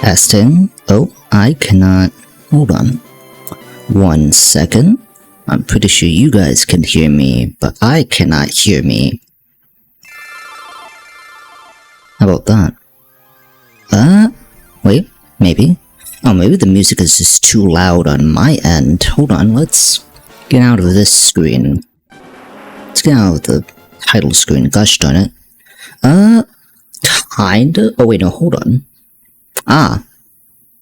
Testing. Oh, I cannot. Hold on. 1 second. I'm pretty sure you guys can hear me, but I cannot hear me. How about that? Wait, maybe. Oh, maybe the music is just too loud on my end. Hold on, let's get out of this screen. Let's get out of the title screen, gosh darn it. Kinda? Oh wait, no, hold on. Ah,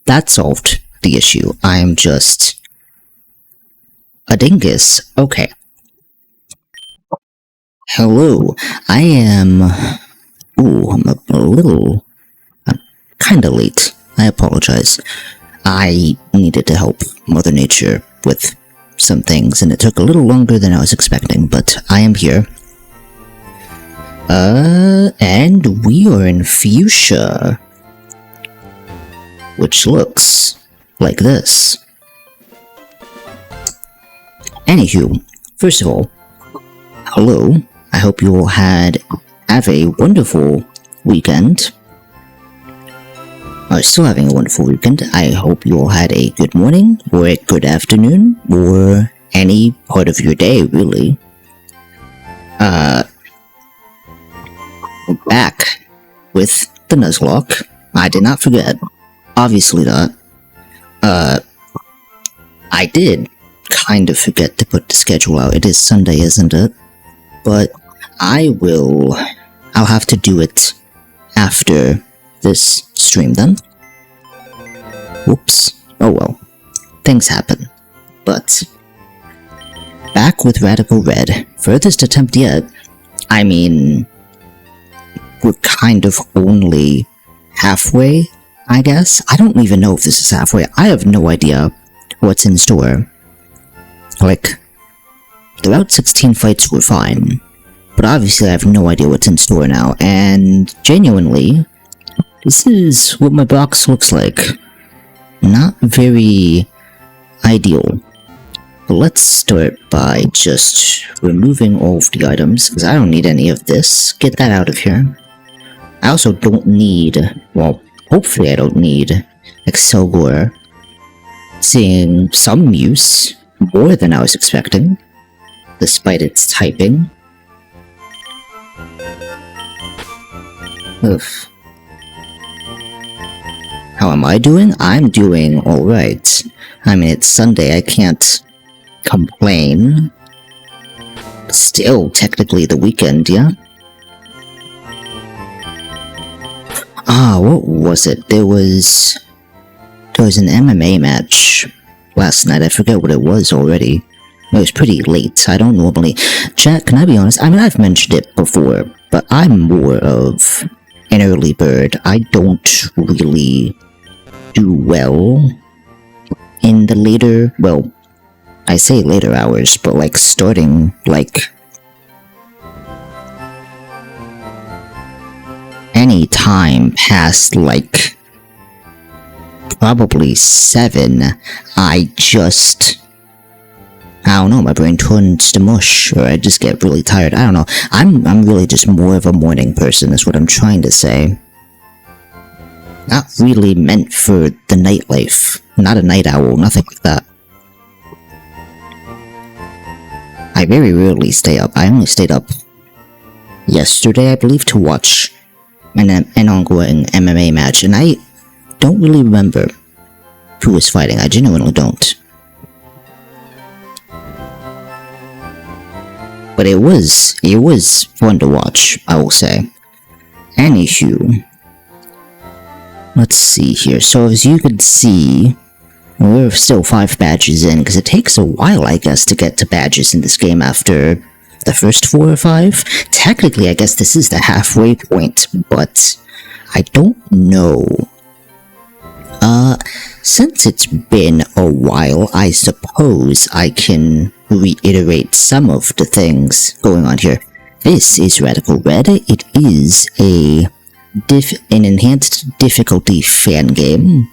that solved the issue. I'm just a dingus. Okay. Hello, I am... Ooh, I'm kinda late. I apologize. I needed to help Mother Nature with some things, and it took a little longer than I was expecting, but I am here. And we are in fuchsia, which looks like this. Anywho, first of all, hello. I hope you all have a wonderful weekend. Are still having a wonderful weekend. I hope you all had a good morning, or a good afternoon, or any part of your day, really. Back with the nuzlocke. I did not forget. Obviously not. I did kind of forget to put the schedule out. It is Sunday, isn't it? But I'll have to do it after this stream then. Whoops. Oh well. Things happen. But back with Radical Red. Furthest attempt yet. I mean, we're kind of only halfway, I guess. I don't even know if this is halfway. I have no idea what's in store. Like, the Route 16 fights were fine, but obviously I have no idea what's in store now, and genuinely, this is what my box looks like. Not very ideal. But let's start by just removing all of the items, because I don't need any of this. Get that out of here. I also don't need, well, hopefully I don't need Excelgor. Seeing some use, more than I was expecting, despite its typing. Oof. How am I doing? I'm doing alright. I mean, it's Sunday, I can't complain. Still, technically the weekend, yeah? Ah, what was it? There was an MMA match last night. I forget what it was already. It was pretty late. I don't normally... Chat, can I be honest? I mean, I've mentioned it before, but I'm more of an early bird. I don't really do well in the later... Well, I say later hours, but like starting like... any time past like... probably 7, I don't know, my brain turns to mush, or I just get really tired. I don't know. I'm really just more of a morning person, is what I'm trying to say. Not really meant for the nightlife. Not a night owl, nothing like that. I very rarely stay up. I only stayed up yesterday, I believe, to watch an ongoing MMA match, and I don't really remember who was fighting. I genuinely don't. But it was fun to watch, I will say. Anywho, let's see here. So as you can see, we're still 5 badges in, because it takes a while, I guess, to get to badges in this game after the first 4 or 5. Technically, I guess this is the halfway point, but I don't know. Since it's been a while, I suppose I can reiterate some of the things going on here. This is Radical Red. It is an enhanced difficulty fan game.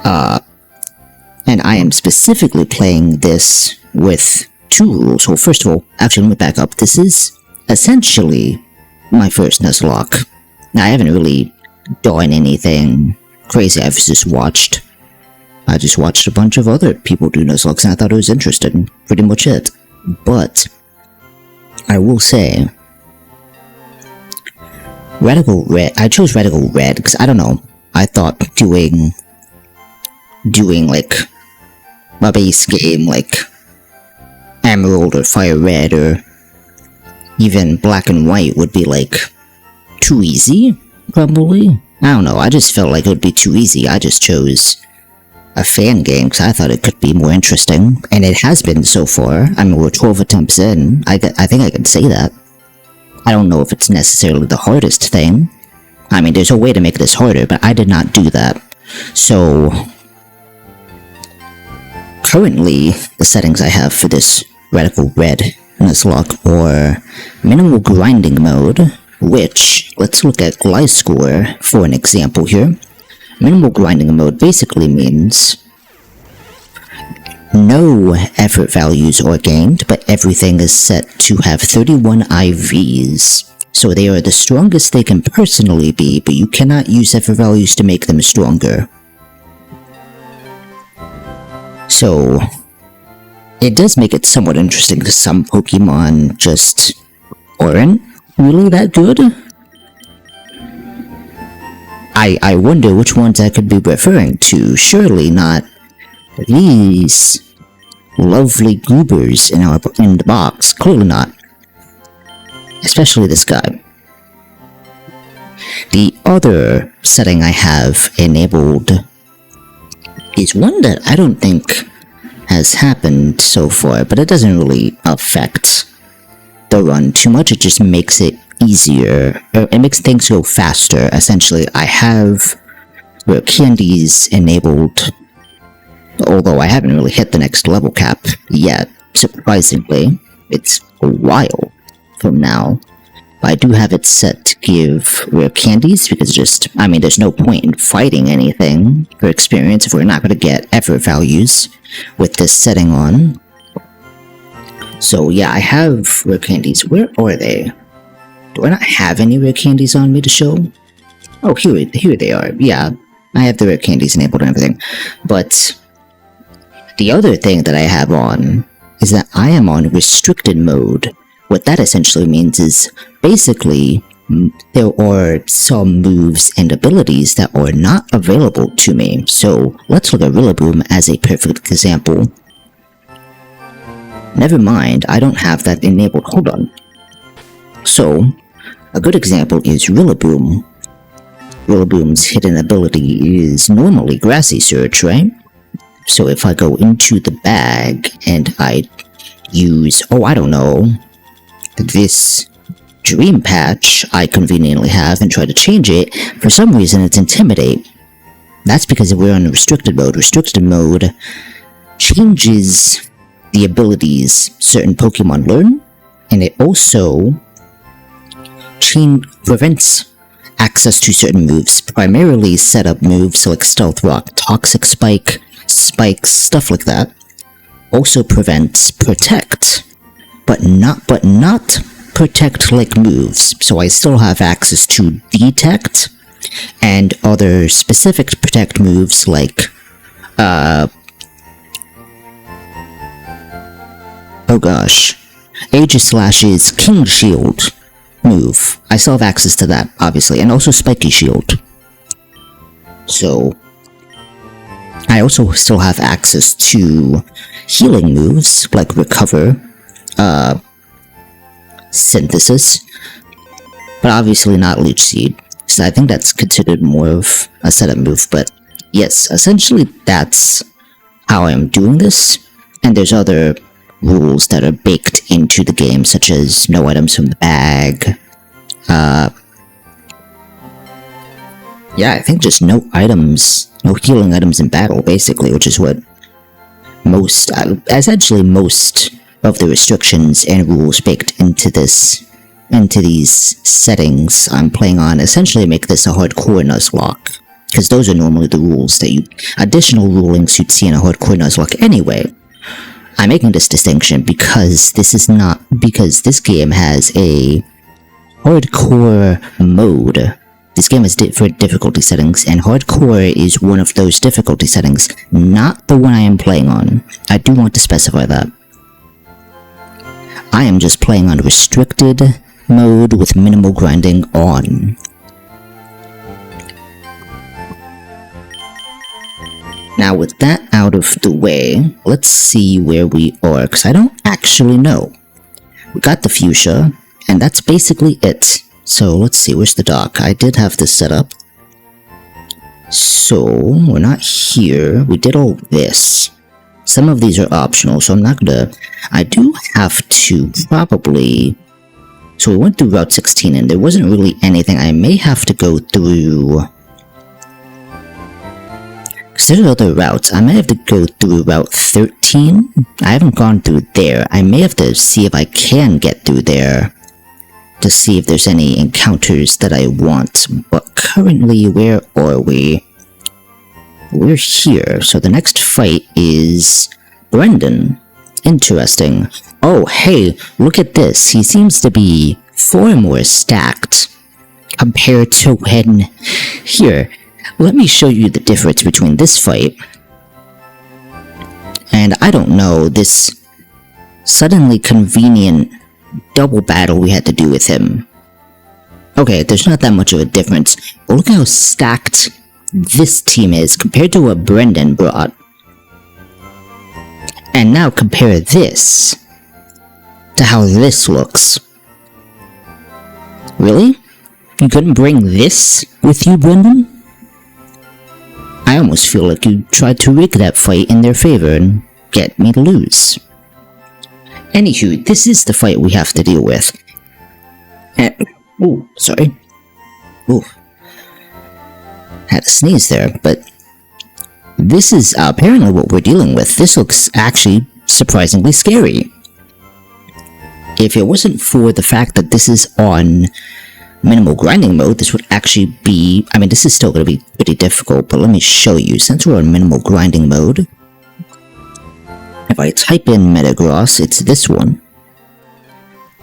And I am specifically playing this with 2 rules. Well, first of all, actually let me back up. This is essentially my first nuzlocke. Now, I haven't really done anything crazy. I just watched a bunch of other people do nuzlocks, and I thought it was interesting. Pretty much it. But I will say, Radical Red. I chose Radical Red because I don't know. I thought doing like a base game like Emerald or Fire Red or even Black and White would be like too easy, probably. I don't know, I just felt like it would be too easy. I just chose a fan game because I thought it could be more interesting, and it has been so far. I mean, we're 12 attempts in. I think I can say that. I don't know if it's necessarily the hardest thing. I mean, there's a way to make this harder, but I did not do that. So currently, the settings I have for this Radical Red nuzlocke are minimal grinding mode, which, let's look at Gliscore for an example here. Minimal grinding mode basically means no effort values are gained, but everything is set to have 31 IVs. So they are the strongest they can personally be, but you cannot use effort values to make them stronger. So it does make it somewhat interesting because some Pokemon just aren't really that good. I wonder which ones I could be referring to. Surely not these lovely goobers in the box. Clearly not. Especially this guy. The other setting I have enabled is one that I don't think has happened so far, but it doesn't really affect the run too much. It just makes it easier. It makes things go faster. Essentially, I have rare candies enabled, although I haven't really hit the next level cap yet, surprisingly. It's a while from now. But I do have it set to give rare candies because there's no point in fighting anything for experience if we're not going to get effort values with this setting on. So yeah, I have rare candies. Where are they? Do I not have any rare candies on me to show? Oh, here they are. Yeah, I have the rare candies enabled and everything. But the other thing that I have on is that I am on restricted mode. What that essentially means is, basically, there are some moves and abilities that are not available to me. So let's look at Rillaboom as a perfect example. Never mind, I don't have that enabled. Hold on. So, a good example is Rillaboom. Rillaboom's hidden ability is normally Grassy Surge, right? So if I go into the bag and I use, I don't know, this Dream Patch I conveniently have and try to change it, for some reason it's Intimidate. That's because we're on restricted mode. Restricted mode changes the abilities certain Pokemon learn, and it also prevents access to certain moves, primarily setup moves like Stealth Rock, Toxic Spike, Spikes, stuff like that. Also prevents Protect, but not Protect-like moves, so I still have access to Detect and other specific Protect moves like, Aegislash's King Shield move. I still have access to that, obviously, and also Spiky Shield. So, I also still have access to healing moves, like Recover, Synthesis, but obviously not Leech Seed, so I think that's considered more of a setup move, but yes, essentially that's how I'm doing this, and there's other rules that are baked into the game, such as no items from the bag, yeah, I think just no healing items in battle, basically, which is what essentially most of the restrictions and rules baked into these settings I'm playing on essentially make this a hardcore nuzlocke, because those are normally the rules additional rulings you'd see in a hardcore nuzlocke anyway. I'm making this distinction because this game has a hardcore mode. this game has different difficulty settings, and hardcore is one of those difficulty settings, not the one I am playing on. I do want to specify that. I am just playing on restricted mode with minimal grinding on. Now with that out of the way, let's see where we are, because I don't actually know. We got the fuchsia, and that's basically it. So let's see, where's the dock? I did have this set up. So, we're not here. We did all this. Some of these are optional, so I'm not gonna... I do have to probably... So we went through Route 16, and there wasn't really anything. I may have to go through... Because there's other routes. I may have to go through Route 13. I haven't gone through there. I may have to see if I can get through there to see if there's any encounters that I want. But currently, where are we? We're here. So the next fight is Brendan. Interesting. Oh, hey, look at this. He seems to be far more stacked compared to when... Here, let me show you the difference between this fight and, I don't know, this suddenly convenient double battle we had to do with him. Okay, there's not that much of a difference, but look how stacked this team is compared to what Brendan brought. And now compare this to how this looks. Really? You couldn't bring this with you, Brendan? I almost feel like you tried to rig that fight in their favor and get me to lose. Anywho, this is the fight we have to deal with. Oh, sorry. Ooh. Had to sneeze there, but this is apparently what we're dealing with. This looks actually surprisingly scary. If it wasn't for the fact that this is on minimal grinding mode, this would actually be... I mean, this is still going to be pretty difficult, but let me show you. Since we're on minimal grinding mode, if I type in Metagross, it's this one.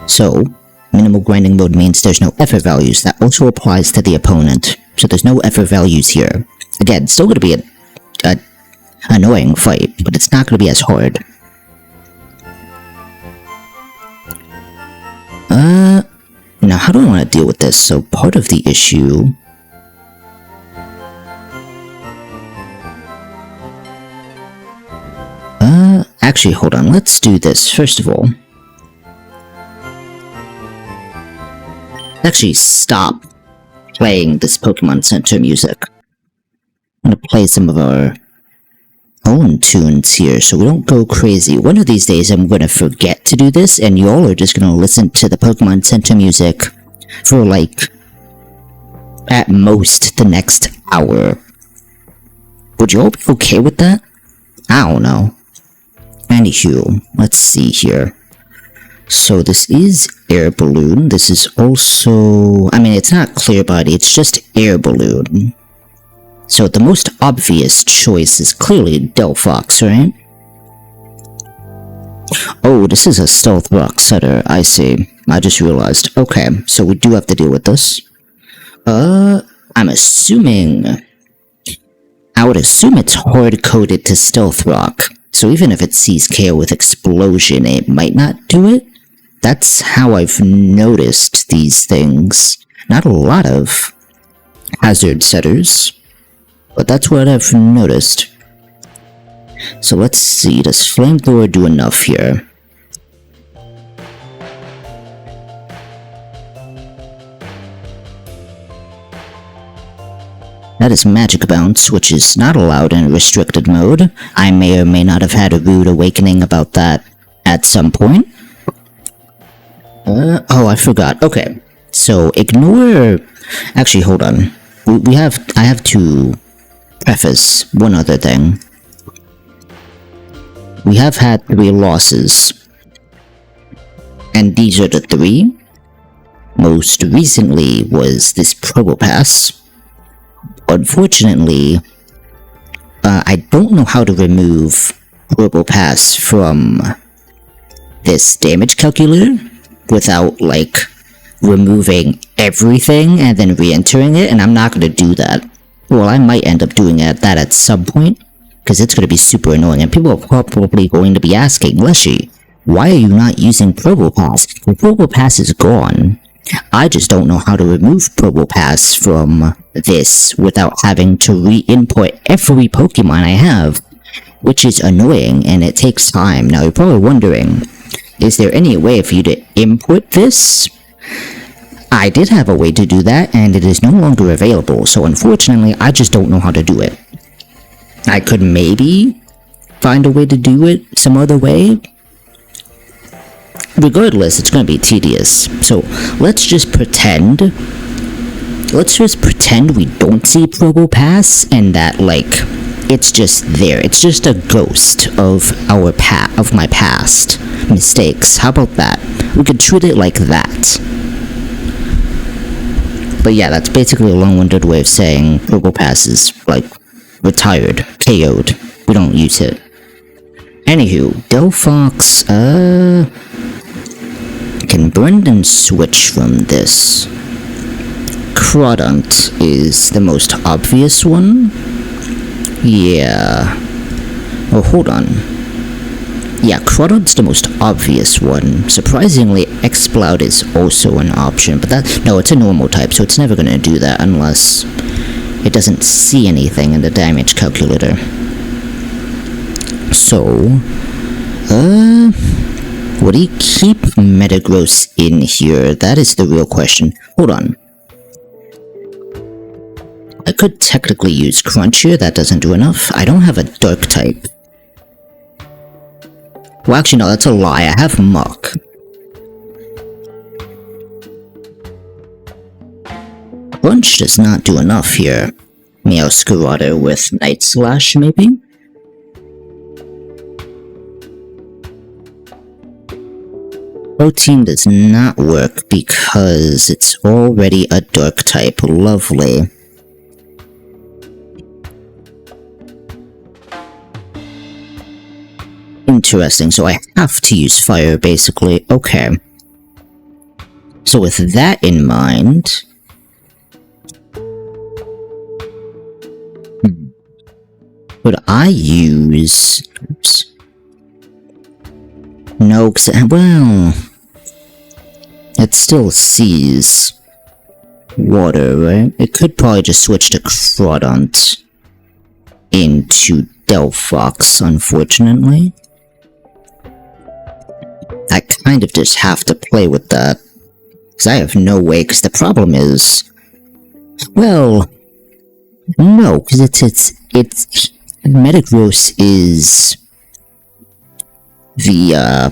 So, minimal grinding mode means there's no effort values. That also applies to the opponent. So there's no effort values here. Again, it's still going to be a annoying fight, but it's not going to be as hard. Now how do I want to deal with this? So part of the issue... Actually, hold on, let's do this first of all. Actually, stop playing this Pokemon Center music. I'm gonna play some of our own tunes here so we don't go crazy. One of these days I'm gonna forget to do this and y'all are just gonna listen to the Pokemon Center music for like at most the next hour. Would you all be okay with that? I don't know. Anywho, let's see here. So this is Air Balloon. This is also... I mean, it's not Clear Body, it's just Air Balloon. So the most obvious choice is clearly Delphox, right? Oh, this is a Stealth Rock Setter, I see. I just realized. Okay, so we do have to deal with this. I'm assuming... I would assume it's hard-coded to Stealth Rock. So even if it sees KO with Explosion, it might not do it? That's how I've noticed these things. Not a lot of hazard setters, but that's what I've noticed. So let's see, does Flamethrower do enough here? That is Magic Bounce, which is not allowed in restricted mode. I may or may not have had a rude awakening about that at some point. Oh, I forgot. Okay, so ignore... Actually, hold on. I have to preface one other thing. We have had 3 losses. And these are the 3. Most recently was this Probopass. Unfortunately, I don't know how to remove Probopass from this damage calculator without, like, removing everything and then re-entering it, and I'm not going to do that. Well, I might end up doing that at some point, because it's going to be super annoying, and people are probably going to be asking, Leshy, why are you not using Probopass? The Probopass is gone. I just don't know how to remove Probopass from this without having to re-input every Pokemon I have, which is annoying, and it takes time. Now, you're probably wondering, is there any way for you to input this? I did have a way to do that, and it is no longer available, so unfortunately, I just don't know how to do it. I could maybe find a way to do it some other way. Regardless, it's going to be tedious, so let's just pretend we don't see Probopass, and that, like, it's just there. It's just a ghost of my past mistakes. How about that? We could treat it like that. But yeah, that's basically a long-winded way of saying Probopass is, like, retired, KO'd. We don't use it. Anywho, Delphox, can Brendan switch from this? Crawdont is the most obvious one. Yeah. Oh, hold on. Yeah, Crawdont's the most obvious one. Surprisingly, Exploud is also an option, but no, it's a normal type, so it's never gonna do that unless it doesn't see anything in the damage calculator. So, would he keep Metagross in here? That is the real question. Hold on. I could technically use Crunch here, that doesn't do enough. I don't have a Dark type. Well, actually, no, that's a lie. I have Muck. Crunch does not do enough here. Meowscarada with Night Slash, maybe? Protein does not work because it's already a Dark type. Lovely. Interesting, so I have to use fire, basically. Okay. So with that in mind... Would I use... Oops. No, well... It still sees water, right? It could probably just switch to Crawdont into Delphox, unfortunately. I kind of just have to play with that, because I have no way, because the problem is, well, no, because it's Metagross is the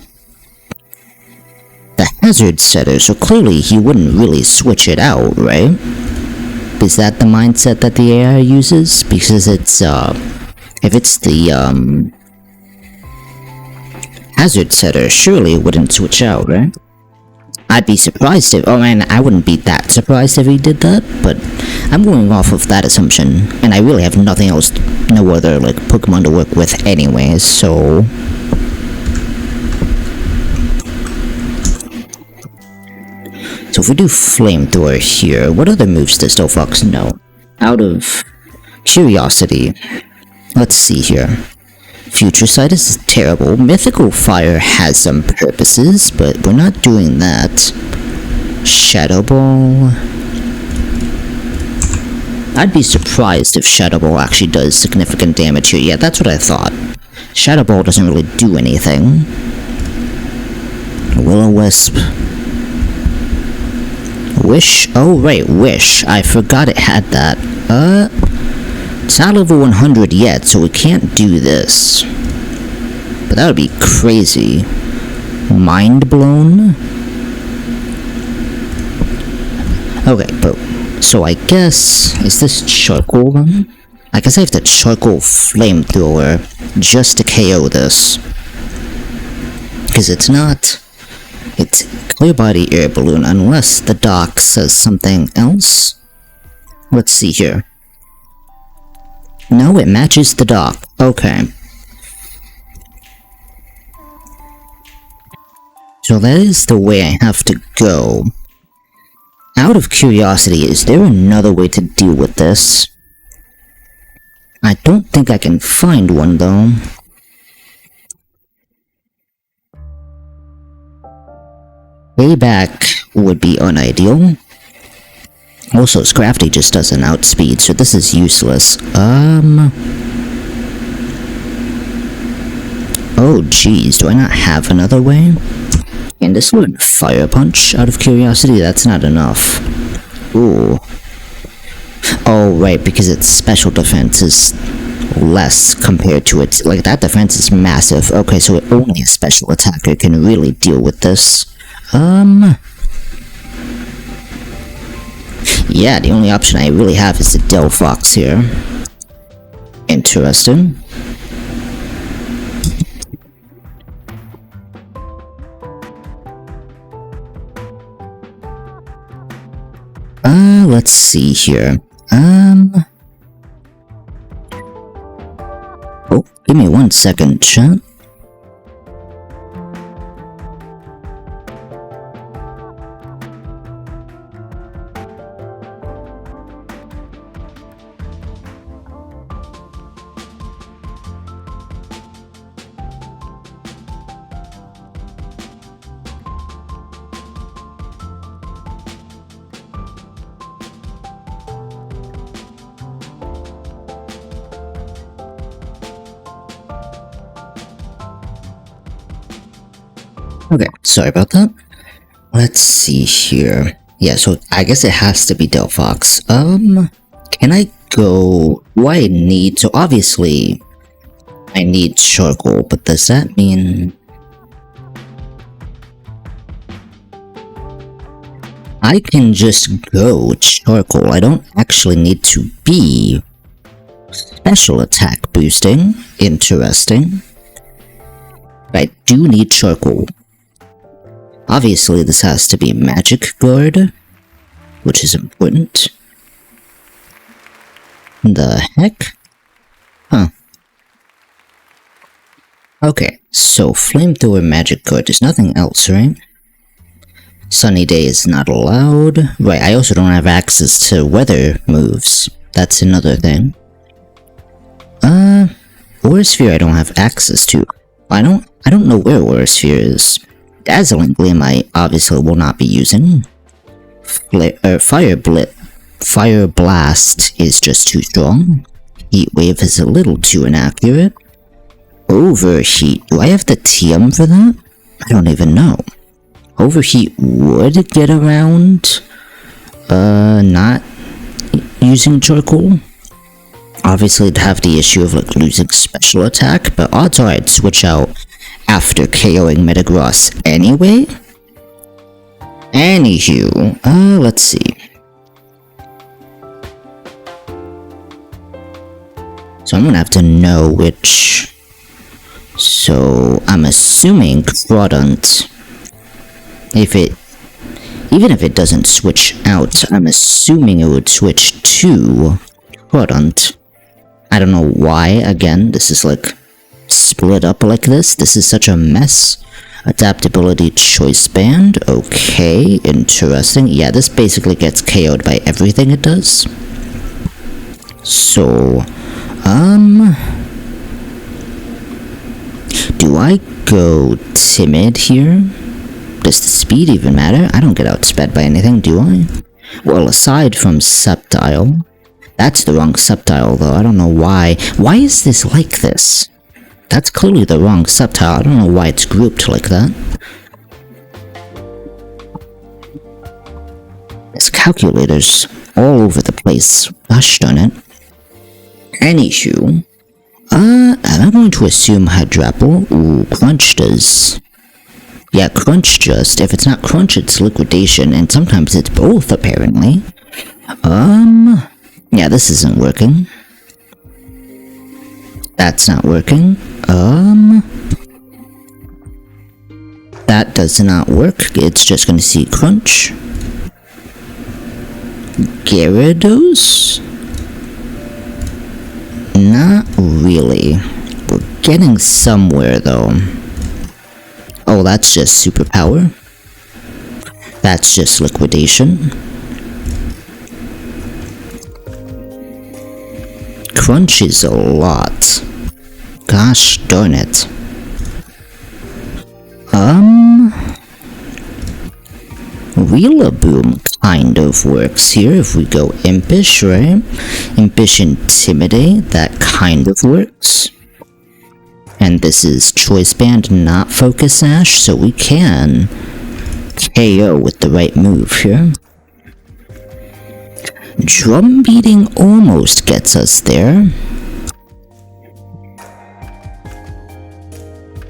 hazard setter, so clearly he wouldn't really switch it out, right? Is that the mindset that the AI uses? Because it's, if it's the, hazard setter, surely it wouldn't switch out, right? I'd be surprised if, oh man, I wouldn't be that surprised if he did that, but I'm going off of that assumption, and I really have nothing else, no other, like, Pokemon to work with anyways, so... So if we do Flamethrower here, what other moves does Delphox know? Out of curiosity, let's see here. Future Sight is terrible. Mythical Fire has some purposes, but we're not doing that. Shadow Ball... I'd be surprised if Shadow Ball actually does significant damage here. Yeah, that's what I thought. Shadow Ball doesn't really do anything. Will-O-Wisp. Wish? Oh, right, Wish. I forgot it had that. It's not level 100 yet, so we can't do this. But that would be crazy. Mind blown? Okay, but... So I guess... Is this Charcoal then? I guess I have to Charcoal Flamethrower just to KO this. Because it's not... It's Clear Body Air Balloon, unless the doc says something else. Let's see here. No, it matches the dock. Okay. So that is the way I have to go. Out of curiosity, is there another way to deal with this? I don't think I can find one though. Payback would be unideal. Also, Scrafty just doesn't outspeed, so this is useless. Oh geez, do I not have another way? Can this one Fire Punch out of curiosity? That's not enough. Ooh. Oh right, because its special defense is less compared to its... like, that defense is massive. Okay, so only a special attacker can really deal with this. Yeah, the only option I really have is the Delphox here. Interesting. Let's see here. Oh, give me 1 second, chat. Okay, sorry about that. Let's see here. Yeah, so I guess it has to be Delphox. Can I go... do I need... so obviously I need charcoal, but does that mean... I can just go charcoal. I don't actually need to be special attack boosting. Interesting. But I do need charcoal. Obviously, this has to be Magic Guard, which is important. The heck? Huh. Okay, so Flamethrower, Magic Guard, there's nothing else, right? Sunny Day is not allowed. Right, I also don't have access to weather moves. That's another thing. Aura Sphere I don't have access to. I don't know where Aura Sphere is. Dazzling Gleam I obviously will not be using. Fire Blast is just too strong. Heat Wave is a little too inaccurate. Overheat, do I have the TM for that? I don't even know. Overheat would get around not using charcoal. Obviously it'd have the issue of like losing special attack, but odds are I'd switch out after KOing Metagross anyway. Anywho, let's see. So I'm gonna have to know which... so I'm assuming Crawdont. Even if it doesn't switch out, I'm assuming it would switch to Crawdont. I don't know why, again, this is like split up like this. This is such a mess. Adaptability choice band. Okay, interesting. Yeah, this basically gets KO'd by everything it does. So, do I go timid here? Does the speed even matter? I don't get outsped by anything, do I? Well, aside from Sceptile. That's the wrong Sceptile though, I don't know why. Why is this like this? That's clearly the wrong Sceptile, I don't know why it's grouped like that. This calculator's all over the place. Gosh darn it. Anywho, am I going to assume Hydrapple? Ooh, Crunch does. Yeah, Crunch just. If it's not Crunch, it's Liquidation, and sometimes it's both, apparently. Yeah, this isn't working. That's not working. That does not work. It's just gonna see Crunch. Gyarados? Not really. We're getting somewhere, though. Oh, that's just Superpower. That's just Liquidation. but crunch is a lot. Gosh darn it. Boom kind of works here if we go impish, right? Impish intimidate, that kind of works. And this is choice band, not focus sash, so we can KO with the right move here. Drum beating almost gets us there.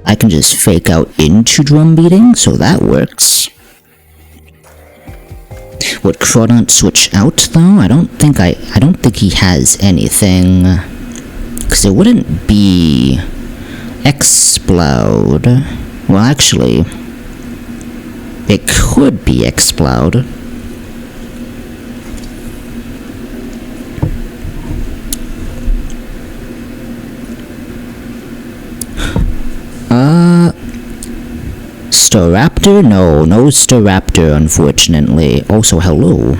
I can just fake out into drum beating, so that works. Would Crawdont switch out though? I don't think he has anything. Cause it wouldn't be Explode. Well actually, it could be Explode. Staraptor? No Staraptor, unfortunately. Also, hello.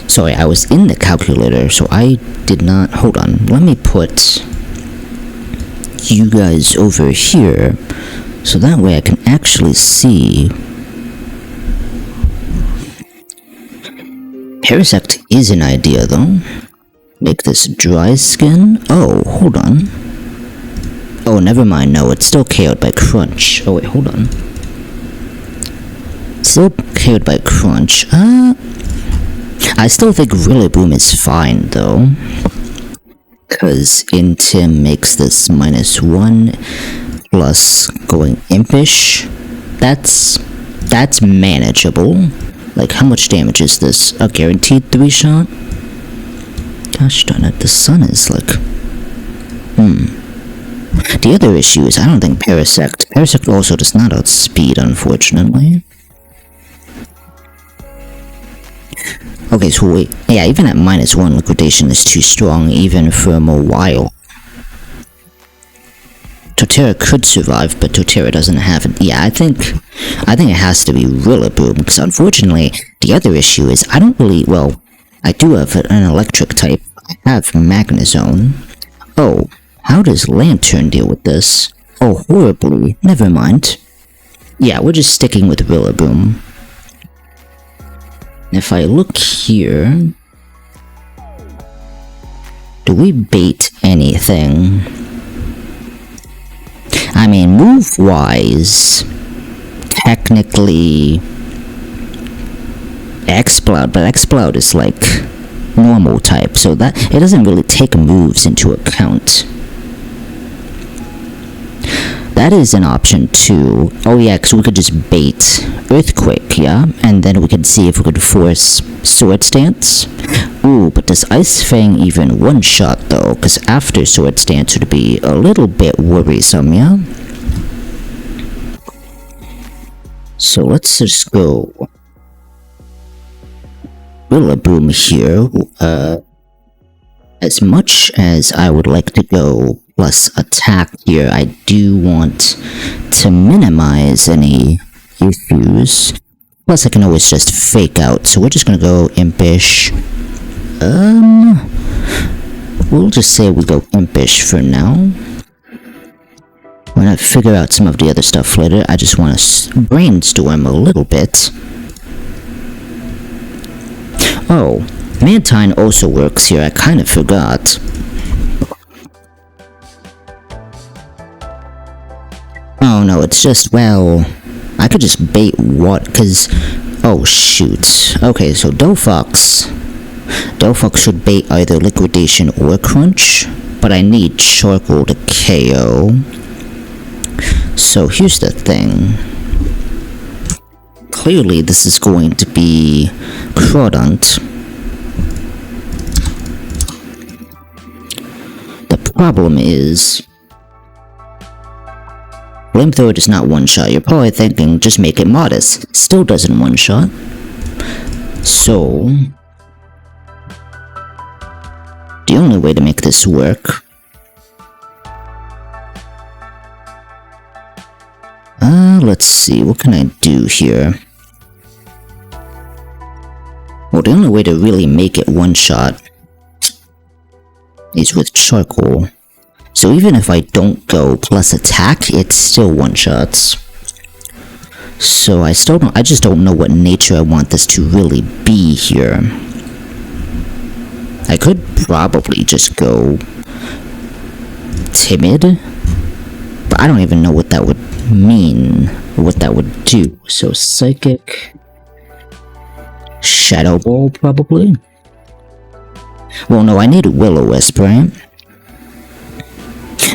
Sorry, I was in the calculator, so I did not... Hold on, let me put you guys over here, so that way I can actually see. Parasect is an idea, though. Make this dry skin. Oh, hold on. Oh, never mind, no, it's still KO'd by Crunch. Oh wait, hold on. Still KO'd by Crunch. I still think Rillaboom is fine, though. Because Intim makes this -1, plus going Impish. That's manageable. Like, how much damage is this? A guaranteed 3-shot? Gosh darn it, the sun is like... The other issue is I don't think Parasect also does not outspeed, unfortunately. Okay, so wait. Yeah, even at -1, Liquidation is too strong, even for a while. Torterra could survive, but Torterra doesn't have it. Yeah, I think it has to be Rillaboom, because unfortunately, the other issue is I don't really... Well, I do have an electric type. I have Magnezone. Oh, how does Lantern deal with this? Oh, horribly. Never mind. Yeah, we're just sticking with Rillaboom. If I look here... Do we bait anything? I mean, move-wise... Technically... Explode, but Explode is like... normal type, so that... It doesn't really take moves into account. That is an option too. Oh yeah, because we could just bait Earthquake, yeah? And then we could see if we could force Sword Stance. Ooh, but does Ice Fang even one-shot though? Because after Sword Stance would be a little bit worrisome, yeah? So let's just go... Rillaboom here. As much as I would like to go plus attack here, I do want to minimize any issues. Plus I can always just fake out, so we're just gonna go Impish. We'll just say we go Impish for now. When I figure out some of the other stuff later, I just want to brainstorm a little bit. Oh, Mantine also works here, I kind of forgot. Oh no, it's just, well... I could just bait what, cause... Oh shoot. Okay, so Dofox should bait either Liquidation or Crunch, but I need Charcoal to KO. So here's the thing. Clearly this is going to be Crawdont. The problem is... Flamethrower does not one-shot. You're probably thinking, just make it modest. Still doesn't one-shot. So... the only way to make this work... let's see, what can I do here? Well, the only way to really make it one-shot... is with charcoal. So even if I don't go plus attack, it's still one-shots. So I just don't know what nature I want this to really be here. I could probably just go timid, but I don't even know what that would mean, what that would do. So psychic, shadow ball probably. Well, no, I need will-o-wisp, right?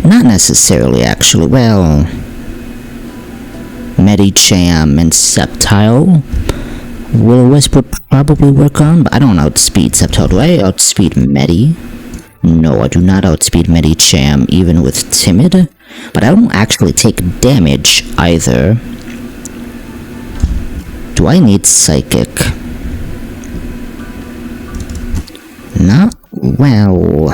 Not necessarily, actually. Well, Medicham and Sceptile, will-o-wisp would probably work on, but I don't outspeed Sceptile. Do I outspeed Medi? No, I do not outspeed Medicham, even with Timid, but I don't actually take damage either. Do I need Psychic? Not well.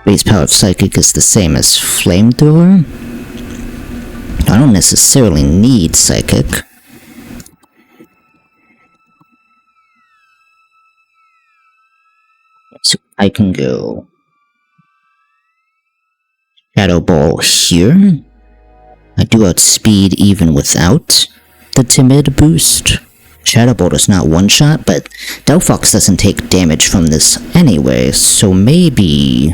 Base power of Psychic is the same as Flamethrower. I don't necessarily need Psychic. So I can go Shadow Ball here. I do outspeed even without the Timid boost. Shadow Ball does not one-shot, but Delphox doesn't take damage from this anyway, so maybe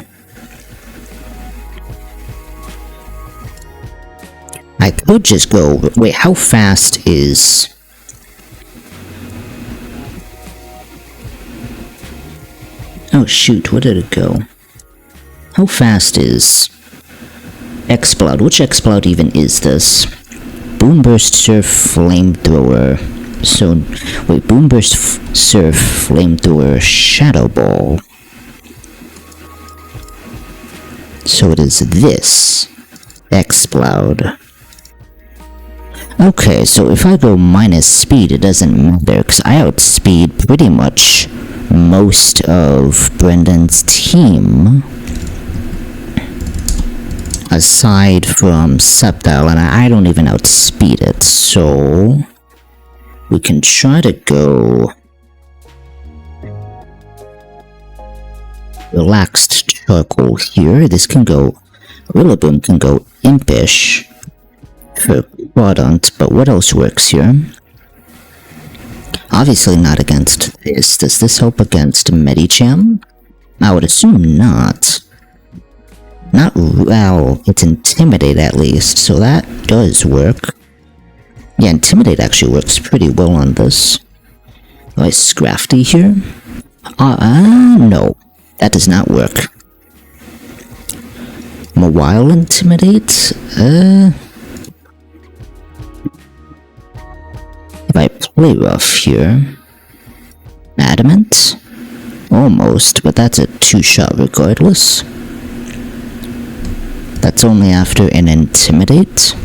I could just go... Wait, how fast is... Oh shoot, where did it go? How fast is... Exploud? Which Exploud even is this? Boomburst, Surf, Flamethrower... So, wait, Boomburst, Surf, Flamethrower, Shadow Ball... So it is this... Exploud... Okay, so if I go minus speed, it doesn't matter, because I outspeed pretty much most of Brendan's team. Aside from Sceptile, and I don't even outspeed it, so... We can try to go... Relaxed Charcoal here. This can go... Rillaboom can go Impish for Quadrant, but what else works here? Obviously not against this. Does this help against Medicham? I would assume not. Not well, it's Intimidate at least, so that does work. Yeah, Intimidate actually works pretty well on this. Oh, is Scrafty here? No. That does not work. Mawile Intimidate? If I play rough here... Adamant? Almost, but that's a 2-shot regardless. That's only after an Intimidate.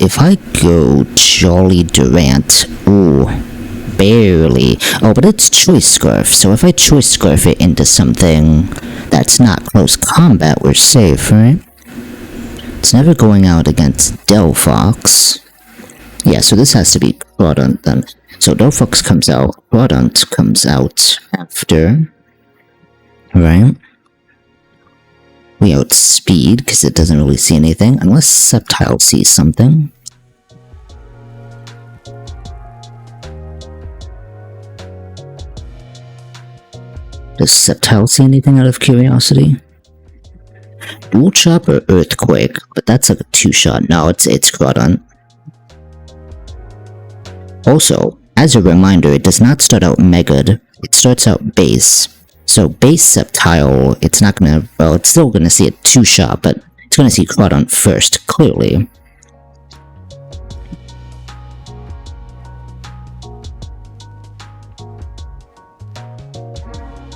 If I go Jolly Durant, ooh, barely. Oh, but it's Choice Scarf, so if I Choice Scarf it into something that's not close combat, we're safe, right? It's never going out against Delphox. Yeah, so this has to be Quadrant then. So Delphox comes out, Quadrant comes out after, right? We outspeed, because it doesn't really see anything, unless Sceptile sees something. Does Sceptile see anything out of curiosity? Dual Chop or Earthquake, but that's like a 2-shot. No, it's Quadrant. Also, as a reminder, it does not start out Mega'd, it starts out Base. So Base Sceptile, it's not gonna, well, it's still gonna see a 2-shot, but it's gonna see Quadrant first, clearly.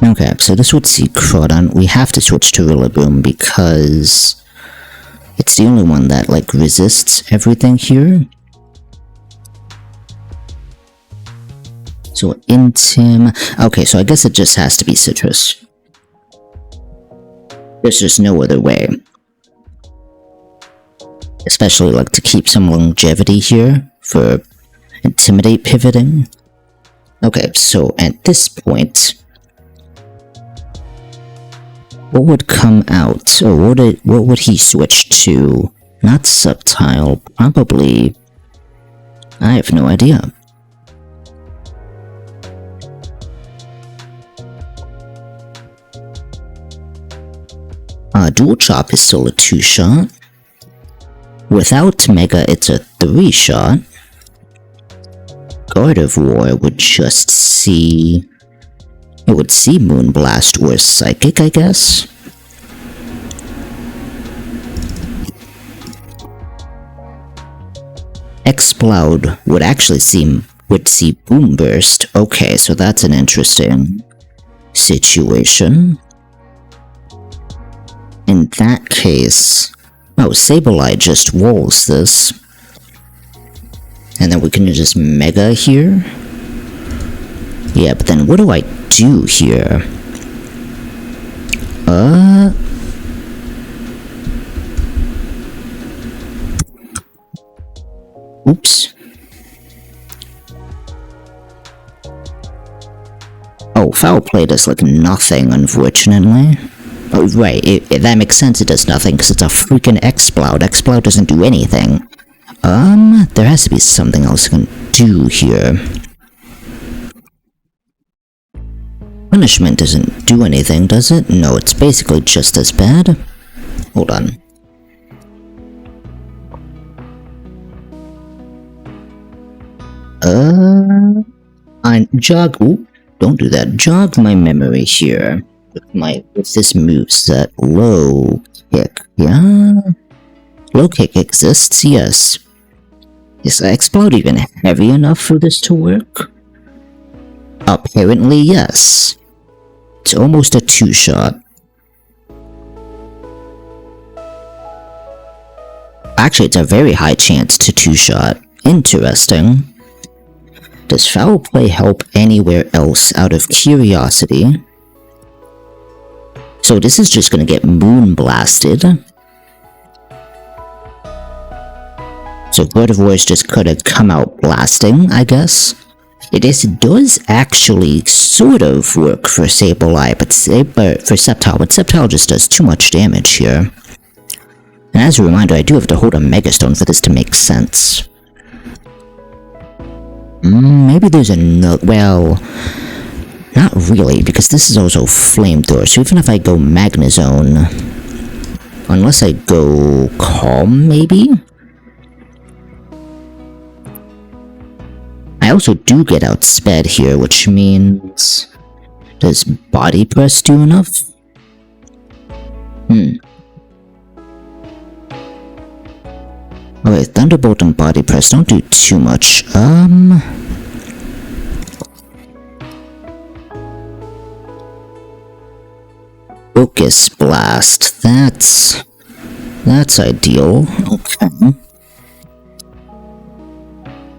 Okay, so this would see Quadrant. We have to switch to Rillaboom because it's the only one that, like, resists everything here. So Intim... Okay, so I guess it just has to be Citrus. There's just no other way. especially like to keep some longevity here for intimidate pivoting. Okay, so at this point, what would come out, or what would he switch to? Not subtile, probably. I have no idea. Dual Chop is still a 2-shot. Without Mega, it's a 3-shot. God of War would just see... It would see Moonblast or Psychic, I guess? Exploud would actually see Boom Burst. Okay, so that's an interesting situation. In that case... Oh, Sableye just walls this. And then we can just Mega here. Yeah, but then what do I do here? Oops. Oh, Foul Play does like nothing, unfortunately. Oh, right, that makes sense, it does nothing, because it's a freaking Exploud. Exploud doesn't do anything. There has to be something else I can do here. Punishment doesn't do anything, does it? No, it's basically just as bad. Hold on. Ooh, don't do that. Jog my memory here. With this moveset, low kick, yeah? Low kick exists, yes. Is Explode even heavy enough for this to work? Apparently, yes. It's almost a 2-shot. Actually, it's a very high chance to 2-shot. Interesting. Does Foul Play help anywhere else out of curiosity? So this is just gonna get Moon Blasted. So God of War is just gonna come out blasting, I guess. This does actually sort of work for Sableye, but for Sceptile, but Sceptile just does too much damage here. And as a reminder, I do have to hold a Megastone for this to make sense. Maybe there's another, well... Not really, because this is also Flamethrower, so even if I go Magnezone... Unless I go Calm, maybe? I also do get outsped here, which means... Does Body Press do enough? Okay, Thunderbolt and Body Press don't do too much. Focus Blast, that's ideal. Okay.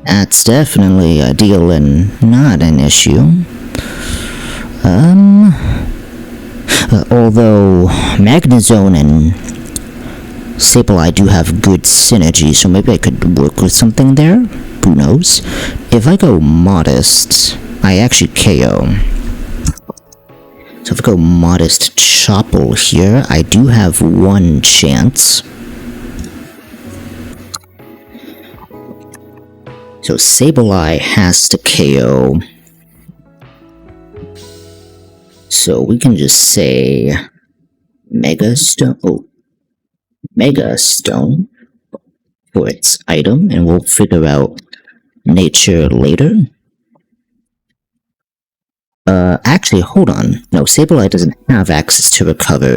That's definitely ideal and not an issue. Although Magnezone and Sableye do have good synergy, so maybe I could work with something there? Who knows? If I go Modest, I actually KO. So if I go Modest Chopple here, I do have one chance. So Sableye has to KO. So we can just say Megastone. Oh, Megastone for its item, and we'll figure out nature later. Actually, hold on. No, Sableye doesn't have access to recover.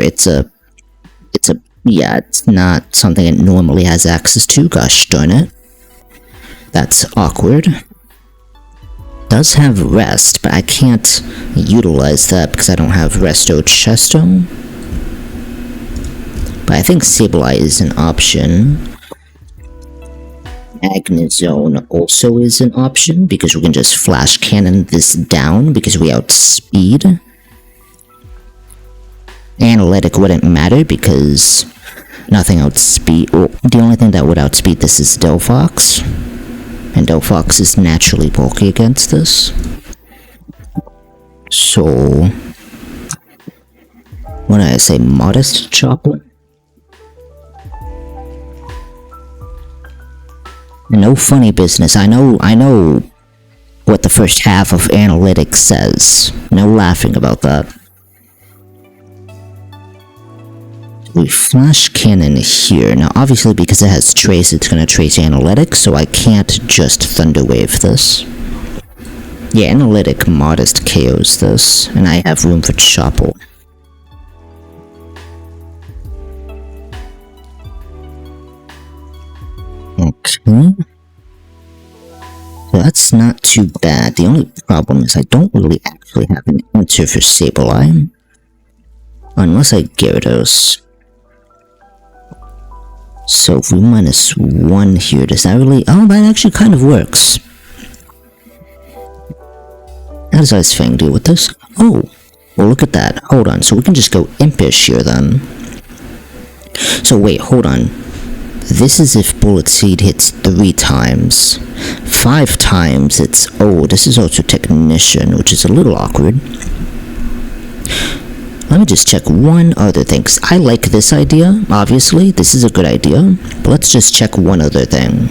Yeah, it's not something it normally has access to. Gosh darn it. That's awkward. Does have rest, but I can't utilize that because I don't have Resto Chesto. But I think Sableye is an option. Magnezone also is an option because we can just Flash Cannon this down because we outspeed. Analytic wouldn't matter because nothing outspeed. Well, the only thing that would outspeed this is Delphox. And Delphox is naturally bulky against this. So, what did I say? Modest chocolate? No funny business. I know what the first half of analytics says. No laughing about that. We flash cannon here. Now obviously because it has trace, it's gonna trace analytics, so I can't just thunder wave this. Yeah, analytic modest KOs this, and I have room for Chopple. Okay. So that's not too bad. The only problem is I don't really actually have an answer for Sableye. Unless I Gyarados. So if we -1 here, does that really... Oh, that actually kind of works. How does Ice Fang deal with this? Oh, well look at that. Hold on, so we can just go Impish here then. So wait, hold on. This is if Bullet Seed hits 3 times. 5 times it's... Oh, this is also Technician, which is a little awkward. Let me just check one other thing, 'cause I like this idea, obviously. This is a good idea. But let's just check one other thing.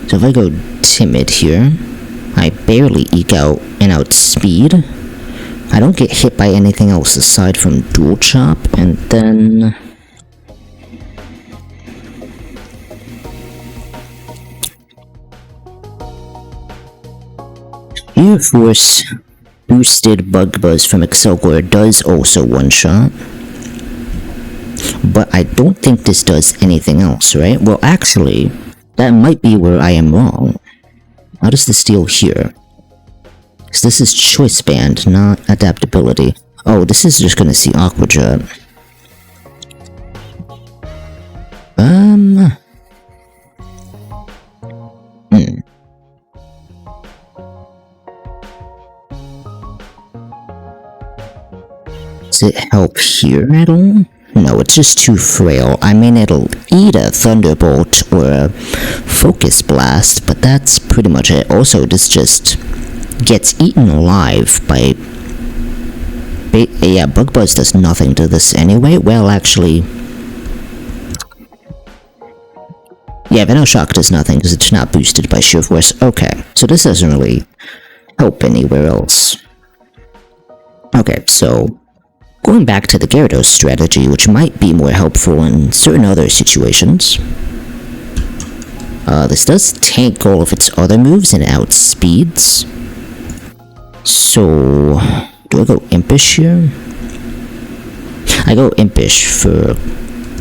So if I go Timid here, I barely eke out and outspeed. I don't get hit by anything else aside from Dual Chop, and then... Sheer Force boosted Bug Buzz from Excelgor does also one-shot. But I don't think this does anything else, right? Well, actually, that might be where I am wrong. How does this deal here? Because this is Choice Band, not Adaptability. Oh, this is just gonna see Aqua Jet. Does it help here at all? No, it's just too frail. I mean, it'll eat a Thunderbolt or a Focus Blast, but that's pretty much it. Also, this just gets eaten alive by... Yeah, Bug Buzz does nothing to this anyway. Well, actually... Yeah, Venoshock does nothing because it's not boosted by Sheer Force. Okay, so this doesn't really help anywhere else. Okay, so... Going back to the Gyarados strategy, which might be more helpful in certain other situations. This does tank all of its other moves and outspeeds. So, do I go Impish here? I go Impish for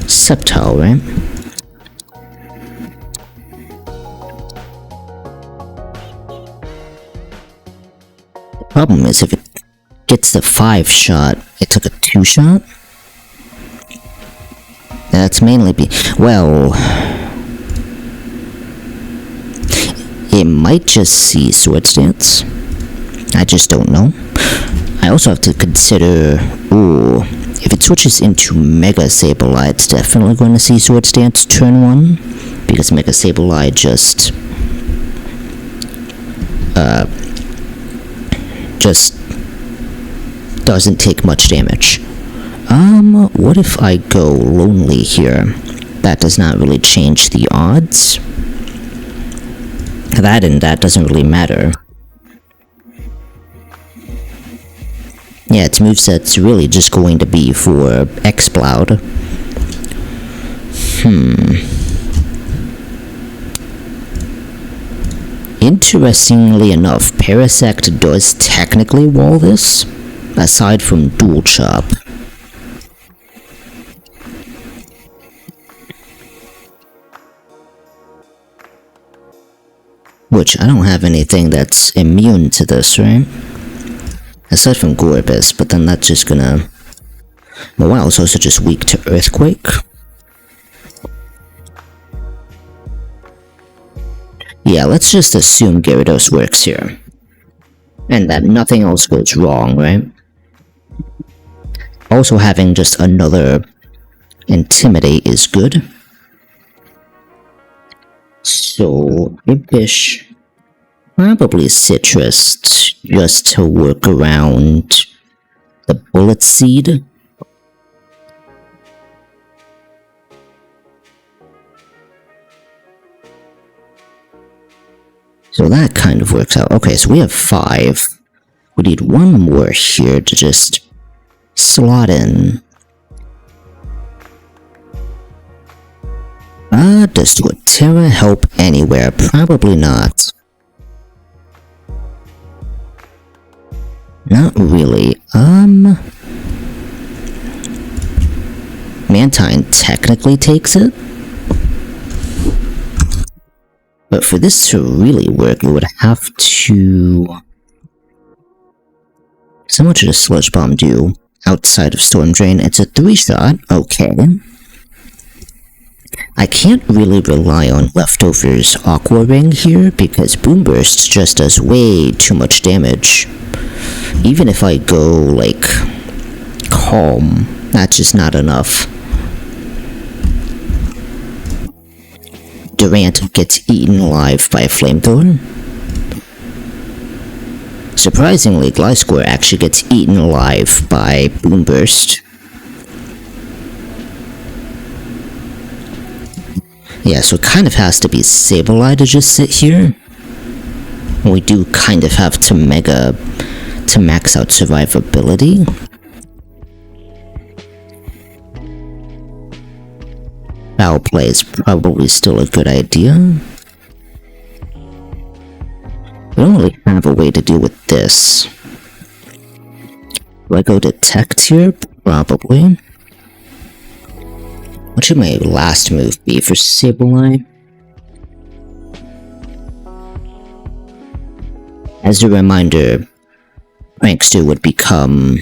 Sceptile, right? The problem is if it gets the 5-shot, it took a 2-shot? That's mainly well... It might just see Sword Stance. I just don't know. I also have to consider... Ooh, if it switches into Mega Sableye, it's definitely going to see Sword Stance turn 1. Because Mega Sableye just... doesn't take much damage. What if I go Lonely here? That does not really change the odds. That and that doesn't really matter. Yeah, its moveset's really just going to be for Exploud. Interestingly enough, Parasect does technically wall this, aside from Dual Chop. Which, I don't have anything that's immune to this, right? Aside from Gorbis, but then that's just gonna... Mawil's also just weak to Earthquake. Yeah, let's just assume Gyarados works here. And that nothing else goes wrong, right? Also having just another Intimidate is good. So, Impish, probably Citrus, just to work around the Bullet Seed. So that kind of works out. Okay, so we have 5. We need 1 more here to just slot in. Does Terra help anywhere? Probably not. Not really. Mantine technically takes it. But for this to really work, we would have to... So much does Sludge Bomb do outside of Storm Drain? It's a 3-shot, okay. I can't really rely on Leftover's Aqua Ring here, because Boom Burst just does way too much damage. Even if I go, like, Calm, that's just not enough. Durant gets eaten alive by a Flamethrower. Surprisingly, Gliscor actually gets eaten alive by Boom Burst. Yeah, so it kind of has to be Sableye to just sit here. We do kind of have to max out survivability. Foul play is probably still a good idea. We don't really have a way to deal with this. Do I go Detect here? Probably. What should my last move be for Sableye? As a reminder, Prankster would become...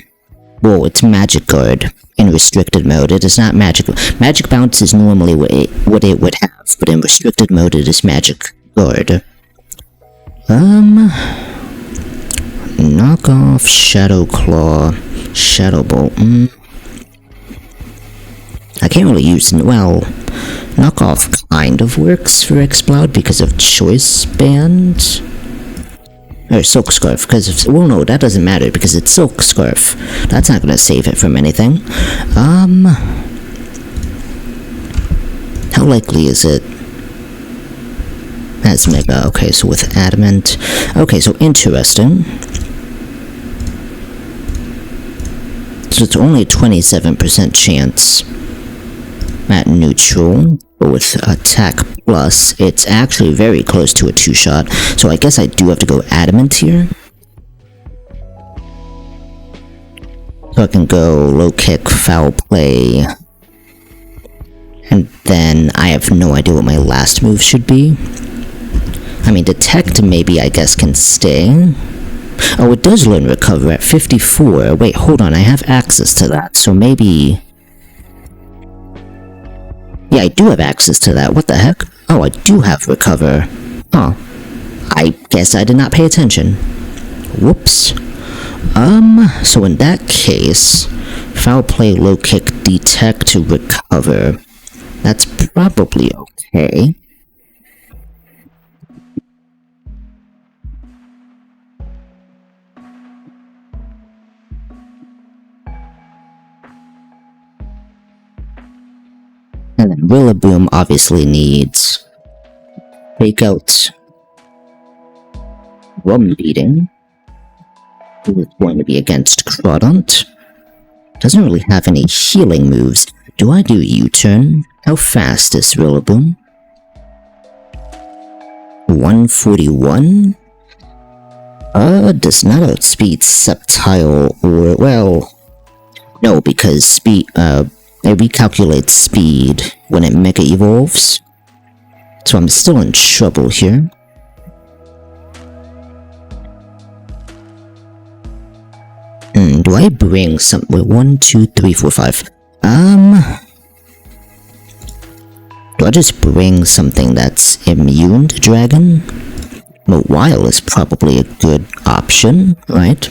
Well, it's Magic Guard in restricted mode. It is not Magic... Magic Bounce is normally what it would have, but in restricted mode it is Magic Guard. Knock off, Shadow Claw, Shadow Bolt. I can't really use... Well, Knock off kind of works for Exploud because of Choice Band. Or Silk Scarf, because of... Well, no, that doesn't matter because it's Silk Scarf. That's not gonna save it from anything. How likely is it? That's Mega. Okay, so with Adamant. Okay, so interesting. So it's only a 27% chance at neutral, but with Attack Plus, it's actually very close to a 2-shot. So I guess I do have to go Adamant here. So I can go Low Kick, Foul Play, and then I have no idea what my last move should be. I mean, Detect maybe I guess can stay. Oh, it does learn Recover at 54. Wait, hold on, I have access to that, so maybe... Yeah, I do have access to that. What the heck? Oh, I do have Recover. Huh. I guess I did not pay attention. Whoops. So in that case, Foul Play, Low Kick, Detect to Recover. That's probably okay. And then Rillaboom obviously needs Fake Out, Rum Beating, who is going to be against Crawdont. Doesn't really have any healing moves. Do I do U-turn? How fast is Rillaboom? 141? Does not outspeed Sceptile or, well, no, because speed, it recalculates speed when it Mega Evolves. So I'm still in trouble here. Do I bring some... Wait, 1, 2, 3, 4, 5. Do I just bring something that's immune to Dragon? Mawile is probably a good option, right?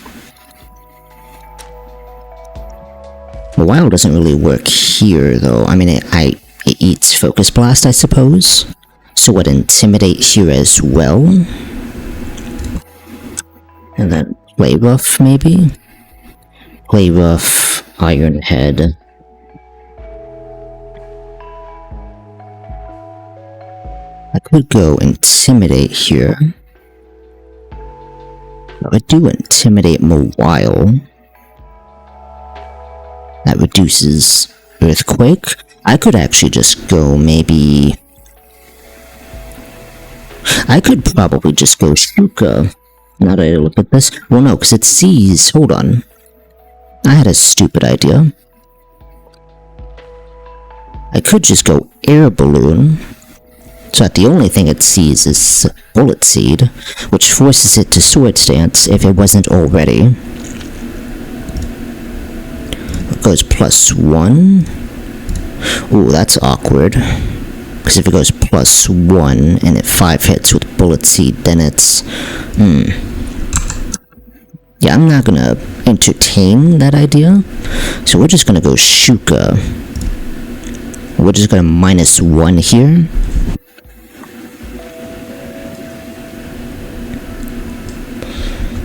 A while doesn't really work here, though. I mean, it eats Focus Blast, I suppose. So what, Intimidate here as well? And then Play Rough, maybe? Play Rough, Iron Head. I could go Intimidate here. I would do Intimidate Mawile. That reduces Earthquake. I could actually just go maybe... I could probably just go Shuka. Now that I look at this. Well, no, because it sees... Hold on. I had a stupid idea. I could just go Air Balloon. So that the only thing it sees is Bullet Seed, which forces it to Sword Stance if it wasn't already. It goes +1. Ooh, that's awkward. Because if it goes +1 and it 5 hits with Bullet Seed, then it's... Yeah, I'm not gonna entertain that idea. So we're just gonna go Shuka. We're just gonna -1 here.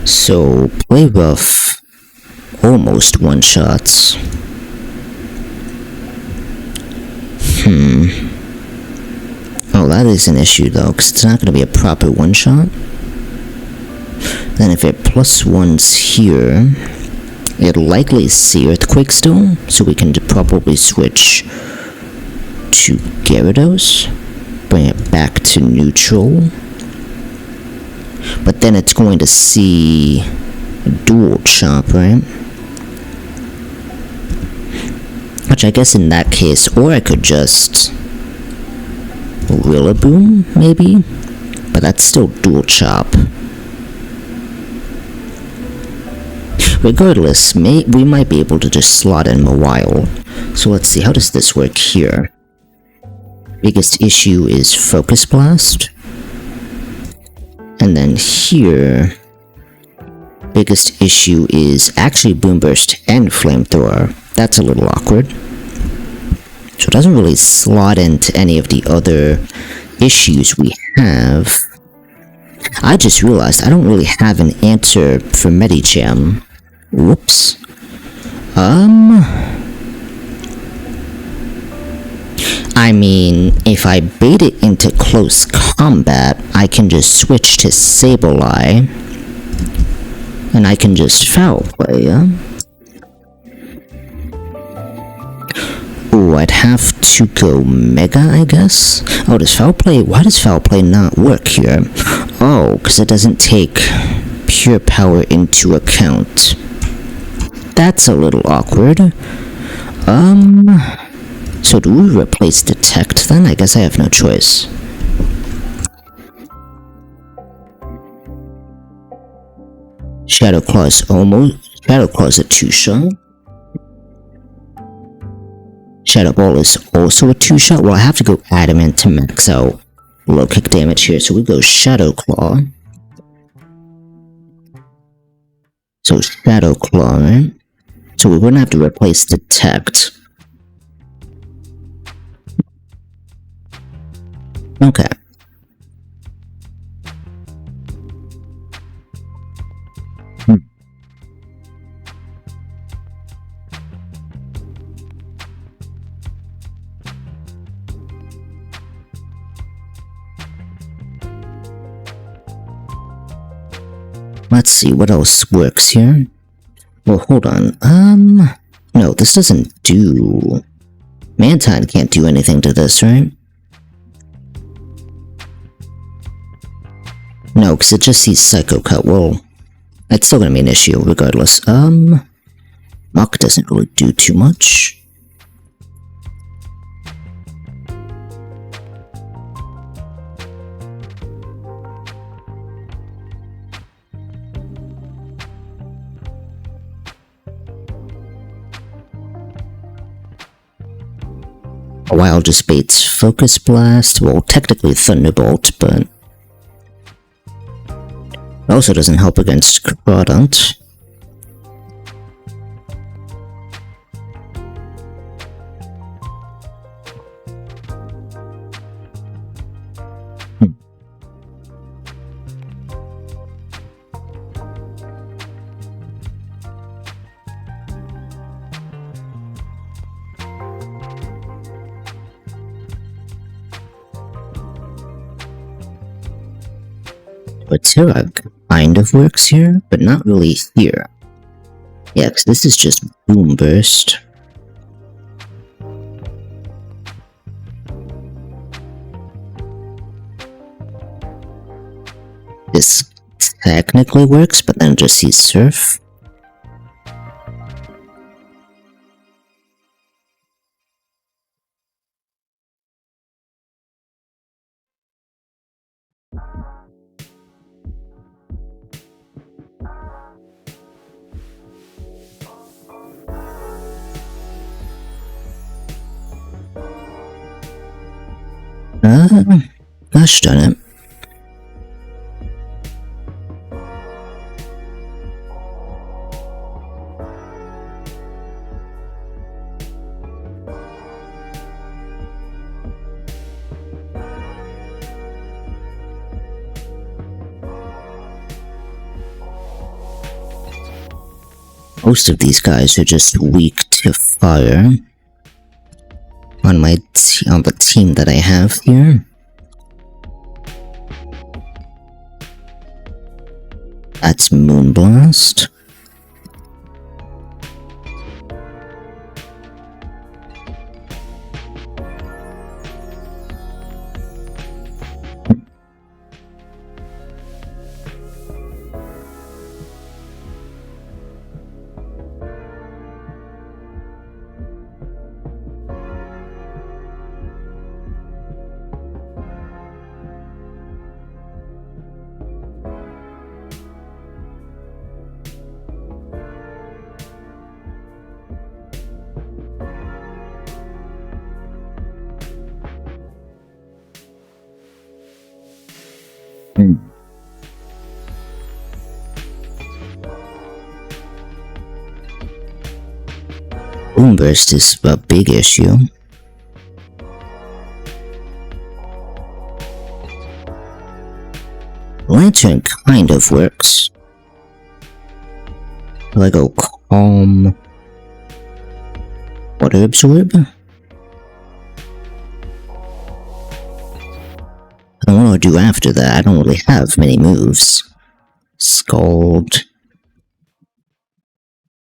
So, Play Rough almost one-shots. Oh, that is an issue though, because it's not going to be a proper one-shot. Then if it +1's here, it'll likely see Earthquake still, so we can probably switch to Gyarados, bring it back to neutral. But then it's going to see Dual Chop, right? Which I guess in that case, or I could just Rillaboom, maybe? But that's still Dual Chop. Regardless, we might be able to just slot in Mawile. So let's see, how does this work here? Biggest issue is Focus Blast. And then here, biggest issue is actually Boom Burst and Flamethrower. That's a little awkward. So it doesn't really slot into any of the other issues we have. I just realized I don't really have an answer for Medicham. Whoops. I mean, if I bait it into close combat, I can just switch to Sableye, and I can just Foul Play, yeah? Ooh, I'd have to go Mega, I guess? Oh, does Foul Play... Why does Foul Play not work here? Oh, because it doesn't take Pure Power into account. That's a little awkward. So do we replace Detect then? I guess I have no choice. Shadow Claw is a 2-shot. Shadow Ball is also a 2-shot. Well, I have to go Adamant to max out low kick damage here, so we go Shadow Claw. So Shadow Claw, right? So we wouldn't have to replace Detect. Okay. Let's see, what else works here? Well, hold on. No, this doesn't do... Mantine can't do anything to this, right? No, because it just sees Psycho Cut. Well, it's still gonna be an issue regardless. Mach doesn't really do too much. A while just baits Focus Blast. Well, technically Thunderbolt, but it also doesn't help against Crawdont. But Terra kind of works here, but not really here. Yeah, because this is just Boom Burst. This technically works, but then just sees Surf. Gosh darn it. Most of these guys are just weak to fire. On the team that I have here. That's Moonblast. Boomburst is a big issue. Lantern kind of works. Like a calm water absorb. I don't know what to do after that. I don't really have many moves. Scald.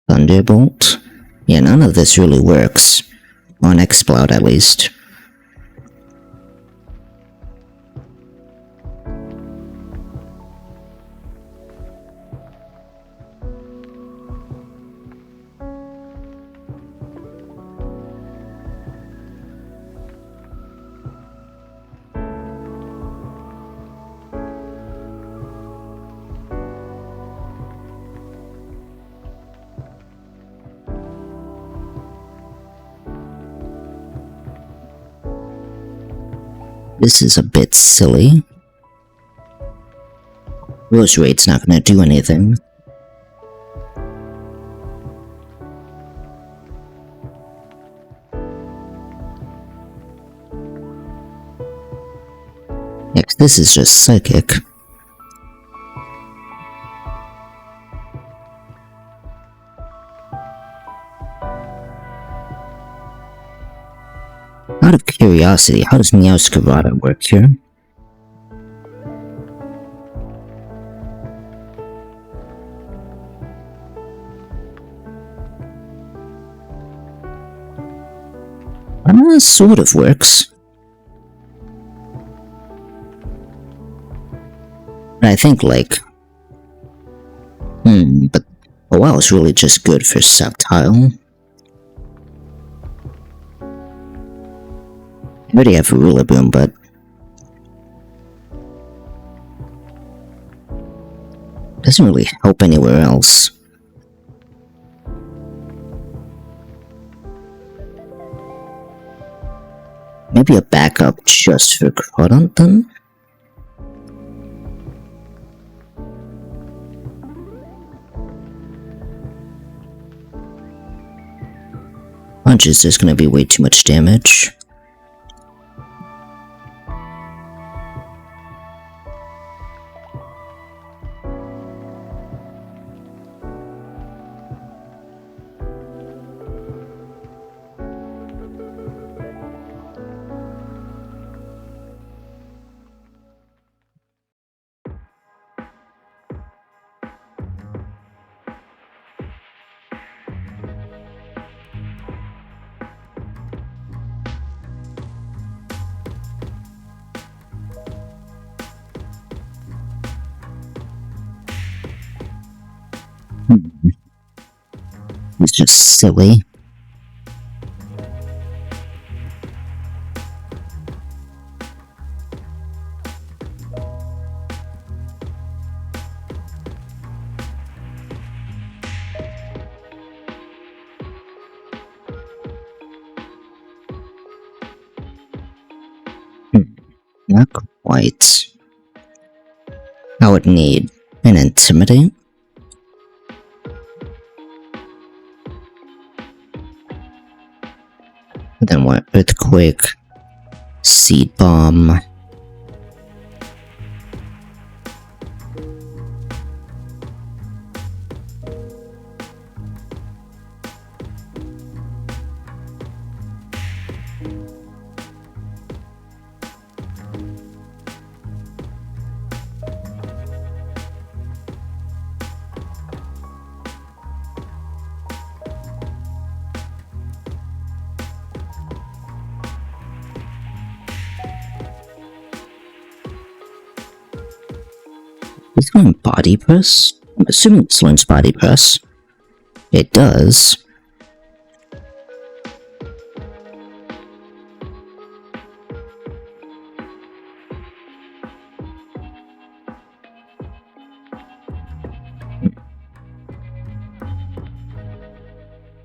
Thunderbolt. Yeah, none of this really works. On Exploud, at least. This is a bit silly. Rose Raid's not gonna do anything. Next, this is just Psychic. Out of curiosity, how does Meowscarada work here? Sort of works. I think, like... but... Oh wow, it's really just good for Subtile. I already have a Rillaboom, but... doesn't really help anywhere else. Maybe a backup just for Crawdont then? Punch is just gonna be way too much damage. It's just silly. Not quite. I would need an intimidate. Then what? Earthquake, seed bomb. Is it going body press? I'm assuming it learns body press. It does.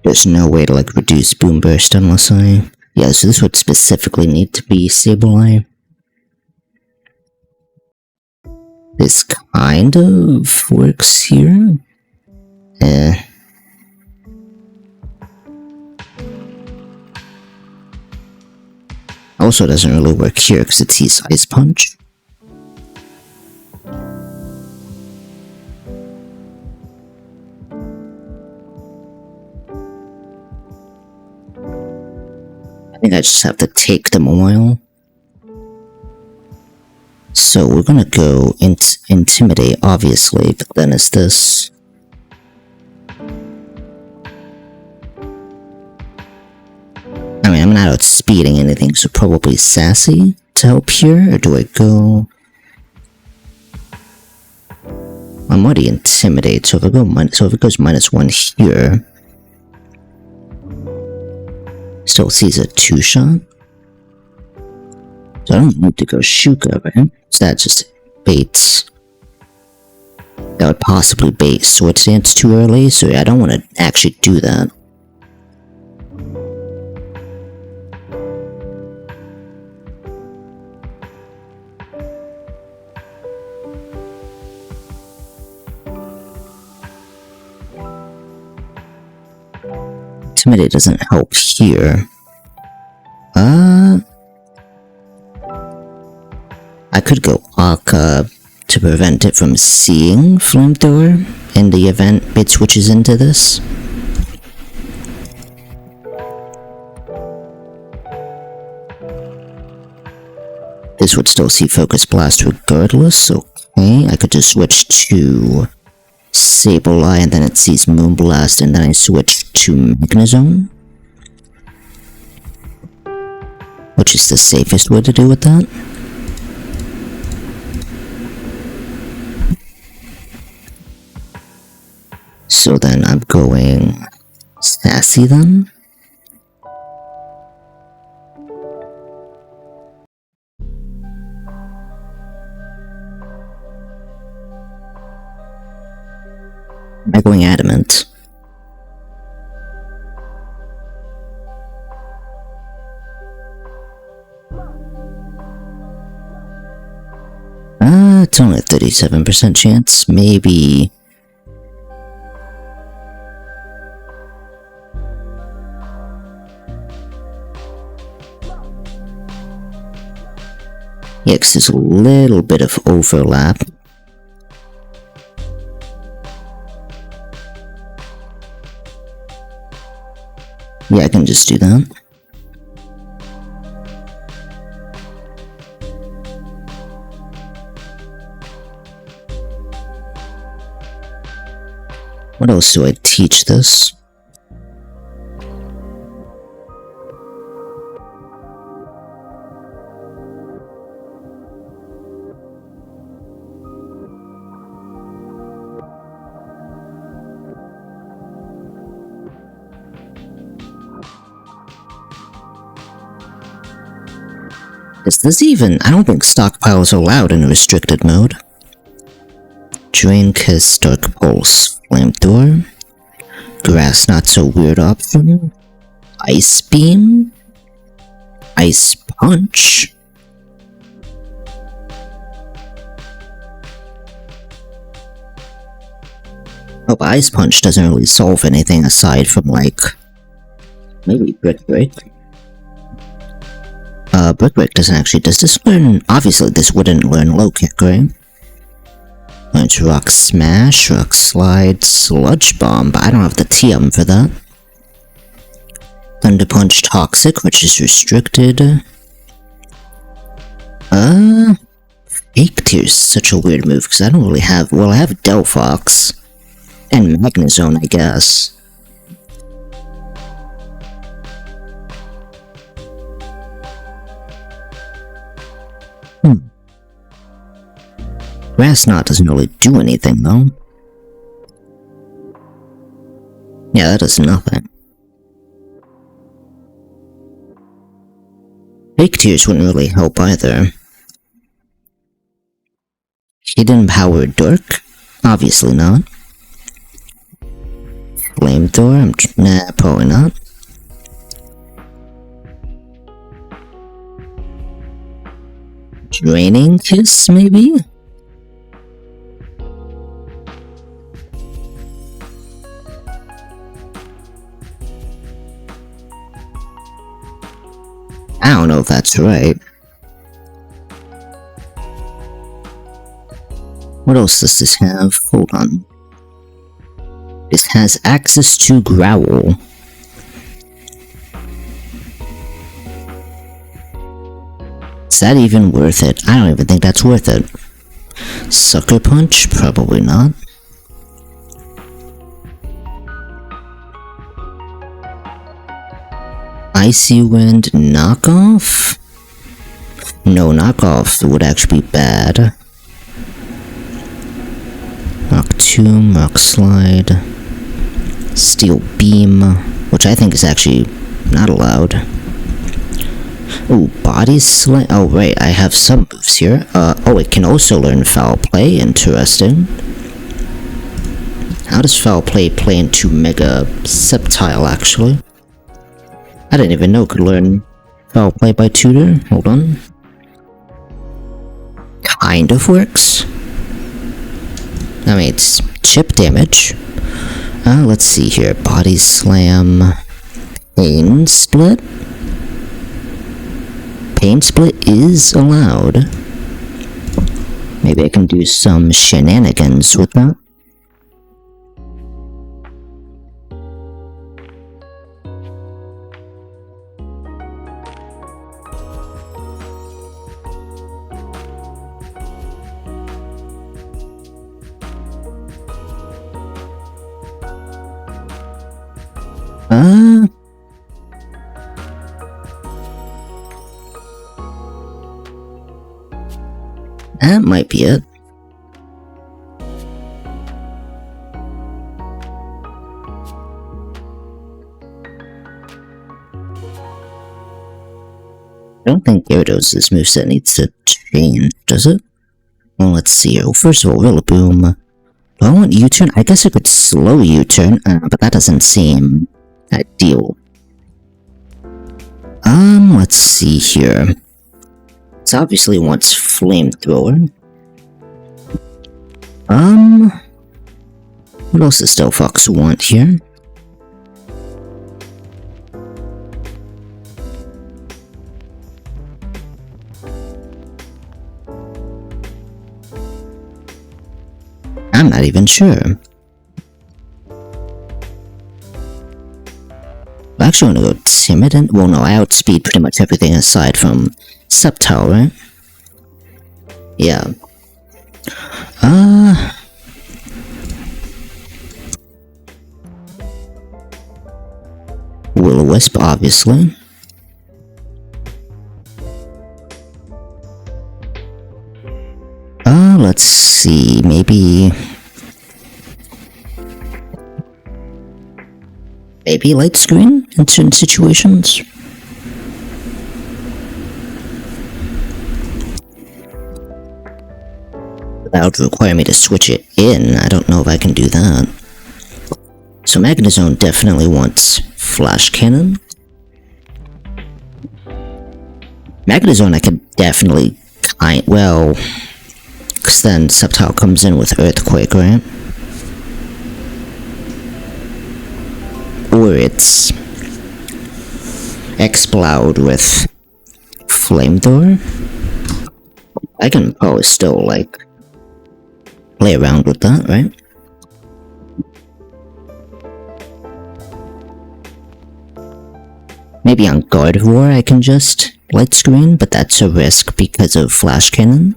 There's no way to like reduce boom burst unless I... Yeah, so this would specifically need to be Sableye. This kind of works here. Also doesn't really work here because it's his Ice Punch. I think I just have to take them a while. So we're gonna go Intimidate, obviously, but then is this... I mean, I'm not outspeeding anything, so probably Sassy to help here, or do I go... I'm already Intimidate, so if it goes -1 here... Still sees a 2-shot? So I don't need to go Shuka, right? So that just baits. That would possibly bait Sword Dance too early, so I don't want to actually do that. Intimidate doesn't help here. I could go Akka to prevent it from seeing Flamethrower in the event it switches into this. This would still see Focus Blast regardless, okay. I could just switch to Sableye and then it sees Moonblast and then I switch to Magnezone. Which is the safest way to do with that. So then I'm going Sassy then. Am I going Adamant? It's only a 37% chance, maybe... Yeah, because there's a little bit of overlap. Yeah, I can just do that. What else do I teach this? Is this even? I don't think stockpiles are allowed in restricted mode. Drain Kiss, Dark Pulse, Flamethrower. Grass, not so weird option. Ice Beam. Ice Punch. Oh, but Ice Punch doesn't really solve anything aside from, like, maybe Brick Break. Brick Break doesn't actually. Does this learn? Obviously, this wouldn't learn Low Kick, right? Learns Rock Smash, Rock Slide, Sludge Bomb, but I don't have the TM for that. Thunder Punch Toxic, which is restricted. Fake Tear is such a weird move, because I don't really have. Well, I have Delphox. And Magnezone, I guess. Grass Knot doesn't really do anything, though. Yeah, that does nothing. Fake Tears wouldn't really help either. Hidden Power Dirk? Obviously not. Flamethrower? Nah, probably not. Draining Kiss, maybe? I don't know if that's right. What else does this have? Hold on. This has access to Growl. Is that even worth it? I don't even think that's worth it. Sucker Punch? Probably not. Icy Wind Knockoff? No, Knockoff would actually be bad. Rock Tomb, Rock Slide, Steel Beam, which I think is actually not allowed. Ooh, Body Slam. Oh, right, I have some moves here. Oh, it can also learn Foul Play. Interesting. How does Foul Play into Mega Sceptile, actually? I didn't even know it could learn Foul Play by Tutor. Hold on. Kind of works. I mean, it's chip damage. Let's see here. Body Slam. Pain Split. Pain Split is allowed. Maybe I can do some shenanigans with that. That might be it. I don't think Gyarados' moveset needs to change, does it? Well, let's see. Oh, first of all, Rillaboom. Do I want U-turn? I guess I could slow U-turn, but that doesn't seem ideal. Let's see here. It obviously wants Flamethrower. What else does Delphox want here? I'm not even sure. I actually want to go Timid and... Well, no, I outspeed pretty much everything aside from Sceptile, right? Yeah. Will-O-Wisp, obviously. Let's see, maybe Light Screen in certain situations. That would require me to switch it in. I don't know if I can do that. So Magnezone definitely wants Flash Cannon. Magnezone I could definitely well, because then Sceptile comes in with Earthquake, right? Or it's Exploud with Flamethrower. I can probably still, like, play around with that, right? Maybe on Gardevoir I can just Light Screen, but that's a risk because of Flash Cannon.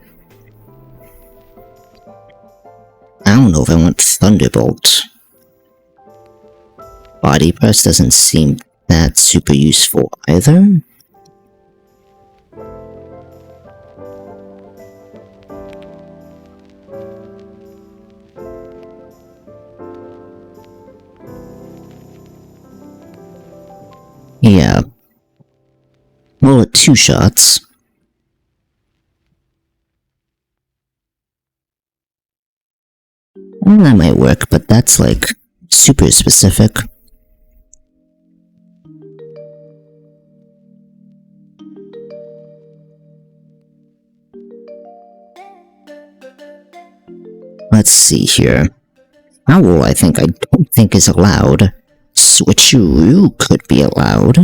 I don't know if I want Thunderbolt. Body Press doesn't seem that super useful either. Yeah. Well, at 2 shots. Well, that might work, but that's like super specific. Let's see here. Owl, I don't think is allowed. Switcheroo could be allowed.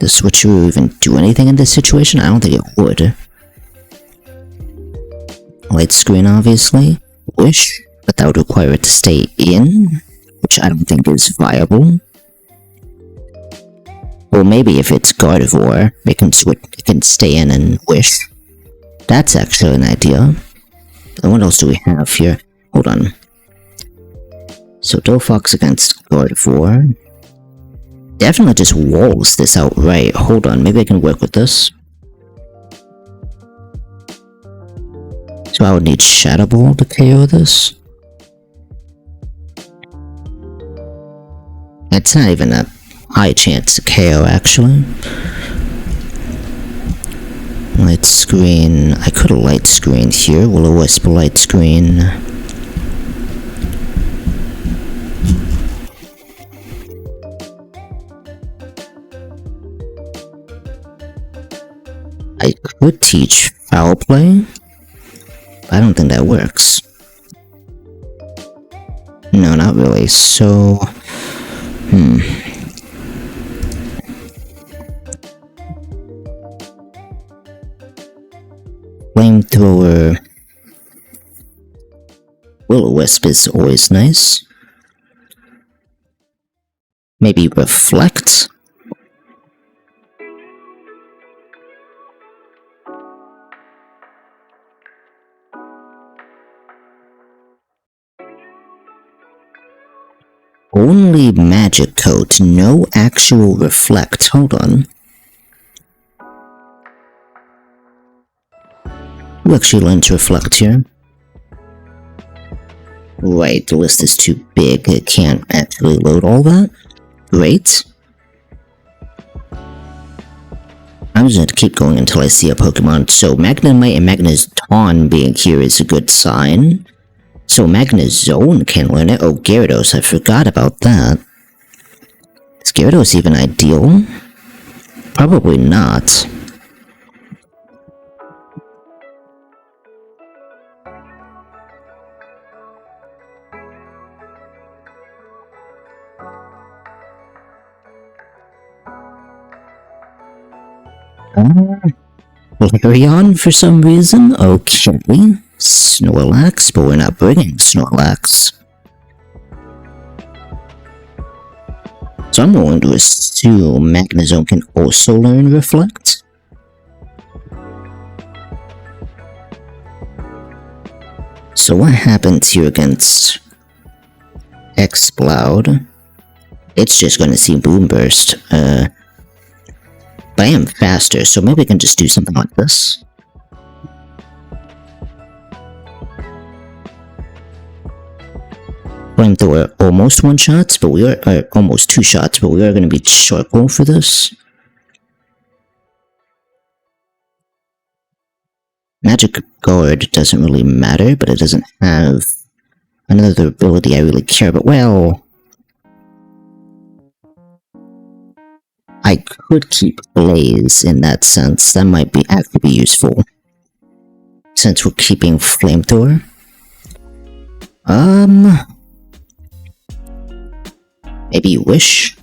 Does Switcheroo even do anything in this situation? I don't think it would. Light Screen, obviously. Wish, but that would require it to stay in, which I don't think is viable. Well, maybe if it's Gardevoir, it can stay in and Wish. That's actually an idea. And what else do we have here? Hold on. So Dofox against Gardevoir. Definitely just walls this outright. Hold on, maybe I can work with this. So I would need Shadow Ball to KO this. It's not even a high chance to KO, actually. Light Screen. I could have Light Screen here. Will-O-Wisp Light Screen. I could teach Foul Play. I don't think that works. No, not really. So, Flamethrower. Will-O-Wisp is always nice. Maybe Reflect. Only Magic Coat, no actual Reflect. Hold on. We'll actually learn to Reflect here. Right, the list is too big. It can't actually load all that. Great. I'm just going to keep going until I see a Pokemon. So Magnemite and Magneton being here is a good sign. So Magnezone can learn it. Oh, Gyarados, I forgot about that. Is Gyarados even ideal? Probably not. Larion for some reason? Okay. Snorlax, but we're not bringing Snorlax. So I'm going to assume Magnezone can also learn Reflect. So what happens here against Exploud? It's just going to see Boom Burst. But I am faster, so maybe I can just do something like this. Flamethrower almost 1 shots, but we are almost 2 shots, but we are going to be Charcoal for this. Magic Guard doesn't really matter, but it doesn't have another ability I really care about. Well, I could keep Blaze in that sense. That might be actually be useful. Since we're keeping Flamethrower. Maybe Wish?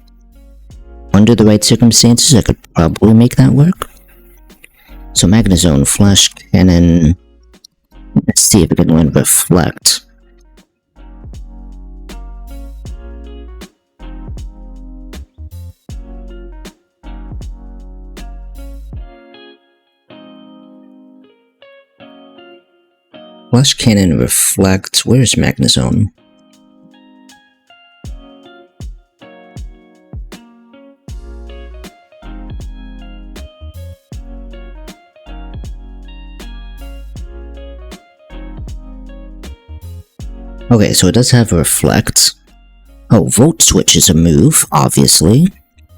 Under the right circumstances, I could probably make that work. So Magnezone, Flash Cannon. Let's see if we can learn Reflect. Flash Cannon, Reflect. Where's Magnezone? Okay, so it does have Reflect. Oh, Volt Switch is a move, obviously.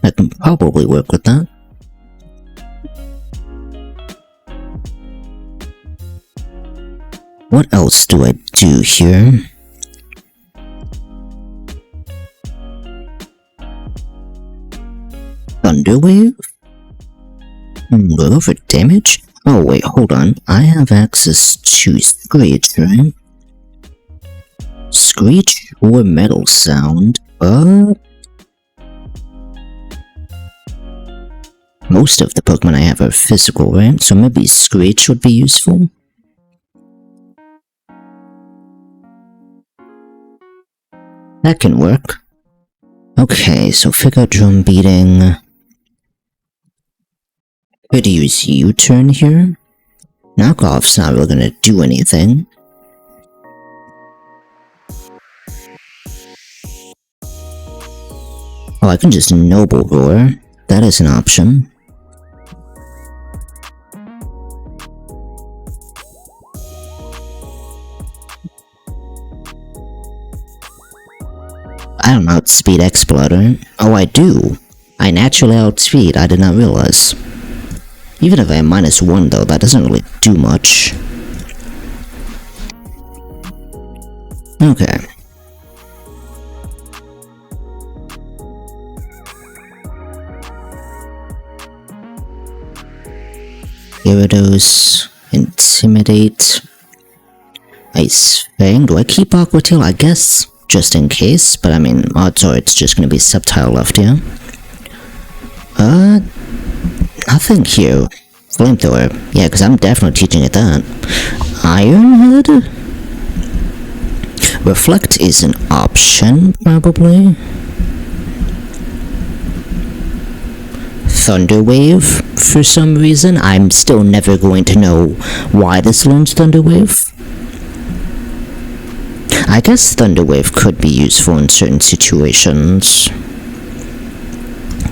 I can probably work with that. What else do I do here? Thunder Wave? Go for damage? Oh wait, hold on. I have access to Screech, right? Screech or Metal Sound, most of the Pokemon I have are physical, right? So maybe Screech would be useful. That can work. Okay, so figure out Drum Beating. Could use U-turn here. Knockoff's not really gonna do anything. Oh, I can just Noble Roar. That is an option. I don't outspeed Exploder. Oh, I do. I naturally outspeed, I did not realize. Even if I am -1 though, that doesn't really do much. Okay. Gyarados, Intimidate, Ice Fang. Do I keep Aqua Tail? I guess, just in case, but I mean, odds are it's just gonna be Sceptile left here. Nothing here. Flamethrower. Yeah, because I'm definitely teaching it that. Iron Head? Reflect is an option, probably. Thunder Wave, for some reason. I'm still never going to know why this learns Thunder Wave. I guess Thunder Wave could be useful in certain situations.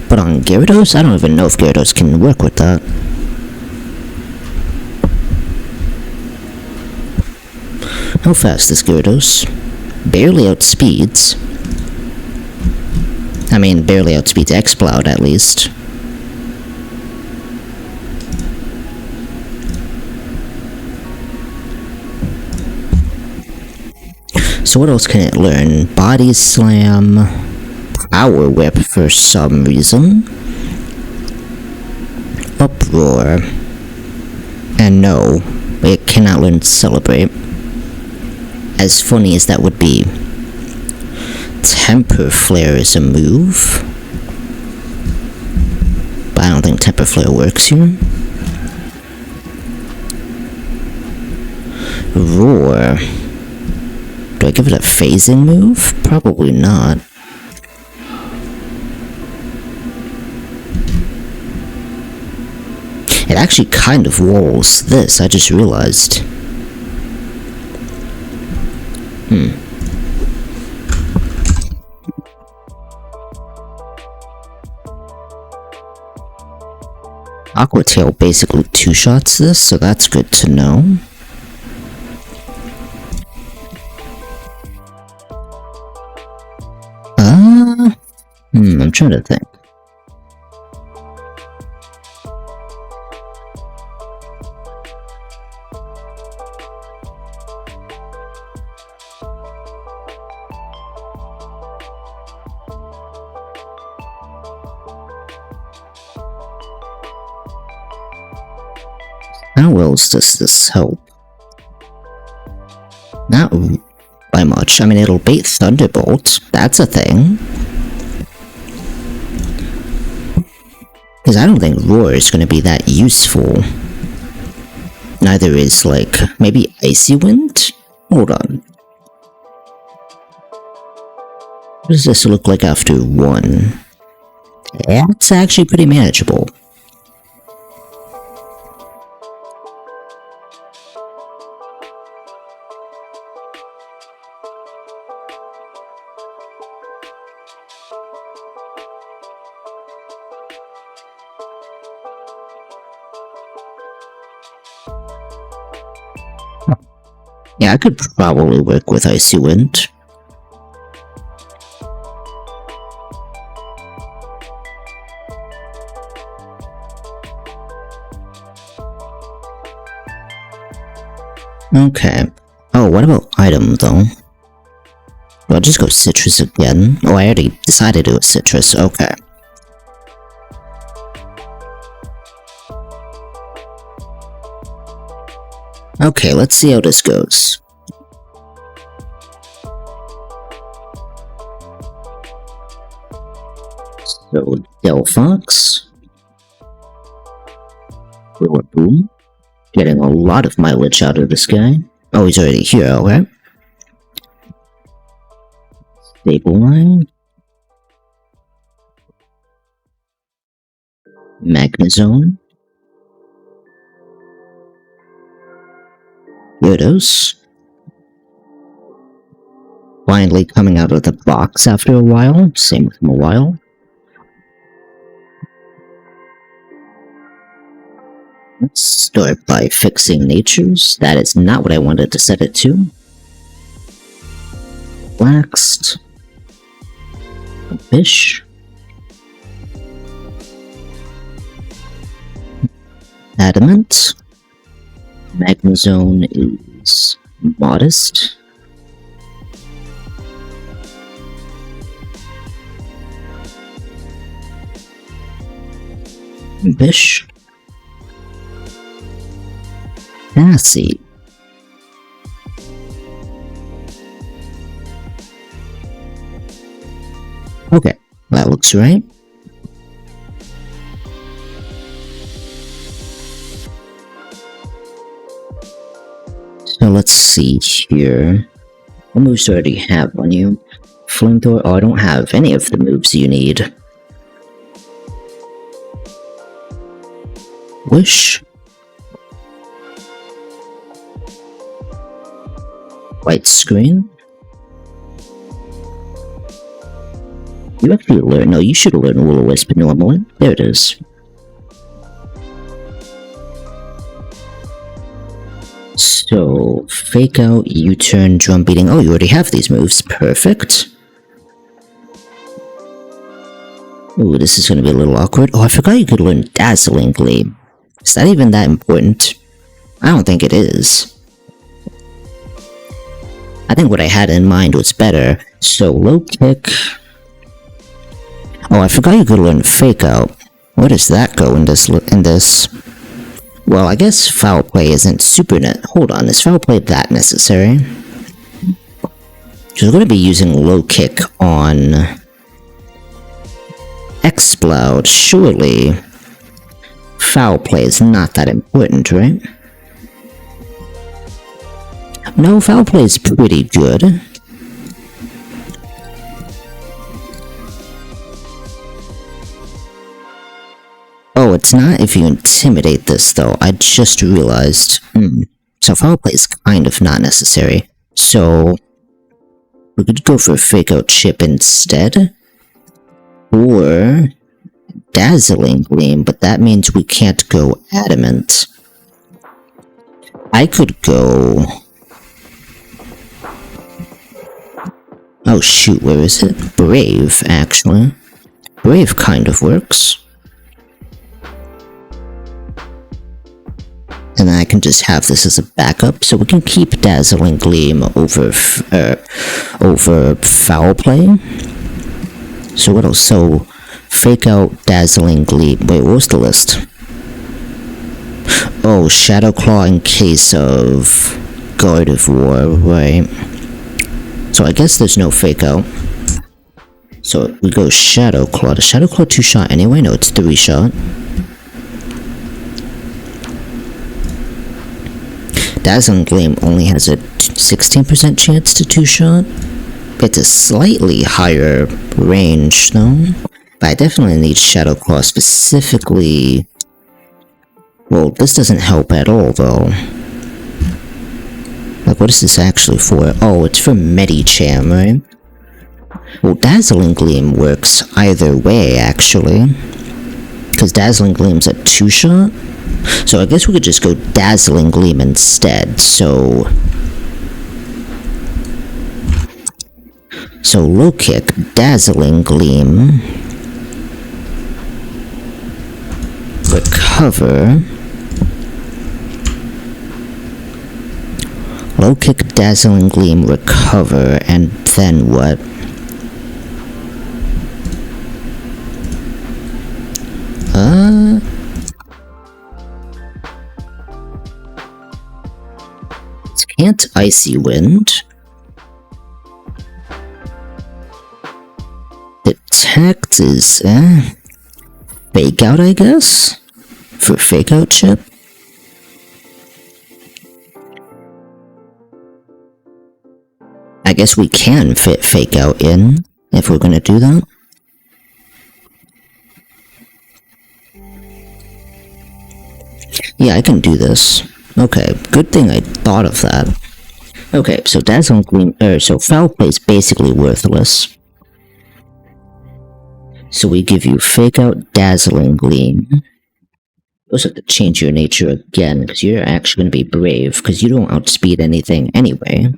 But on Gyarados, I don't even know if Gyarados can work with that. How fast is Gyarados? Barely outspeeds. I mean, barely outspeeds Exploud at least. So what else can it learn? Body Slam, Power Whip for some reason, Uproar, and no, it cannot learn Celebrate. As funny as that would be, Temper Flare is a move, but I don't think Temper Flare works here. Roar. Do I give it a phasing move? Probably not. It actually kind of walls this, I just realized. Aqua Tail basically two-shots this, so that's good to know. I'm trying to think. How else does this help? Not by much. I mean, it'll bait Thunderbolt. That's a thing. Because I don't think Roar is going to be that useful. Neither is, like, maybe Icy Wind? Hold on. What does this look like after 1? That's actually pretty manageable. Yeah, I could probably work with Icy Wind. Okay. Oh, what about item, though? Well, I'll just go Citrus again. Oh, I already decided it was Citrus. Okay. Okay, let's see how this goes. So, Delphox. Boom. Getting a lot of mileage out of this guy. Oh, he's already here, okay. Stabilize. Magnezone. Gyarados. Finally coming out of the box after a while. Same with Mawile. Let's start by fixing natures. That is not what I wanted to set it to. Waxed. Fish. Adamant. Magnezone is modest. Bish. Sassy. Okay, that looks right. So let's see here. What moves do I already have on you? Flamethrower? Oh, I don't have any of the moves you need. Wish. White screen. You actually learn. No, you should learn Will-O-Wisp normally. There it is. So, Fake Out, U-Turn, Drum Beating. Oh, you already have these moves. Perfect. Ooh, this is gonna be a little awkward. Oh, I forgot you could learn Dazzling Gleam. Is that even that important? I don't think it is. I think what I had in mind was better. So, Low Kick. Oh, I forgot you could learn Fake Out. Where does that go in this? Well, I guess Foul Play isn't super net. Hold on, is Foul Play that necessary? Because we're going to be using Low Kick on Exploud. Surely, Foul Play is not that important, right? No, Foul Play is pretty good. Oh, it's not if you intimidate this, though. I just realized. So Foul Play is kind of not necessary. So, we could go for Fake Out Chip instead. Or Dazzling Gleam, but that means we can't go Adamant. I could go... Oh shoot, where is it? Brave, actually. Brave kind of works. And then I can just have this as a backup, so we can keep Dazzling Gleam over Foul Play. So what else? So, Fake Out, Dazzling Gleam. Wait, what was the list? Oh, Shadow Claw in case of God of War, right? So I guess there's no fake out. So we go Shadow Claw. The Shadow Claw 2-shot anyway? No, it's 3-shot. Dazzling Gleam only has a 16% chance to 2-shot. It's a slightly higher range though. But I definitely need Shadow Claw specifically. Well, this doesn't help at all though. Like, what is this actually for? Oh, it's for Medicham, right? Well, Dazzling Gleam works either way, actually. Because Dazzling Gleam's a 2-shot? So I guess we could just go Dazzling Gleam instead, so low kick, Dazzling Gleam, recover, low kick, Dazzling Gleam, recover, and then what? Can't Icy Wind. Detect is, Fake Out, I guess? For Fake Out chip? I guess we can fit Fake Out in, if we're gonna do that. Yeah, I can do this. Okay, good thing I thought of that. Okay, so Dazzling Gleam, so Foul Play is basically worthless. So we give you Fake Out, Dazzling Gleam. You also have to change your nature again, because you're actually going to be brave, because you don't outspeed anything anyway.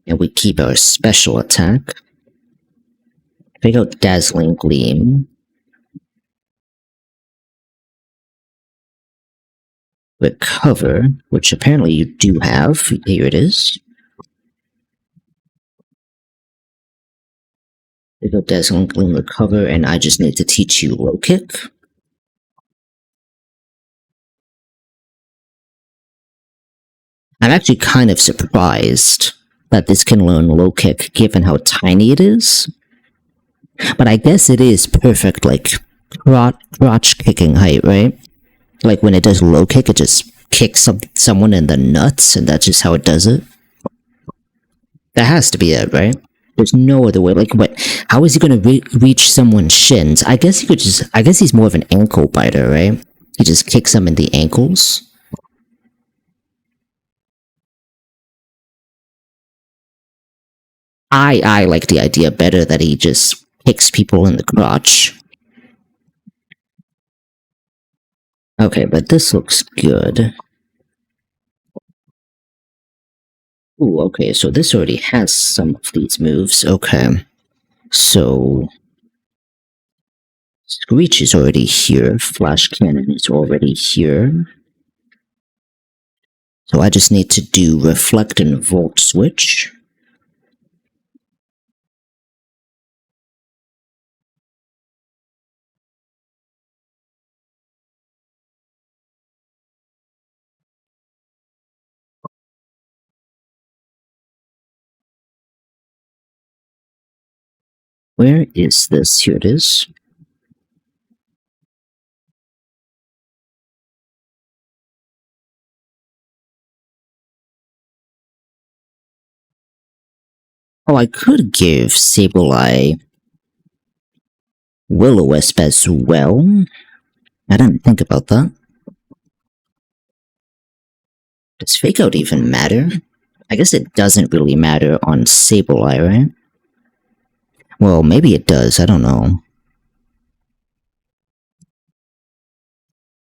And we keep our special attack. Fake Out, Dazzling Gleam. Recover, which apparently you do have. Here it is. Fake Out, Dazzling Gleam, recover, and I just need to teach you low kick. I'm actually kind of surprised that this can learn low kick given how tiny it is. But I guess it is perfect, like, crotch kicking height, right? Like, when it does low kick, it just kicks someone in the nuts, and that's just how it does it. That has to be it, right? There's no other way. Like, what? How is he gonna reach someone's shins? I guess he could just... I guess he's more of an ankle biter, right? He just kicks them in the ankles. I like the idea better that he just kicks people in the crotch. Okay, but this looks good. Ooh, okay, so this already has some of these moves. Okay. So... Screech is already here. Flash Cannon is already here. So I just need to do Reflect and Volt Switch. Where is this? Here it is. Oh, I could give Sableye Will-O-Wisp as well. I didn't think about that. Does Fake Out even matter? I guess it doesn't really matter on Sableye, right? Well, maybe it does, I don't know.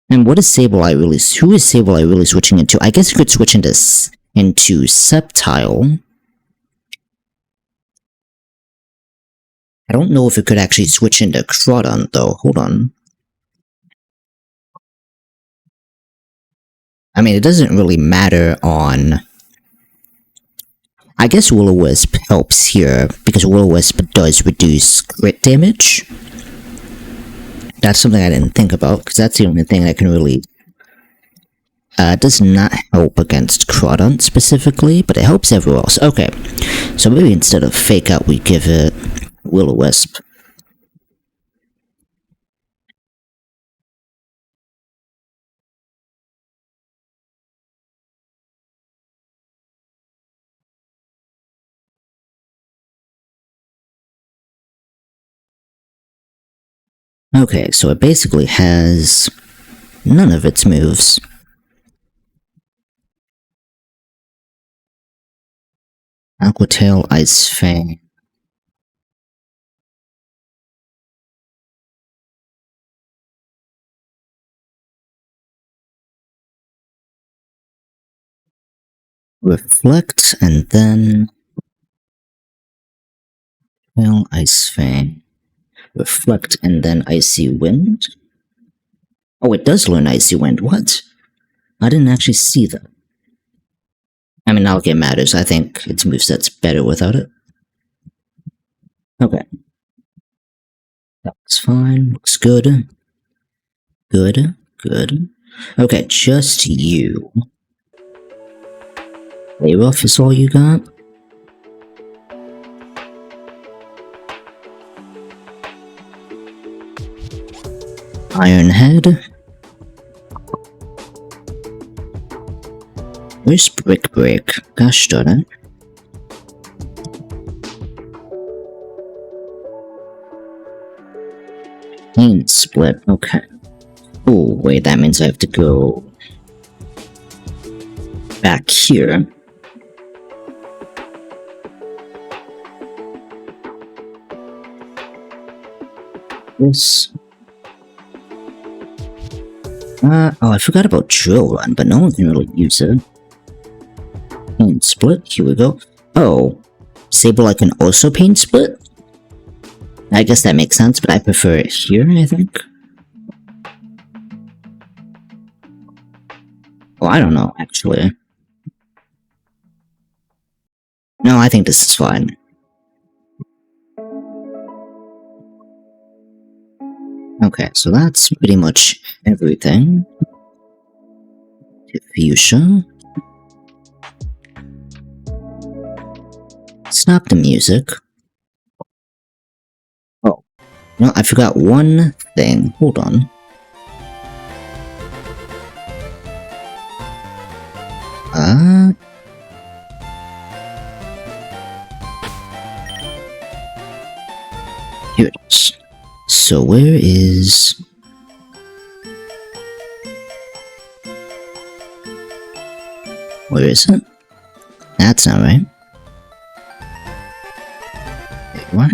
And what is Sableye really... Who is Sableye really switching into? I guess you could switch into Sceptile. I don't know if it could actually switch into Crawdon, though. Hold on. I mean, it doesn't really matter on... I guess Will-O-Wisp helps here, because Will-O-Wisp does reduce crit damage. That's something I didn't think about, because that's the only thing that can really Does not help against Crawdont specifically, but it helps everywhere else. Okay, so maybe instead of Fake Out, we give it Will-O-Wisp. Okay, so it basically has none of its moves. Aqua Tail, Ice Fang. Reflect, and then Tail, Ice Fang. Reflect, and then Icy Wind? Oh, it does learn Icy Wind. What? I didn't actually see that. I mean, not like it matters. I think its moveset's better without it. Okay. That looks fine. Looks good. Good. Good. Okay, just you. Lay Rough is all you got? Iron Head. Where's Brick Break? Gosh darn it. Pain Split, okay. Oh, wait, that means I have to go back here. This. Oh, I forgot about Drill Run, but no one can really use it. Pain Split, here we go. Oh, Sableye can also Pain Split? I guess that makes sense, but I prefer it here, I think. Oh, I don't know, actually. No, I think this is fine. Okay, so that's pretty much everything. Fuchsia. Stop the music. Oh, no, I forgot one thing. Hold on. Here it is. So where is... Where is it? That's not right. There you are.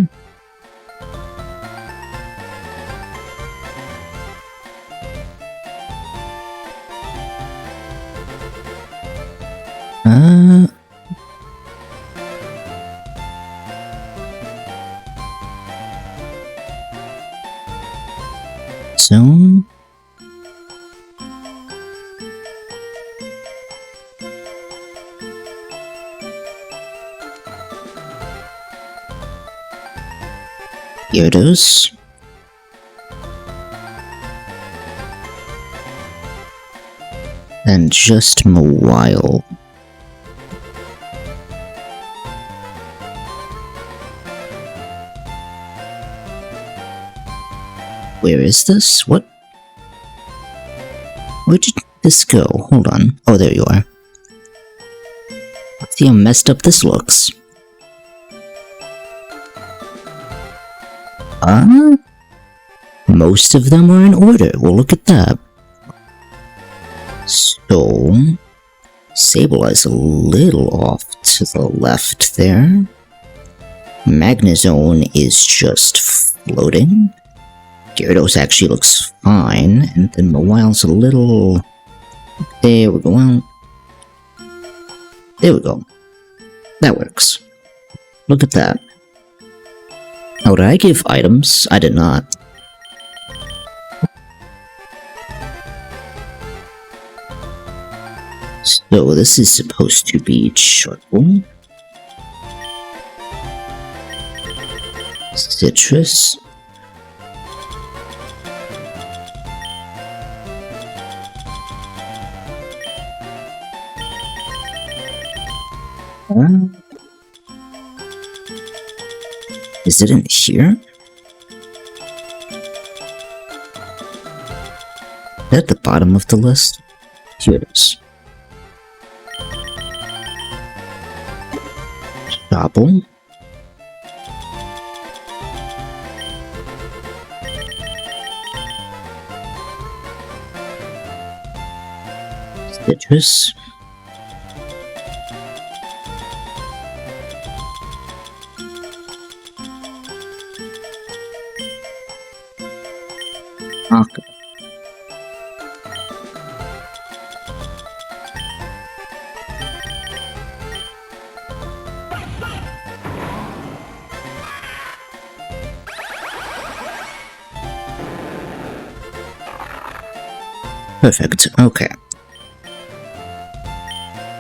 Zone. Gyarados. And just Mawile. Where is this? What? Where did this go? Hold on. Oh, there you are. Let's see how messed up this looks. Most of them are in order. Well, look at that. So, Sableye's a little off to the left there. Magnezone is just floating. Gyarados actually looks fine, and then Mawile's a little... There we go. There we go. That works. Look at that. Oh, did I give items? I did not. So this is supposed to be Sharkle. Citrus. Is it in here? At the bottom of the list? Here it is. Gobble. Citrus. Okay. Perfect. Okay.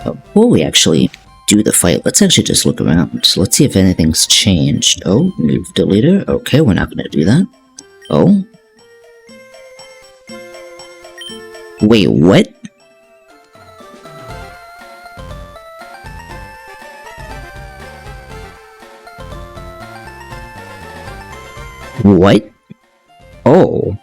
Before we actually do the fight, let's actually just look around. So let's see if anything's changed. Oh, move deleter. Okay, we're not gonna do that. Oh. Wait, what? What? Oh.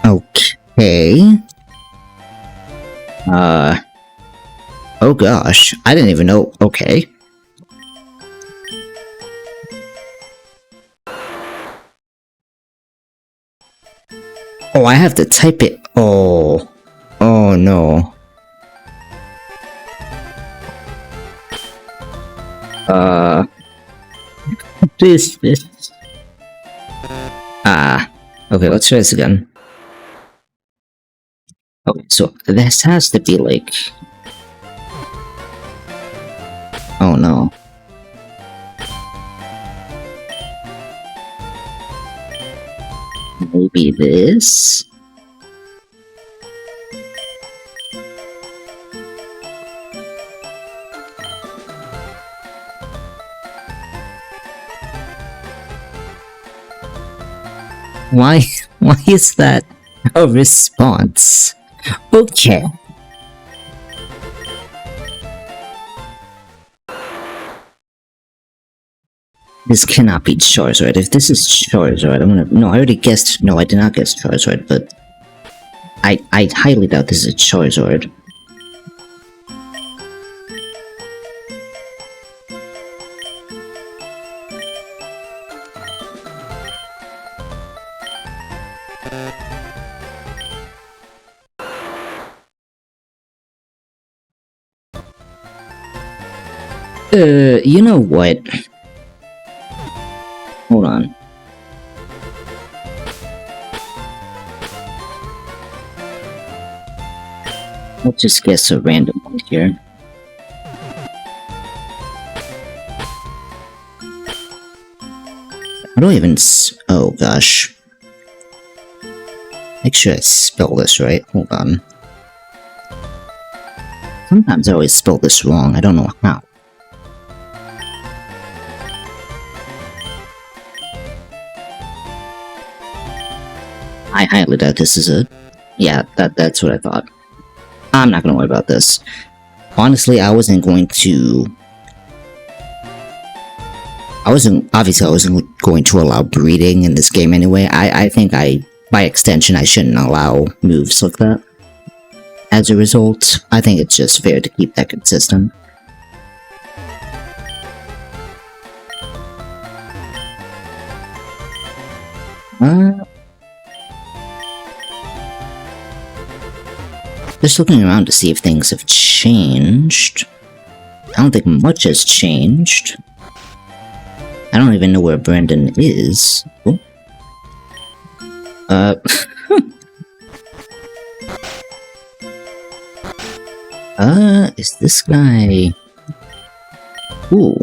Okay. Oh gosh, I didn't even know. Okay. Oh, I have to type it. Oh. Oh no. This. Okay, let's try this again. Okay, so this has to be like... Oh no. Maybe this? Why is that a response? Okay. This cannot be Charizard. If this is Charizard, I'm gonna... No, I already guessed... No, I did not guess Charizard, but... I highly doubt this is Charizard. You know what? Hold on. Let's just guess a random one here. I don't even oh gosh. Make sure I spell this right. Hold on. Sometimes I always spell this wrong. I don't know how. I highly doubt this is it. Yeah, that's what I thought. I'm not gonna worry about this. Honestly, I wasn't going to... Obviously, I wasn't going to allow breeding in this game anyway. I think by extension, I shouldn't allow moves like that. As a result, I think it's just fair to keep that consistent. Just looking around to see if things have changed. I don't think much has changed. I don't even know where Brandon is. Oh. Is this guy... Ooh.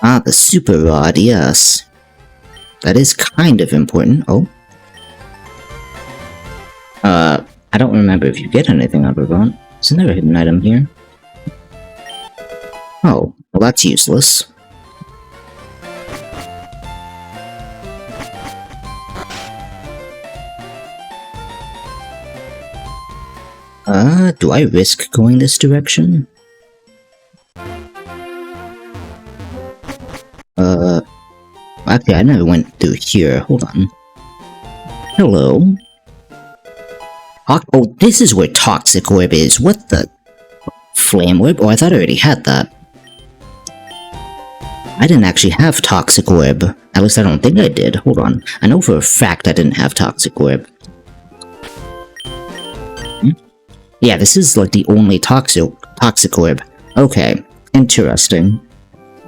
Ah, the super rod, yes. That is kind of important. Oh. I don't remember if you get anything out of it. Isn't there a hidden item here? Oh, well that's useless. Do I risk going this direction? Actually, I never went through here. Hold on. Hello? Oh, this is where Toxic Orb is. What the? Flame Orb? Oh, I thought I already had that. I didn't actually have Toxic Orb. At least I don't think I did. Hold on. I know for a fact I didn't have Toxic Orb. Yeah, this is like the only Toxic Orb. Okay, interesting.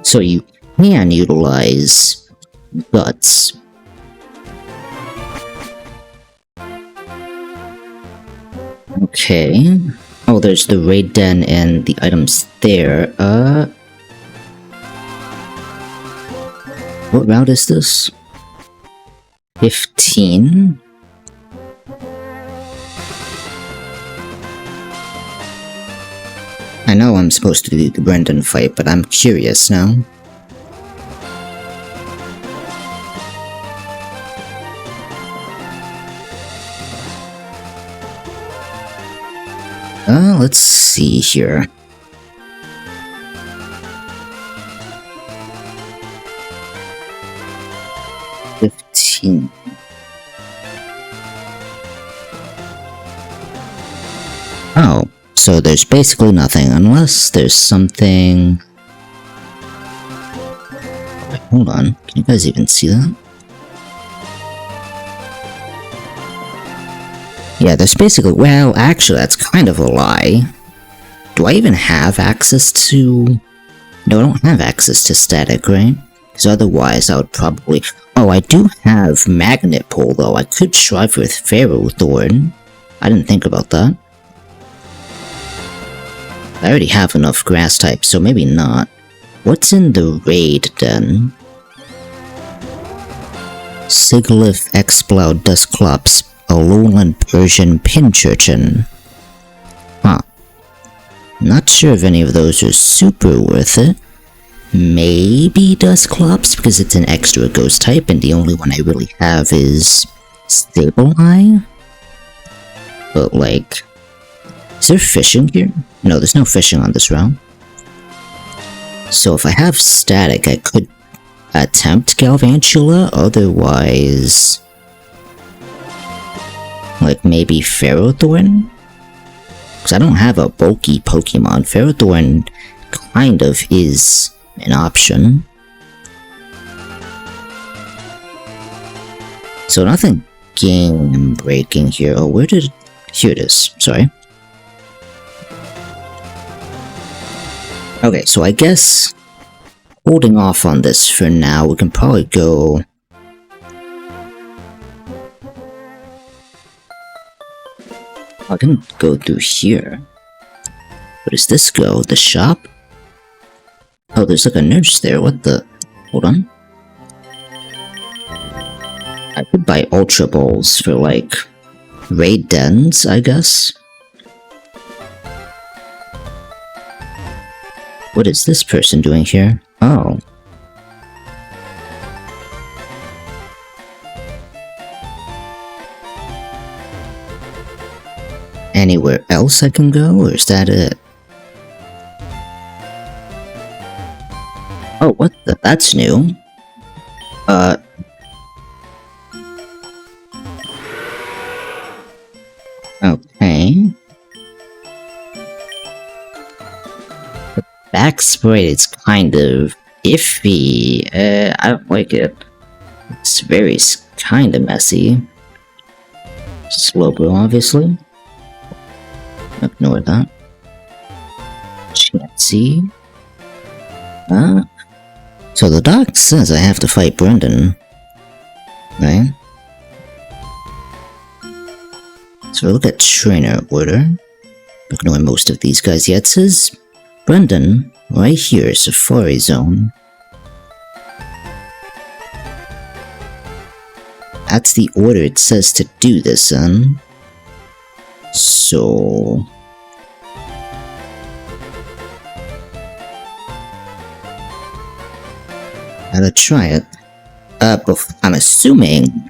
So you can utilize guts. Okay. Oh, there's the raid den and the items there. What route is this? 15? I know I'm supposed to do the Brendan fight, but I'm curious now. Let's see here. Oh, so there's basically nothing unless there's something... Wait, hold on, can you guys even see that? Yeah, there's basically... Well, actually, that's kind of a lie. Do I even have access to... No, I don't have access to static, right? Because otherwise I would probably... Oh, I do have Magnet Pole, though. I could strive with Pharaoh Thorn. I didn't think about that. I already have enough grass types, so maybe not. What's in the raid, then? Siglith, Exploud, Dusclops, a lowland Persian Pinchurchin. Huh. Not sure if any of those are super worth it. Maybe Dusclops, because it's an extra ghost type, and the only one I really have is Stable-Eye? But like... Is there fishing here? No, there's no fishing on this route. So if I have static, I could attempt Galvantula, otherwise... Like maybe Ferrothorn? Because I don't have a bulky Pokemon. Ferrothorn kind of is an option. So nothing game breaking here. Oh, where did... Here it is. Sorry. Okay, so I guess holding off on this for now, we can probably go... I can go through here. Where does this go? The shop? Oh, there's like a nurse there. What the... Hold on. I could buy Ultra Balls for like... raid dens, I guess? What is this person doing here? Oh. Anywhere else I can go, or is that it? Oh, what the? That's new. Okay. Back sprite is kind of iffy. I don't like it. It's very kind of messy. Slowbro, obviously. Ignore that. Chansey. So the doc says I have to fight Brendan. Right? So look at trainer order. Ignore most of these guys yet. It says Brendan, right here, Safari Zone. That's the order it says to do this in. So... Gotta try it. But I'm assuming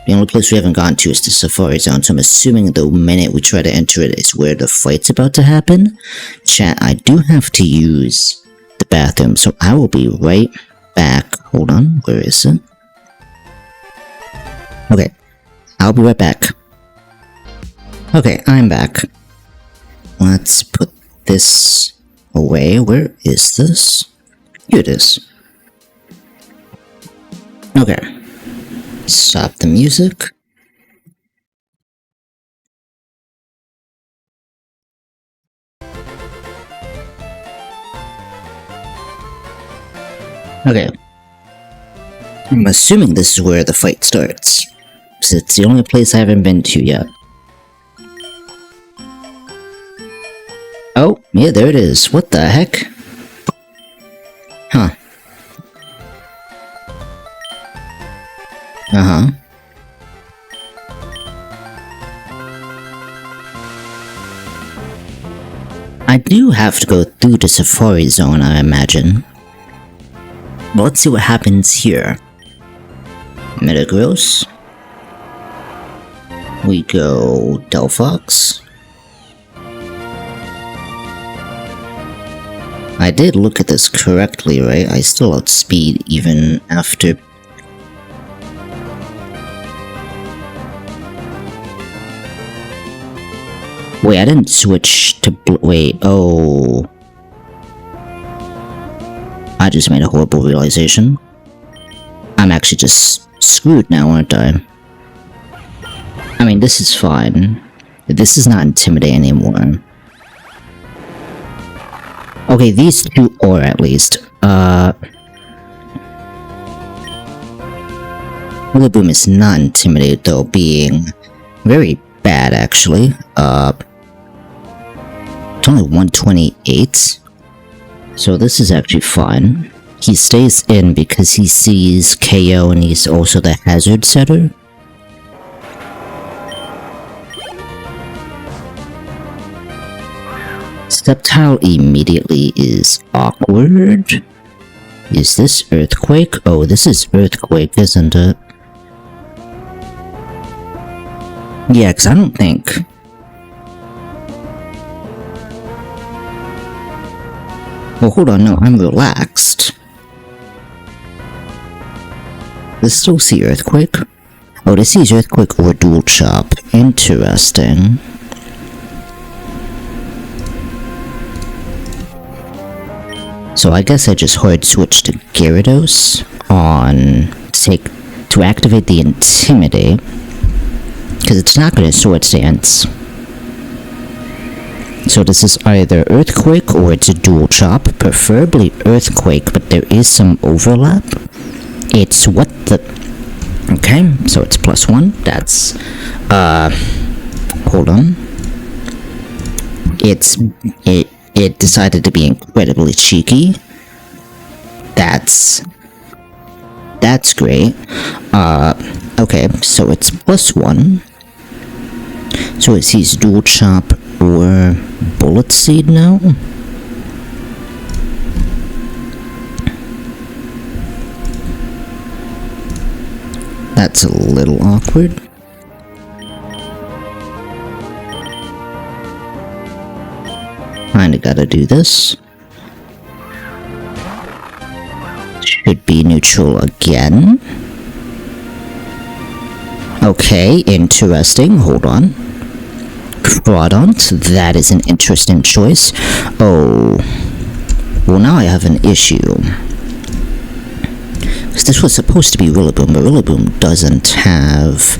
The only place we haven't gone to is the Safari Zone, so I'm assuming the minute we try to enter it is where the fight's about to happen. Chat, I do have to use the bathroom, so I will be right back. Hold on, where is it? Okay, I'll be right back. Okay, I'm back. Let's put this away. Where is this? Here it is. Okay. Stop the music. Okay. I'm assuming this is where the fight starts, because it's the only place I haven't been to yet. Oh, yeah, there it is. What the heck? Huh. Uh-huh. I do have to go through the Safari Zone, I imagine. But let's see what happens here. Metagross. We go Delphox. I did look at this correctly, right? I still outspeed even after... Wait, I didn't switch to wait, oh... I just made a horrible realization. I'm actually just screwed now, aren't I? I mean, this is fine. This is not intimidating anymore. Okay, these two are at least. Rillaboom is not intimidated though, being very bad actually. It's only 128. So this is actually fine. He stays in because he sees KO and he's also the hazard setter. Sceptile immediately is awkward. Is this Earthquake? Oh, this is Earthquake, isn't it? Yeah, because I don't think... Well, hold on, no, I'm relaxed. Does still see Earthquake? Oh, this sees Earthquake or Dual Chop. Interesting. So I guess I just hard switch to Gyarados on to activate the Intimidate, because it's not going to Sword Stance. So this is either Earthquake or it's a Dual Chop, preferably Earthquake, but there is some overlap. It's what the... Okay, so it's +1, that's... Hold on. It decided to be incredibly cheeky. That's great. Okay, so it's +1. So it sees Dual Chop or Bullet Seed now? That's a little awkward. Kinda gotta do this. Should be neutral again. Okay, interesting. Hold on. Crawdont, that is an interesting choice. Oh. Well, now I have an issue. Because this was supposed to be Rillaboom, but Rillaboom doesn't have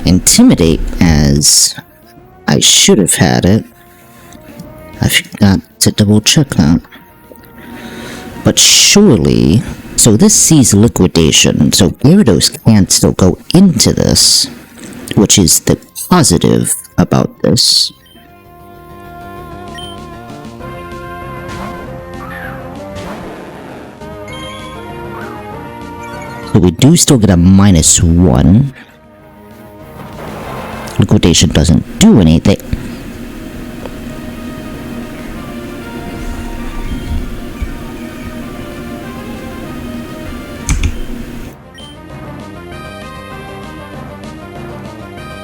Intimidate as I should have had it. I forgot to double check that. But surely... So this sees Liquidation, so Gyarados can't still go into this, which is the positive about this. So we do still get a -1. Liquidation doesn't do anything.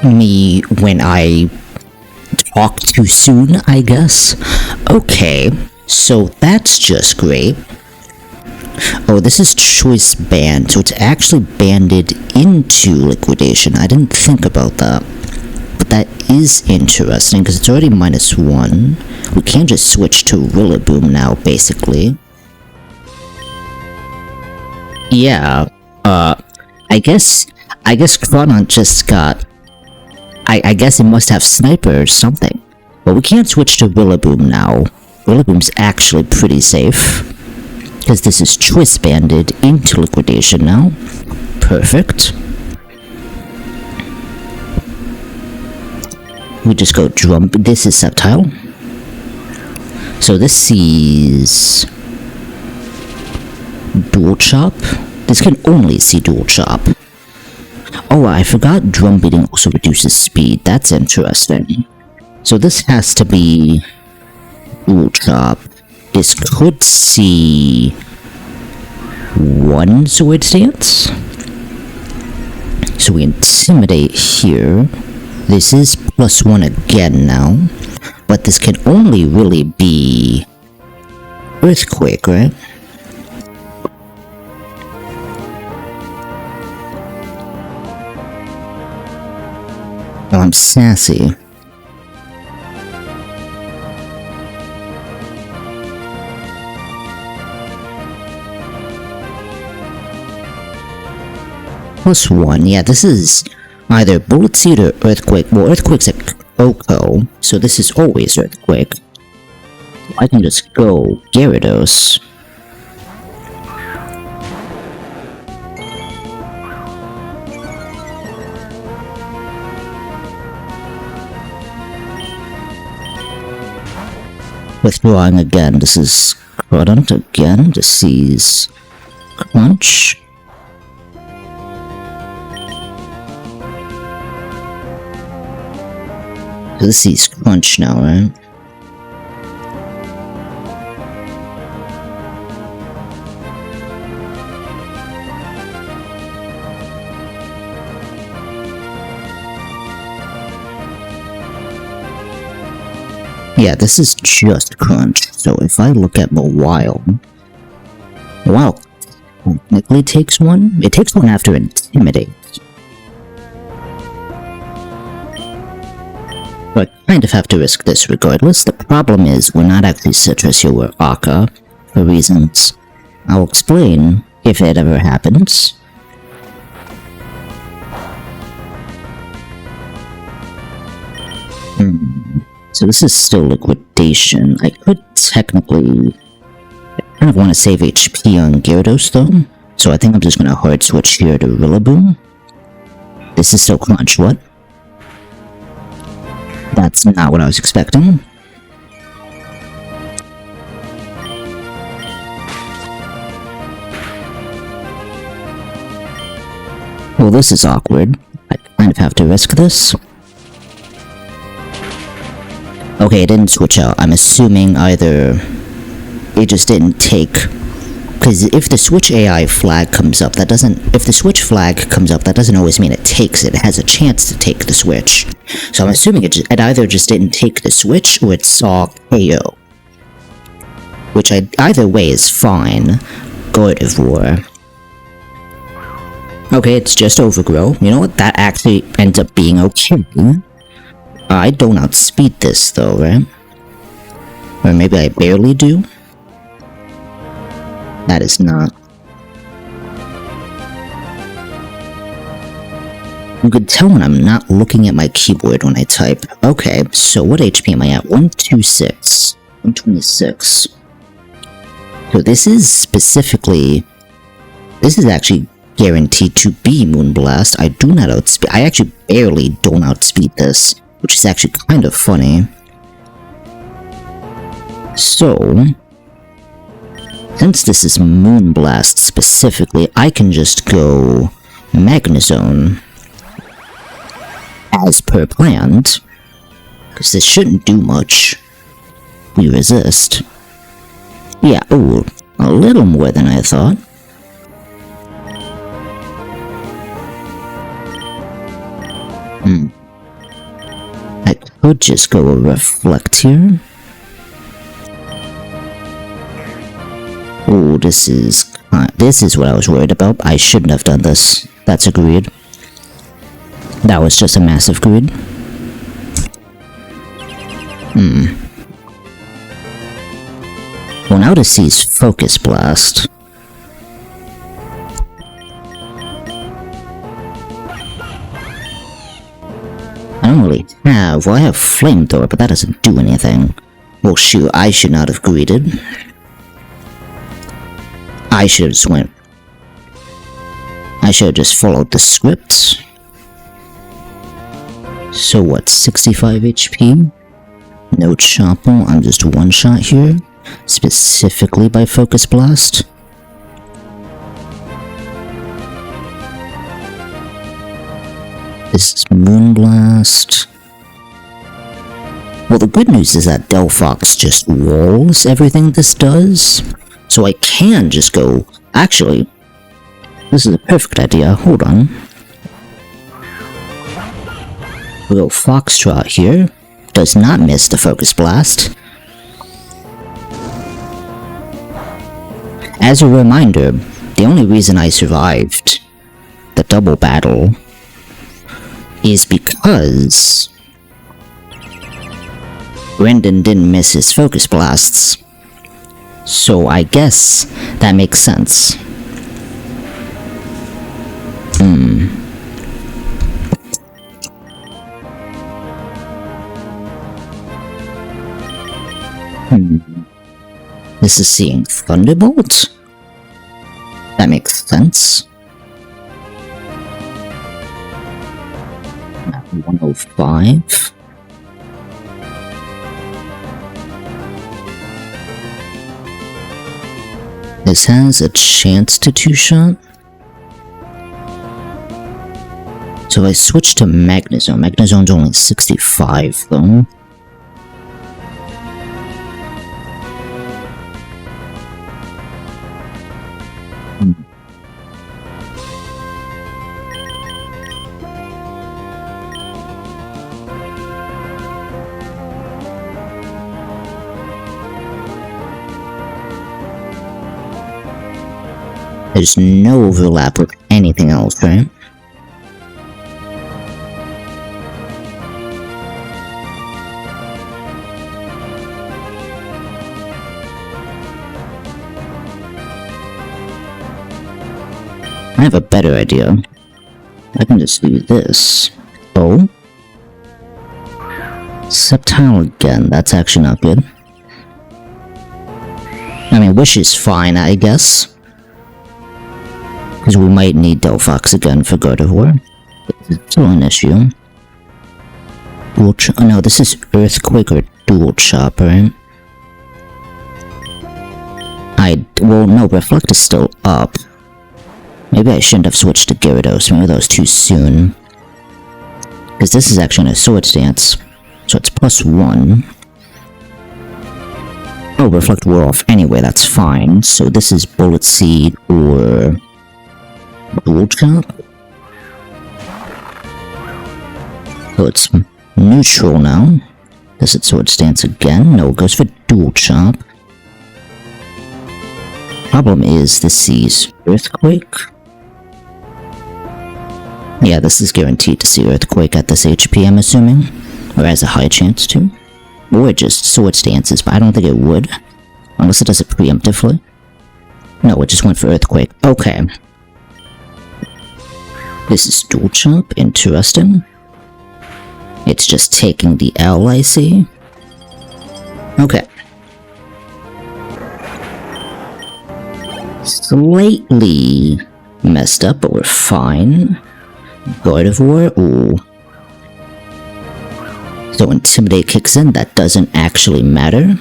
me when I talk too soon, I guess. Okay, so that's just great. Oh, this is choice banned, so it's actually banded into liquidation. I didn't think about that. But that is interesting, because it's already -1. We can't just switch to Rillaboom now, basically. Yeah, I guess Chronon just got... I guess it must have Sniper or something. But we can't switch to Rillaboom now. Rillaboom's actually pretty safe. Because this is choice banded into liquidation now. Perfect. We just go drum. This is Sceptile. So this is Dual Chop. This can only see Dual Chop. Oh, I forgot drum beating also reduces speed. That's interesting. So this has to be Dual Chop. This could see one Sword Stance. So we Intimidate here. This is +1 again now. But this can only really be Earthquake, right? Oh, I'm sassy. +1, yeah, this is either Bullet Seed or Earthquake. Well, Earthquake's a Oko, so this is always Earthquake. I can just go Gyarados. Withdrawing again, this is Crodent again, this is Crunch. This is Crunch now, right? Yeah, this is just Crunch. So if I look at the Wild technically takes one. It takes one after Intimidate. But I kind of have to risk this regardless. The problem is we're not actually Citrus here, we're Aka, for reasons I'll explain if it ever happens. So this is still liquidation. I could technically... I kind of want to save HP on Gyarados though, so I think I'm just gonna hard switch here to Rillaboom. This is so Crunch, what? That's not what I was expecting. Well, this is awkward. I kind of have to risk this. Okay, it didn't switch out. I'm assuming either it just didn't take... Because if the switch AI flag comes up, that doesn't... If the switch flag comes up, that doesn't always mean it takes it. It has a chance to take the switch. So I'm assuming it either just didn't take the switch, or it saw KO. Which either way is fine. Gardevoir. Okay, it's just Overgrow. You know what? That actually ends up being okay. I don't outspeed this though, right? Or maybe I barely do? That is not. You could tell when I'm not looking at my keyboard when I type. Okay, so what HP am I at? 126. 126. So this is specifically... This is actually guaranteed to be Moonblast. I do not outspeed... I actually barely don't outspeed this, which is actually kind of funny. So... Since this is Moonblast specifically, I can just go Magnezone as per planned, because this shouldn't do much. We resist. Yeah, ooh, a little more than I thought. could just go a reflect here. Oh, this is what I was worried about. I shouldn't have done this. That's a greed. That was just a massive greed. Well, now this sees Focus Blast. I don't really have... Well, I have Flamethrower, but that doesn't do anything. Well, shoot, I should not have greeted. I should have just went... I should have just followed the script. So what, 65 HP? No chopper, I'm just one shot here. Specifically by Focus Blast. This is Moonblast. Well, the good news is that Delphox just walls everything this does. So I can just go... Actually, this is a perfect idea. Hold on. We'll go Foxtrot here. Does not miss the Focus Blast. As a reminder, the only reason I survived the double battle is because Brendan didn't miss his Focus Blasts. So I guess that makes sense. This is seeing Thunderbolt? That makes sense. 105. This has a chance to two-shot. So if I switch to Magnezone, Magnezone's only 65 though. There's no overlap with anything else, right? I have a better idea. I can just do this. Oh? Sceptile again, that's actually not good. I mean, Wish is fine, I guess. Because we might need Delphox again for God of War. It's still an issue. Dual oh no, this is Earthquake or Dual Chop, right? Well, no, Reflect is still up. Maybe I shouldn't have switched to Gyarados, maybe that was too soon. Because this is actually a Swords Dance, so it's +1. Oh, Reflect wore off anyway, that's fine. So this is Bullet Seed or... Dual Chop? So it's neutral now. Does it Swords Dance again? No, it goes for Dual Chop. Problem is, this sees Earthquake. Yeah, this is guaranteed to see Earthquake at this HP, I'm assuming. Or has a high chance to. Or it just Swords Dances, but I don't think it would. Unless it does it preemptively. No, it just went for Earthquake. Okay. This is Dual Chop, interesting. It's just taking the L, I see. Okay. Slightly messed up, but we're fine. God of War, ooh. So Intimidate kicks in, that doesn't actually matter.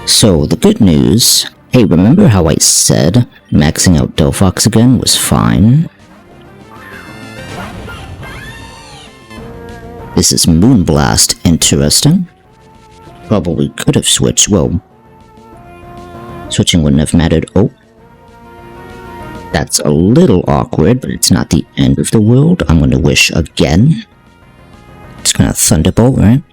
So the good news... Hey, remember how I said maxing out Delphox again was fine? This is Moonblast, interesting. Probably could have switched, well... Switching wouldn't have mattered. Oh. That's a little awkward, but it's not the end of the world. I'm gonna Wish again. Just gonna Thunderbolt, right?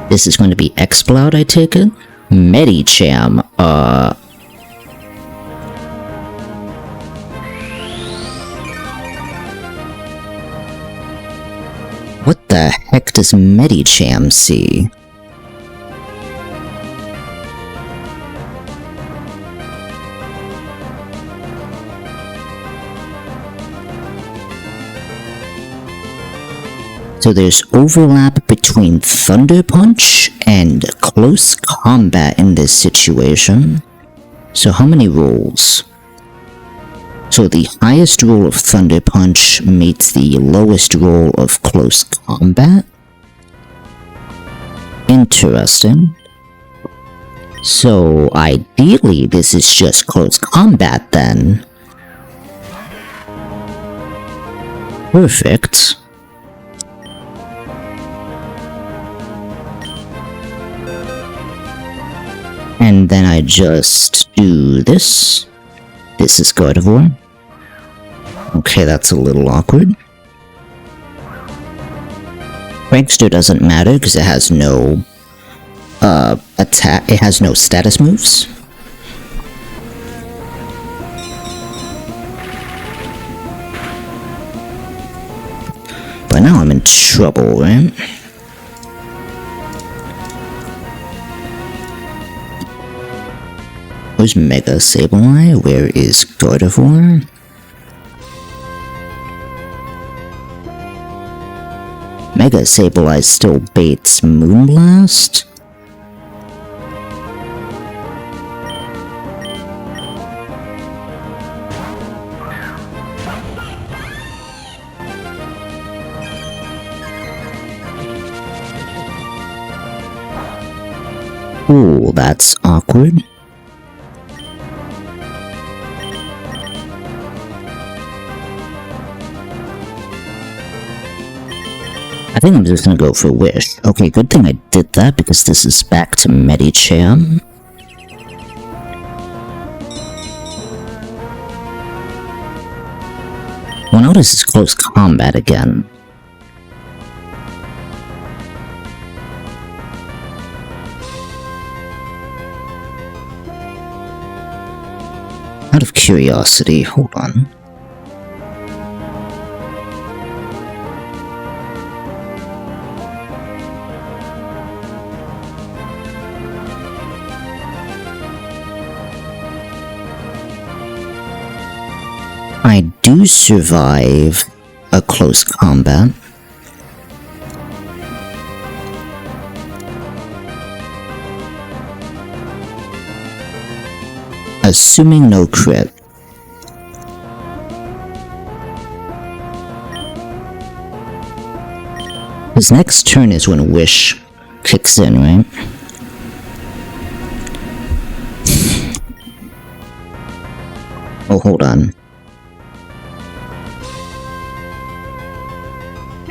This is going to be Exploud, I take it? Medicham, what the heck does Medicham see? So there's overlap between Thunder Punch and Close Combat in this situation. So how many rolls? So the highest roll of Thunder Punch meets the lowest roll of Close Combat? Interesting. So ideally this is just Close Combat then. Perfect. And then I just do this. This is Gardevoir. Okay, that's a little awkward. Prankster doesn't matter because it has no attack. It has no status moves. But now I'm in trouble, right? Where's Mega Sableye? Where is Gardevoir? Mega Sableye still baits Moonblast? Ooh, that's awkward. I think I'm just gonna go for Wish. Okay, good thing I did that because this is back to Medicham. Well, now this is Close Combat again. Out of curiosity, hold on. I do survive a close combat. Assuming no crit. His next turn is when Wish kicks in, right? Oh, hold on.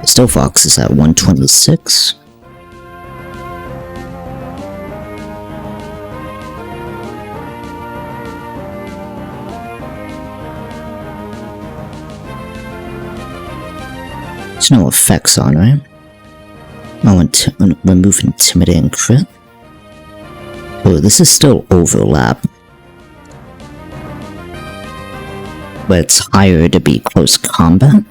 Still Fox is at 126. There's no effects on, right? Oh, remove Intimidate and Crit. Oh, this is still overlap. But it's higher to be close combat.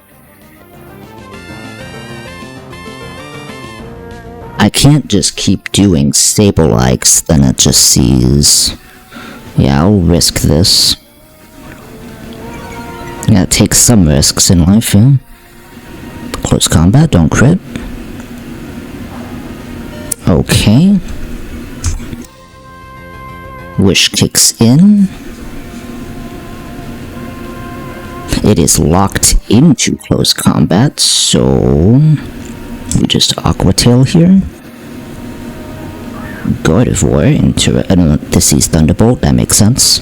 I can't just keep doing Sableye, then it just sees. Yeah, I'll risk this. Yeah, take some risks in life, yeah. Close combat, don't crit. Okay. Wish kicks in. It is locked into close combat, so we just Aqua Tail here. Gardevoir into this is Thunderbolt, that makes sense.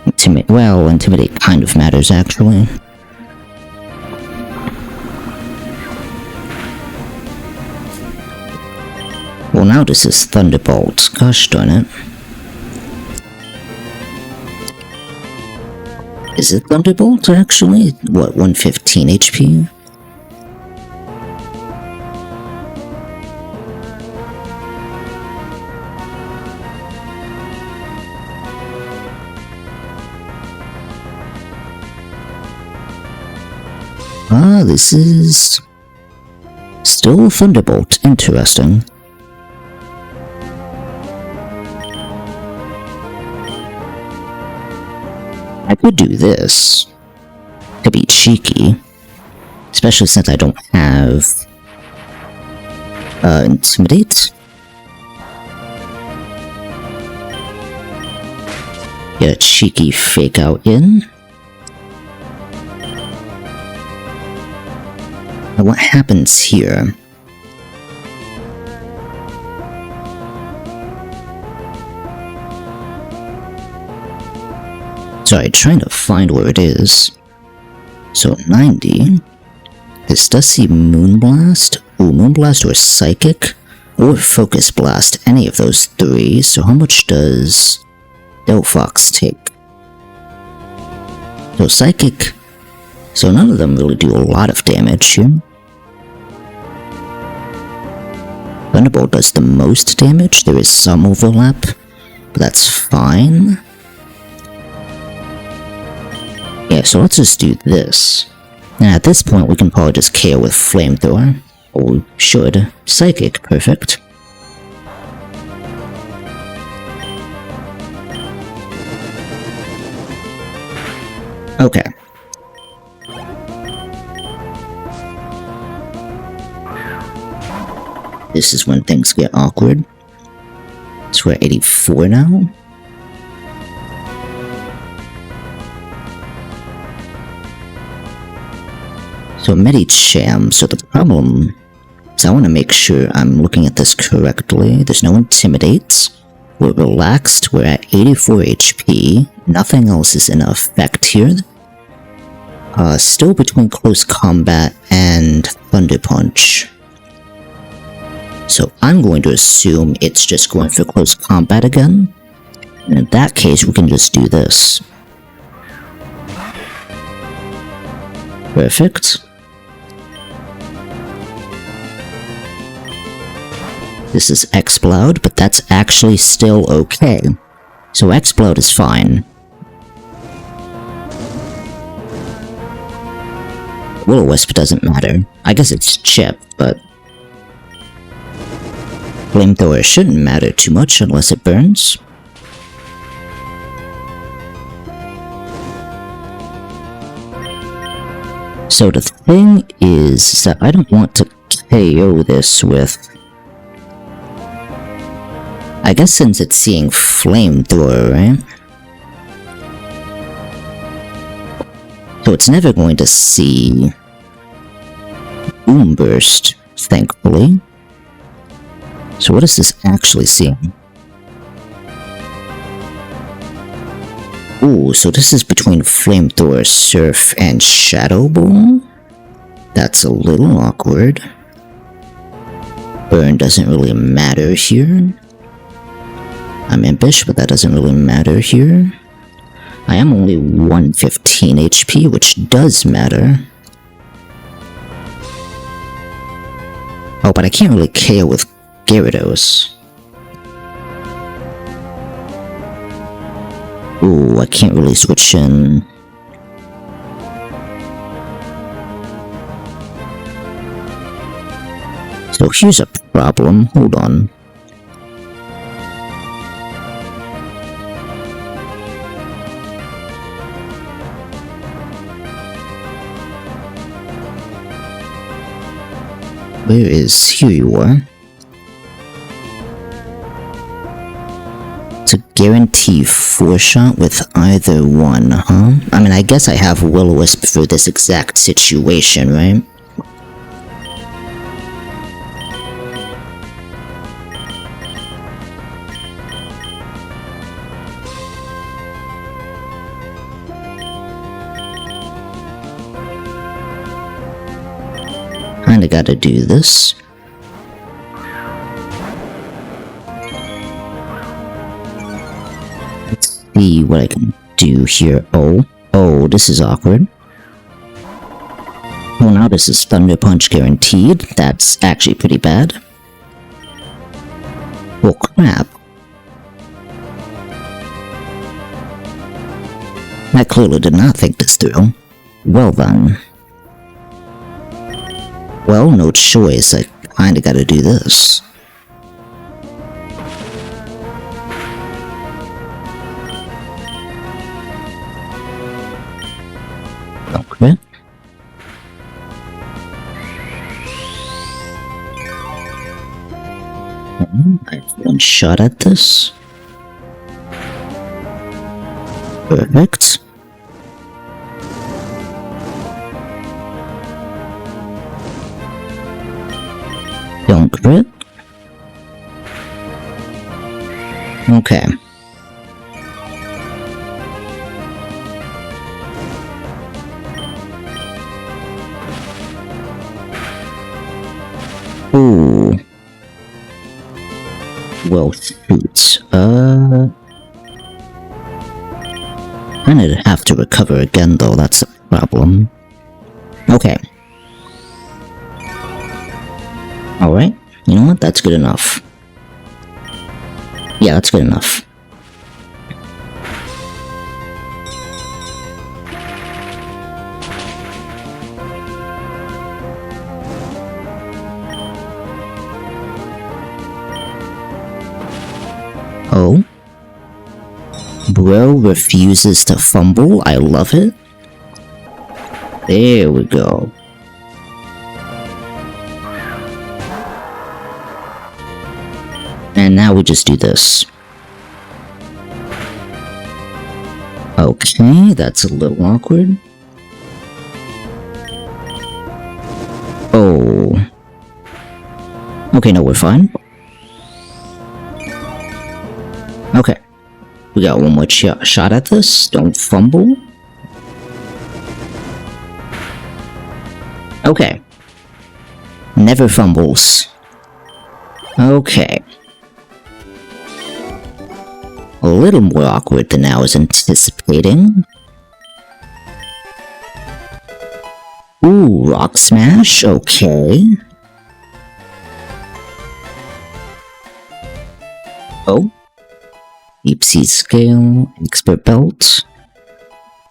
Intimidate kind of matters actually. Well, now this is Thunderbolt. Gosh darn it. Is it Thunderbolt actually? What, 115 HP? Ah, this is still Thunderbolt. Interesting. I could do this to be cheeky, especially since I don't have Intimidate. Get a cheeky fake out in. Now what happens here? Sorry, trying to find where it is. So 90. This does see Moonblast. Ooh, Moonblast or Psychic or Focus Blast, any of those three. So how much does Delphox take? So Psychic. So none of them really do a lot of damage here. Thunderbolt does the most damage. There is some overlap, but that's fine. Yeah, so let's just do this. Now at this point we can probably just KO with Flamethrower. Or we should. Psychic, perfect. Okay. This is when things get awkward. So we're at 84 now. So Medicham, so the problem is I want to make sure I'm looking at this correctly. There's no Intimidate. We're relaxed, we're at 84 HP. Nothing else is in effect here. Still between Close Combat and Thunder Punch. So I'm going to assume it's just going for Close Combat again. And in that case, we can just do this. Perfect. This is Exploud, but that's actually still okay. So Exploud is fine. Will-O-Wisp doesn't matter. I guess it's Chip, but Flamethrower shouldn't matter too much unless it burns. So the thing is that I don't want to KO this with... I guess since it's seeing Flamethrower, right? So it's never going to see Boom Burst, thankfully. So what is this actually seeing? Ooh, so this is between Flamethrower, Surf, and Shadow Ball? That's a little awkward. Burn doesn't really matter here. I'm impish, but that doesn't really matter here. I am only 115 HP, which does matter. Oh, but I can't really KO with Gyarados. Ooh, I can't really switch in. So here's a problem, hold on. Where is... here you are. It's a guarantee 4-shot with either one, huh? I mean, I guess I have Will-O-Wisp for this exact situation, right? Kinda gotta do this. Let's see what I can do here. Oh, Oh, this is awkward. Well, now this is Thunder Punch guaranteed. That's actually pretty bad. Well, crap. I clearly did not think this through. Well then. Well, no choice. I kinda gotta do this. Okay. I have one shot at this. Perfect. Don't crit. Okay. Ooh. Well, shoot. I'm gonna have to recover again, though. That's a problem. Okay. Alright. You know what? That's good enough. Yeah, that's good enough. Oh? Bro refuses to fumble. I love it. There we go. And now we just do this. Okay, that's a little awkward. Oh. Okay, no, we're fine. Okay. We got one more shot at this. Don't fumble. Okay. Never fumbles. Okay. A little more awkward than I was anticipating. Ooh, Rock Smash, okay. Oh. Deep Sea Scale, Expert Belt.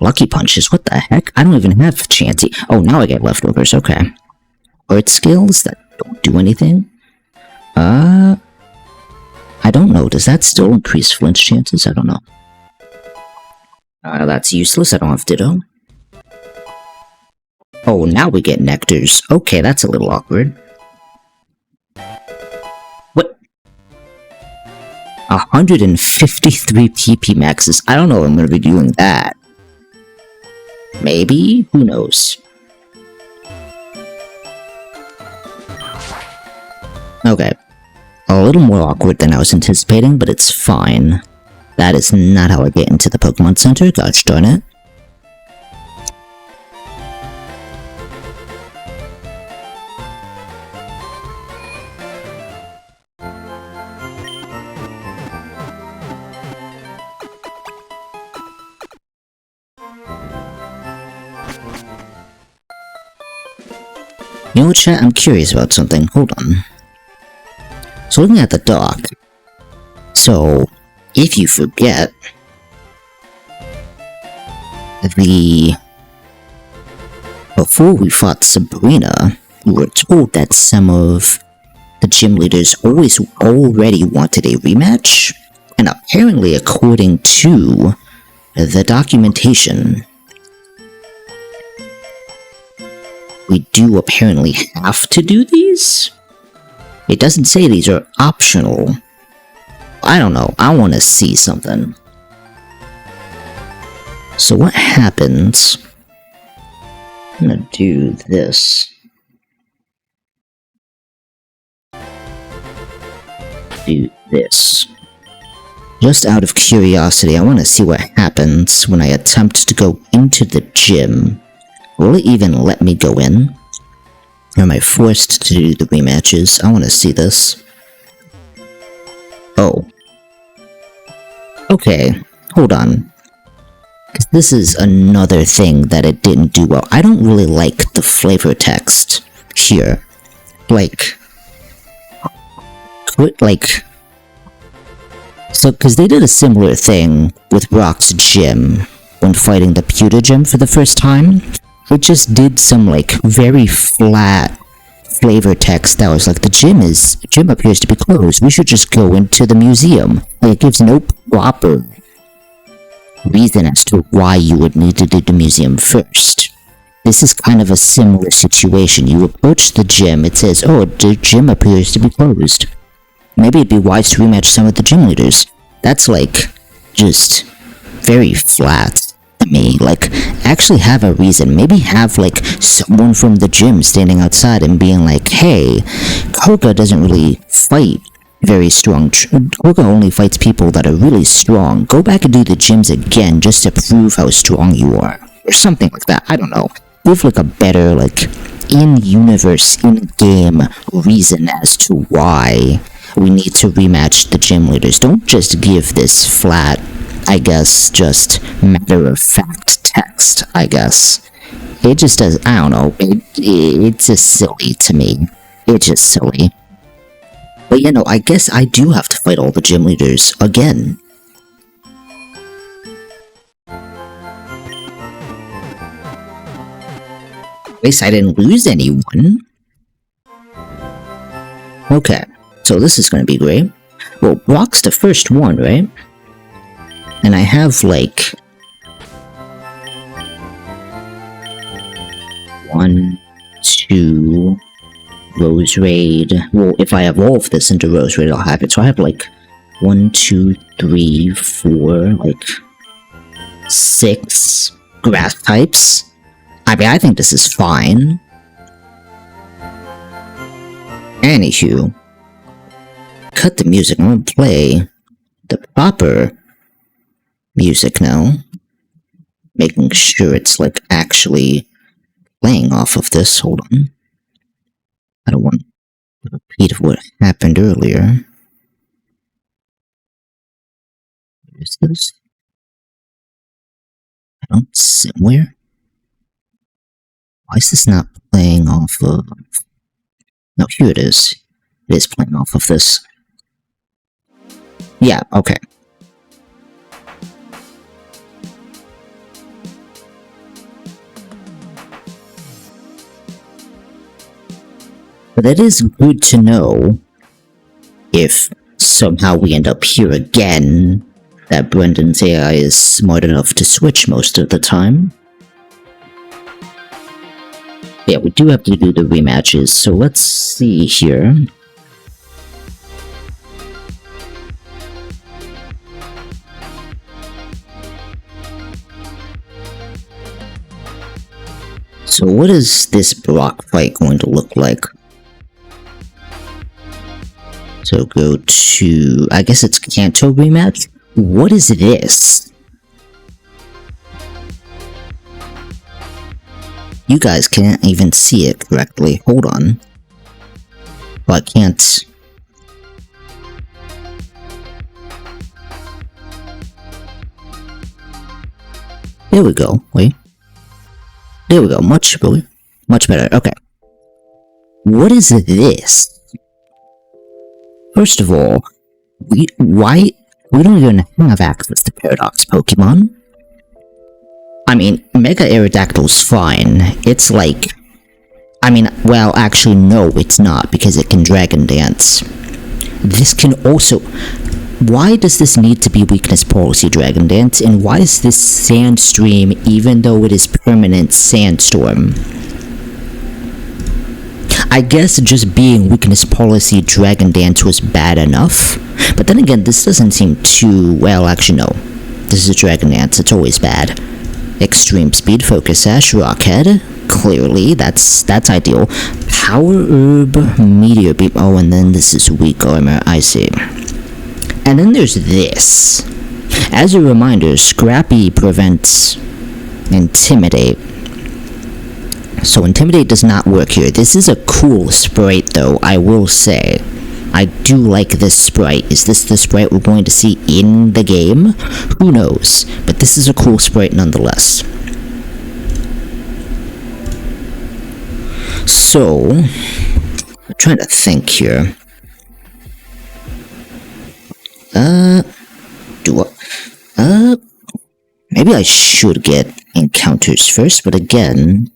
Lucky Punches, what the heck? I don't even have Chanty. Oh, now I get leftovers, okay. Earth Skills that don't do anything? I don't know, does that still increase flinch chances? I don't know. That's useless, I don't have Ditto. Oh, now we get Nectars. Okay, that's a little awkward. What? 153 PP maxes. I don't know if I'm gonna be doing that. Maybe? Who knows? Okay. A little more awkward than I was anticipating, but it's fine. That is not how I get into the Pokemon Center, gosh darn it. You know, chat, I'm curious about something. Hold on. So looking at the dock, so if you forget, before we fought Sabrina, we were told that some of the gym leaders already wanted a rematch, and apparently according to the documentation, we do apparently have to do these? It doesn't say these are optional. I don't know, I want to see something. So what happens? I'm gonna do this. Do this. Just out of curiosity, I want to see what happens when I attempt to go into the gym. Will it even let me go in? Or am I forced to do the rematches? I want to see this. Oh. Okay, hold on. this is another thing that it didn't do well. I don't really like the flavor text here. Like, so, because they did a similar thing with Brock's gym when fighting the Pewter gym for the first time. It just did some, like, very flat flavor text that was like, the gym appears to be closed. We should just go into the museum. Like, it gives no proper reason as to why you would need to do the museum first. This is kind of a similar situation. You approach the gym, it says, oh, the gym appears to be closed. Maybe it'd be wise to rematch some of the gym leaders. That's like, just very flat to me. Like, actually have a reason. Maybe have like someone from the gym standing outside and being like, hey, Koga doesn't really fight very strong. Koga only fights people that are really strong. Go back and do the gyms again just to prove how strong you are. Or something like that. I don't know. Give like a better, like, in-universe, in-game reason as to why we need to rematch the gym leaders. Don't just give this flat, I guess, just matter-of-fact text, I guess. It just does, I don't know, it's just silly to me. It's just silly. But you know, I guess I do have to fight all the gym leaders again. At least I didn't lose anyone. Okay, so this is gonna be great. Well, Brock's the first one, right? And I have like 1, 2 Rose Raid. Well, if I evolve this into Rose Raid, I'll have it. So I have like 1, 2, 3, 4, like 6 grass types. I mean, I think this is fine. Anywho, cut the music. I'm gonna play the proper music now. Making sure it's like actually playing off of this. Hold on. I don't want to repeat of what happened earlier. Where is this? I don't see where. Why is this not playing off of... No, here it is. It is playing off of this. Yeah, okay. But it is good to know if somehow we end up here again, that Brendan's AI is smart enough to switch most of the time. Yeah, we do have to do the rematches, so let's see here. So what is this Brock fight going to look like? So go to... I guess it's Kanto rematch? What is this? You guys can't even see it correctly. Hold on. Well, I can't... There we go. Wait. There we go. Much better. Okay. What is this? First of all, we don't even have access to Paradox Pokemon. I mean, Mega Aerodactyl's fine. It's like... I mean, well, actually, no, it's not, because it can Dragon Dance. This can also... Why does this need to be Weakness Policy Dragon Dance, and why is this Sandstream, even though it is permanent Sandstorm? I guess just being Weakness Policy Dragon Dance was bad enough, but then again, this doesn't seem too... Well, actually, no. This is a Dragon Dance, it's always bad. Extreme Speed, Focus Sash, Rockhead. Clearly, that's ideal. Power Herb, Meteor Beam. Oh, and then this is Weak Armor, I see. And then there's this. As a reminder, Scrappy prevents Intimidate. So Intimidate does not work here. This is a cool sprite, though, I will say. I do like this sprite. Is this the sprite we're going to see in the game? Who knows? But this is a cool sprite nonetheless. So, I'm trying to think here. Maybe I should get encounters first, but again...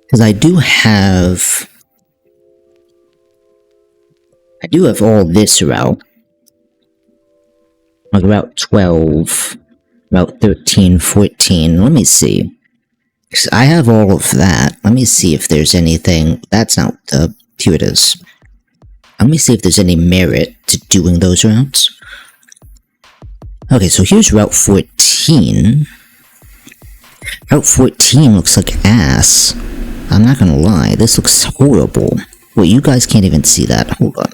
because I do have all this route. Like Route 12, Route 13, 14, let me see. Because I have all of that. Let me see if there's anything... that's not the... here it is. Let me see if there's any merit to doing those routes. Okay, so here's Route 14. Route 14 looks like ass. I'm not gonna lie, this looks horrible. Wait, you guys can't even see that. Hold on.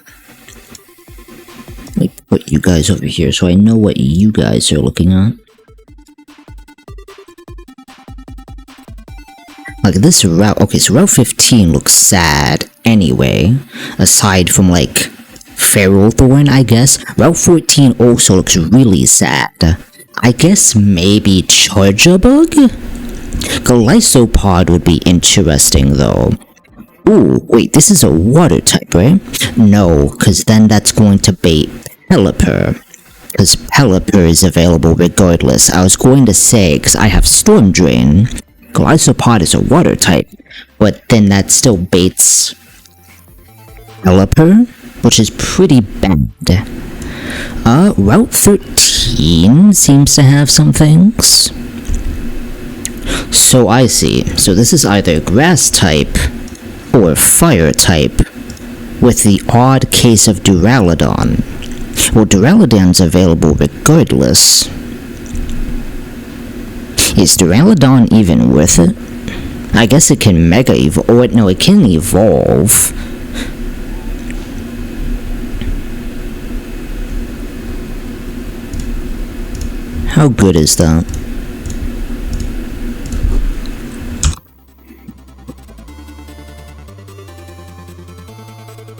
Let me put you guys over here so I know what you guys are looking at. Like this route, okay, so Route 15 looks sad anyway, aside from like Feral Thorn, I guess. Route 14 also looks really sad. I guess maybe Charger Bug? Galysopod would be interesting though. Ooh, wait, this is a water type, right? No, because then that's going to bait Pelipper. Because Pelipper is available regardless. I was going to say, because I have Storm Drain, Galysopod is a water type, but then that still baits Pelipper, which is pretty bad. Route 13 seems to have some things. So I see. So this is either grass type or fire type, with the odd case of Duraludon. Well, Duraludon's available regardless. Is Duraludon even worth it? I guess it can Mega Evolve. Oh wait, no, it can evolve. How good is that?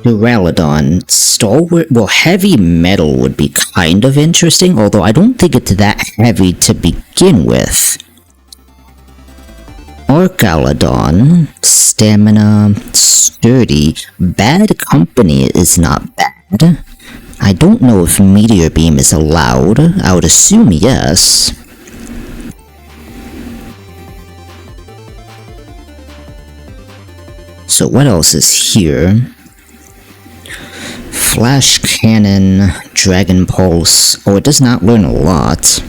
Duraludon, Stalwart, well, Heavy Metal would be kind of interesting, although I don't think it's that heavy to begin with. Archaludon, Stamina, Sturdy, Bad Company is not bad. I don't know if Meteor Beam is allowed, I would assume yes. So what else is here? Flash Cannon, Dragon Pulse. Oh, it does not learn a lot.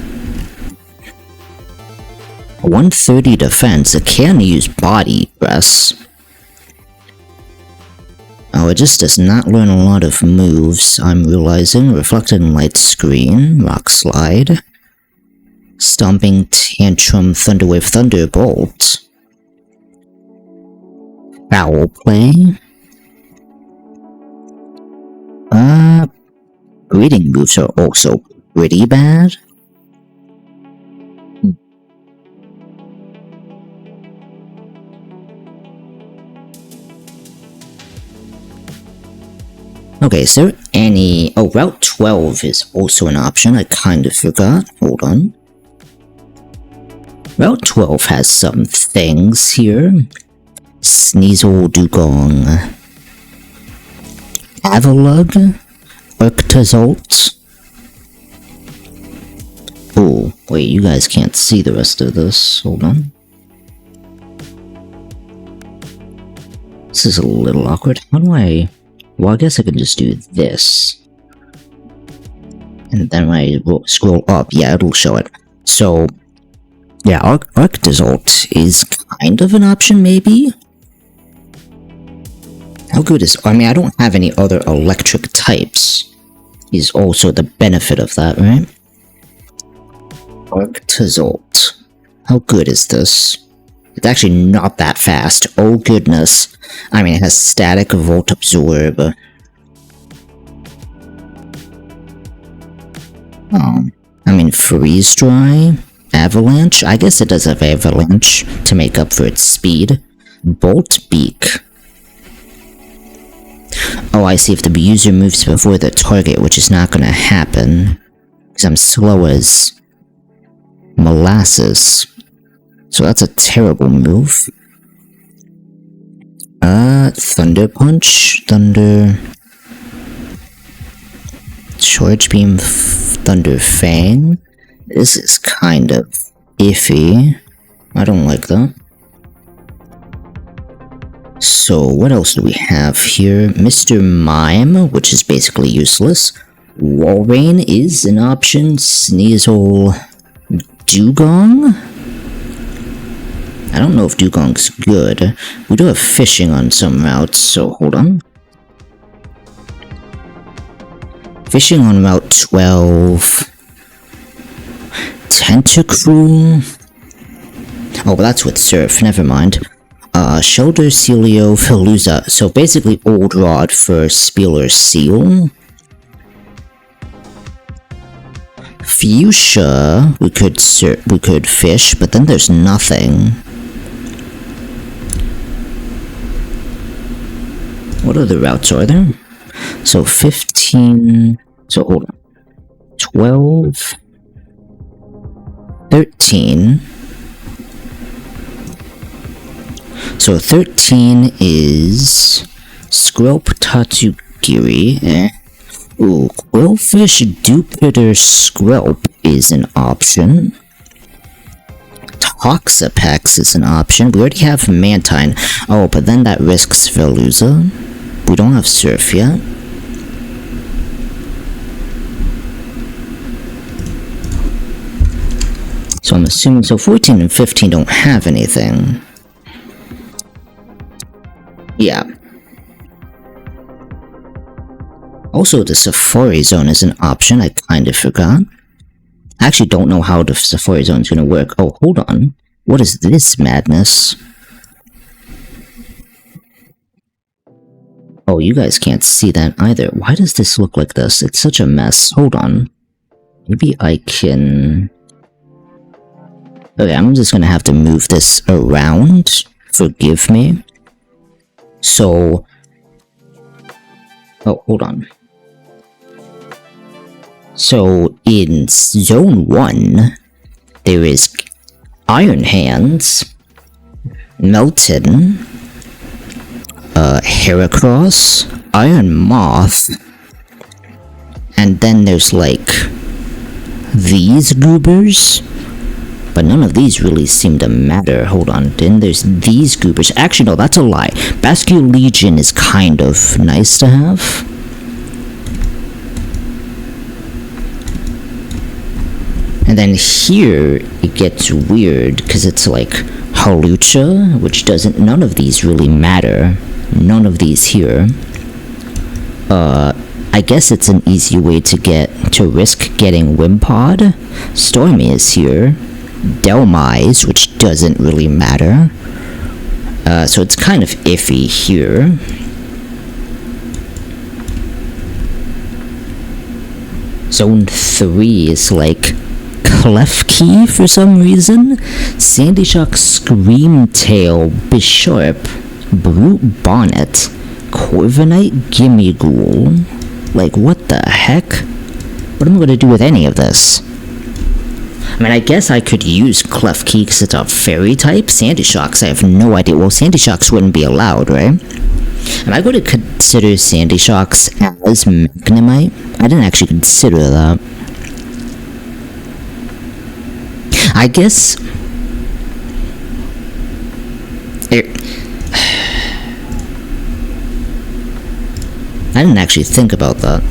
130 defense, it can use Body Press. Oh, it just does not learn a lot of moves, I'm realizing. Reflected Light Screen, Rock Slide, Stomping Tantrum, Thunderwave, Thunderbolt. Foul Play. Breeding moves are also pretty bad. Okay, is there any... oh, Route 12 is also an option, I kind of forgot. Hold on. Route 12 has some things here. Sneasel, Dugong, Avalug, Arctozolt. Oh, wait, you guys can't see the rest of this. Hold on. This is a little awkward. How do I... well, I guess I can just do this. And then when I scroll up, yeah, it'll show it. So, yeah, Arctozolt is kind of an option, maybe? How good is... I mean, I don't have any other electric types. Is also the benefit of that, right? Arctozolt. How good is this? It's actually not that fast. Oh goodness. I mean, it has Static, Volt Absorb. I mean, Freeze Dry, Avalanche. I guess it does have Avalanche to make up for its speed. Bolt Beak. Oh, I see. If the user moves before the target, which is not gonna happen, because I'm slow as molasses. So that's a terrible move. Thunder Punch, Thunder... Charge Beam, Thunder Fang. This is kind of iffy. I don't like that. So what else do we have here? Mr. Mime, which is basically useless. Wall Rain is an option. Sneasel, Dugong? I don't know if Dugong's good. We do have fishing on some routes, so hold on. Fishing on Route 12. Tentacruel. Oh, but that's with Surf, never mind. Shoulder, Celio, Feluza. So basically Old Rod for Spieler Seal. Fuchsia, we could fish, but then there's nothing. What other routes are there? So 15... So hold on. 12... 13... So 13 is... Squelp Tatsugiri. Ooh, Quillfish Dupitor Squelp is an option. Toxapex is an option. We already have Mantine. Oh, but then that risks Veluza. We don't have Surf yet. So I'm assuming, so 14 and 15 don't have anything. Yeah. Also, the Safari Zone is an option, I kind of forgot. I actually don't know how the Safari Zone is going to work. Oh, hold on. What is this madness? Oh, you guys can't see that either. Why does this look like this? It's such a mess. Hold on. Maybe I can... Okay, I'm just gonna have to move this around. Forgive me. So... Oh, hold on. So, in Zone 1, there is Iron Hands, Melton, Heracross, Iron Moth, and then there's like these goobers, but none of these really seem to matter. Hold on, then there's these goobers. Actually, no, that's a lie. Bascule Legion is kind of nice to have. And then here, it gets weird, because it's like Halucha, which doesn't, none of these really matter. None of these here. I guess it's an easy way to risk getting Wimpod. Stormy is here. Delmise, which doesn't really matter. So it's kind of iffy here. Zone 3 is like Klefki for some reason. Sandy Shock, Screamtail, Bisharp, Brute Bonnet, Corviknight, Gimmighoul. Like, what the heck? What am I gonna do with any of this? I mean, I guess I could use Klefki because it's a fairy type. Sandy Shocks, I have no idea. Well, Sandy Shocks wouldn't be allowed, right? Am I going to consider Sandy Shocks as Magnemite? I didn't actually consider that. I guess... I didn't actually think about that.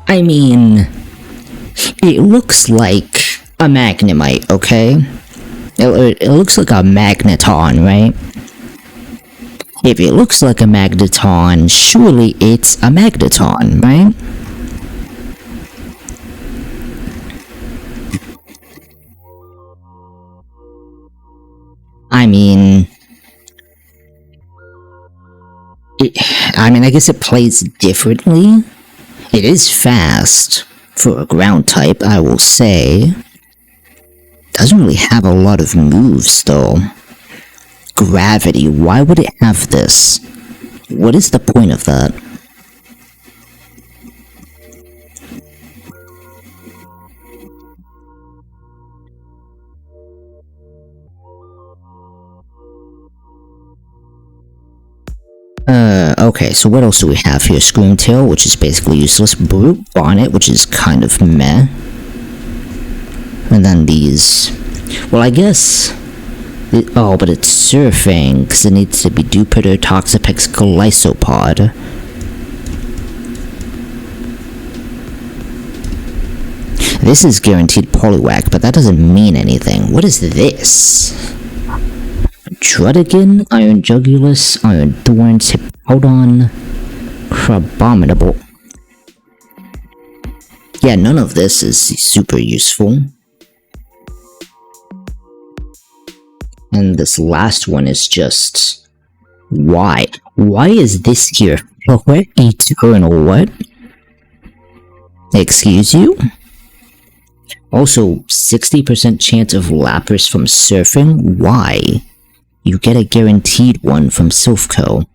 I mean... It looks like a Magnemite, okay? It looks like a Magneton, right? If it looks like a Magneton, surely it's a Magneton, right? I mean... I guess it plays differently. It is fast for a ground type, I will say. Doesn't really have a lot of moves, though. Gravity, why would it have this? What is the point of that? Okay, so what else do we have here? Screamtail, which is basically useless. Brute Bonnet, which is kind of meh. And then these... Well, I guess... Oh, but it's surfing, because it needs to be Dupitor, Toxapex, Glycopod. This is guaranteed Poliwag, but that doesn't mean anything. What is this? Drudigan, Iron Jugulus, Iron Thorns, Hippodon, Crabominable. Yeah, none of this is super useful. And this last one is just... Why? Why is this here? What? Eternal what? Excuse you? Also, 60% chance of Lapras from surfing? Why? You get a guaranteed one from Silphco.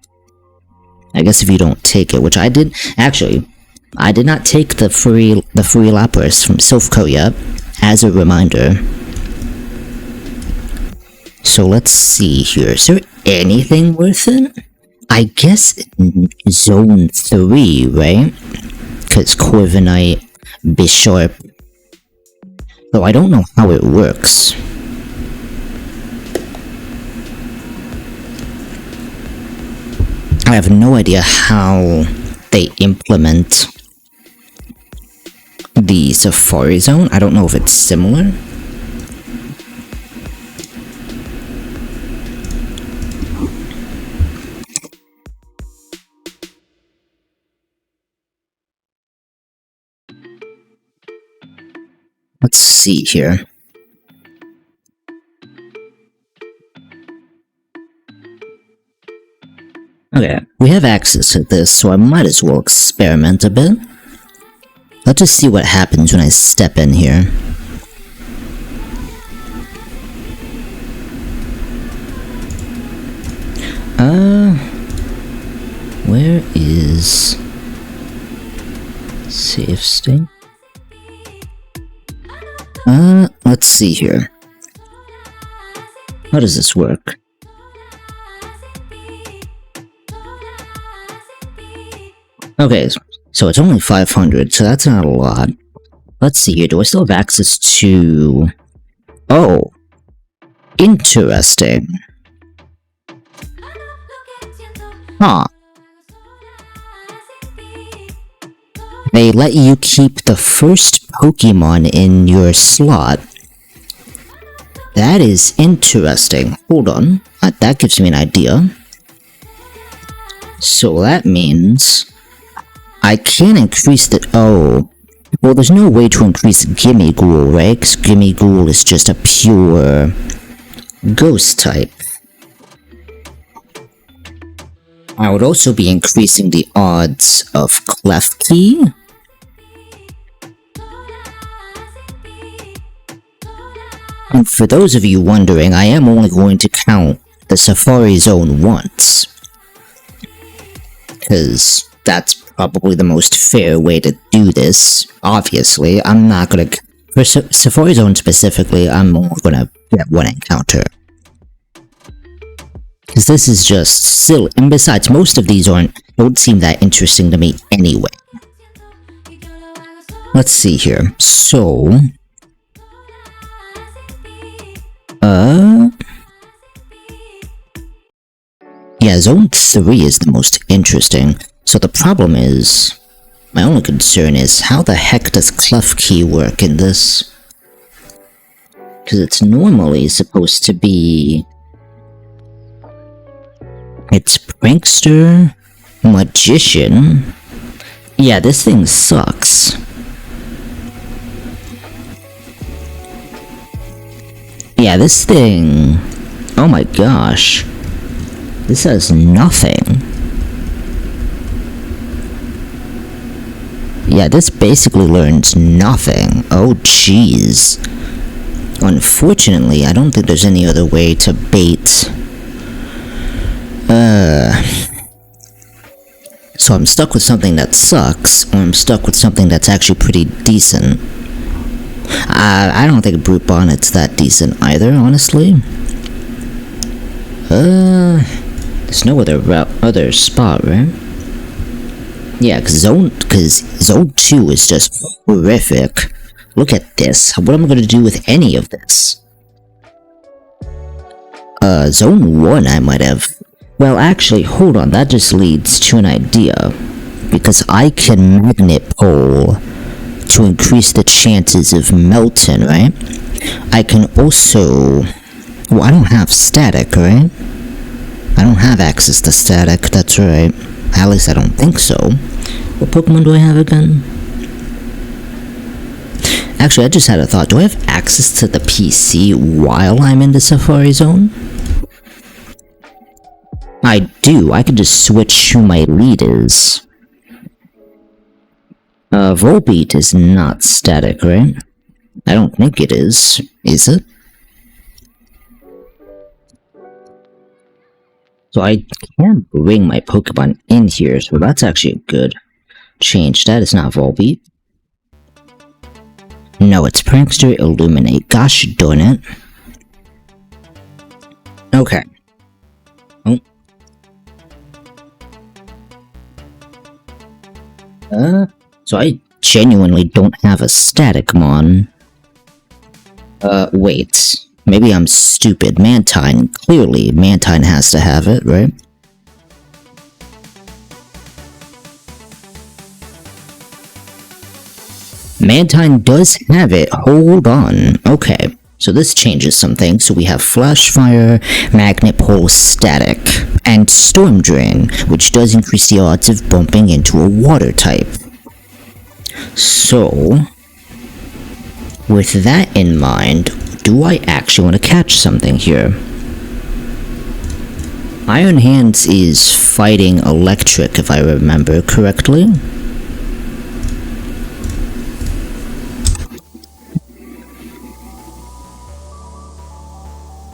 I guess if you don't take it, which I did. Actually, I did not take the free Lapras from Silphco yet, as a reminder. So let's see here. Is there anything worth it? I guess Zone 3, right? Because Corviknight, Bisharp. Though I don't know how it works. I have no idea how they implement the Safari Zone. I don't know if it's similar. Let's see here. Okay, we have access to this, so I might as well experiment a bit. Let's just see what happens when I step in here. Where is... Save state? Let's see here. How does this work? Okay, so it's only 500, so that's not a lot. Let's see here, do I still have access to... Oh! Interesting. Huh. They let you keep the first Pokemon in your slot. That is interesting. Hold on. That gives me an idea. So that means... I can increase the... Oh. Well, there's no way to increase Gimmighoul, right? Because Gimmighoul is just a pure... Ghost type. I would also be increasing the odds of Klefki. And for those of you wondering, I am only going to count the Safari Zone once. Because that's probably the most fair way to do this. Obviously, I'm not gonna... For Safari Zone specifically, I'm only gonna get one encounter. Because this is just silly. And besides, most of these don't seem that interesting to me anyway. Let's see here. So... Yeah, Zone 3 is the most interesting. So the problem is... My only concern is, how the heck does Klefki work in this? Because it's normally supposed to be... It's Prankster, Magician... Yeah, this thing sucks. Yeah, this thing... Oh my gosh. This has nothing. Yeah, this basically learns nothing. Oh jeez. unfortunately, I don't think there's any other way to bait. So I'm stuck with something that sucks, or I'm stuck with something that's actually pretty decent. I don't think Brute Bonnet's that decent either, honestly. There's no other spot, right? Yeah, cause Zone 2 is just horrific. Look at this. What am I gonna do with any of this? Zone 1 I might have. Well, actually, hold on, that just leads to an idea. Because I can magnet pole to increase the chances of melting, right? I can also... Well, I don't have static, right? I don't have access to static, that's right. At least I don't think so. What Pokemon do I have again? Actually, I just had a thought. Do I have access to the PC while I'm in the Safari Zone? I do. I can just switch who my lead is. Volbeat is not static, right? I don't think it is. Is it? So I can bring my Pokemon in here, so that's actually a good change. That is not Volbeat. No, it's Prankster Illuminate. Gosh darn it. Okay. Oh. So I genuinely don't have a static mon. Wait. Maybe I'm stupid. Mantine. Clearly, Mantine has to have it, right? Mantine does have it. Hold on. Okay. So this changes something. So we have Flash Fire, Magnet Pole, Static, and Storm Drain, which does increase the odds of bumping into a water type. So, with that in mind, do I actually want to catch something here? Iron Hands is fighting Electric, if I remember correctly.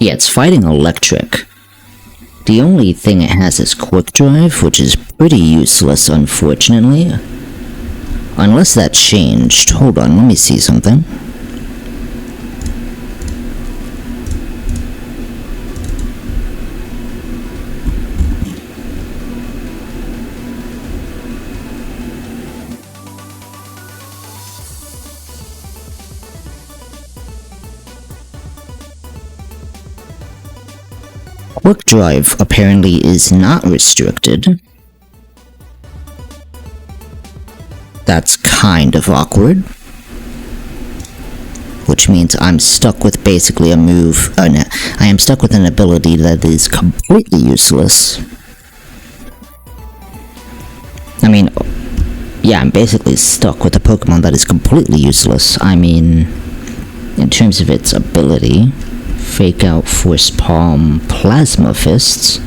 Yeah, it's fighting Electric. The only thing it has is Quick Drive, which is pretty useless, unfortunately. Unless that changed. Hold on, let me see something. Quick Drive apparently is not restricted. That's kind of awkward. Which means I'm stuck with basically a move. No, I am stuck with an ability that is completely useless. I mean, yeah, I'm basically stuck with a Pokemon that is completely useless. I mean, in terms of its ability. Fake Out, Force Palm, Plasma Fists.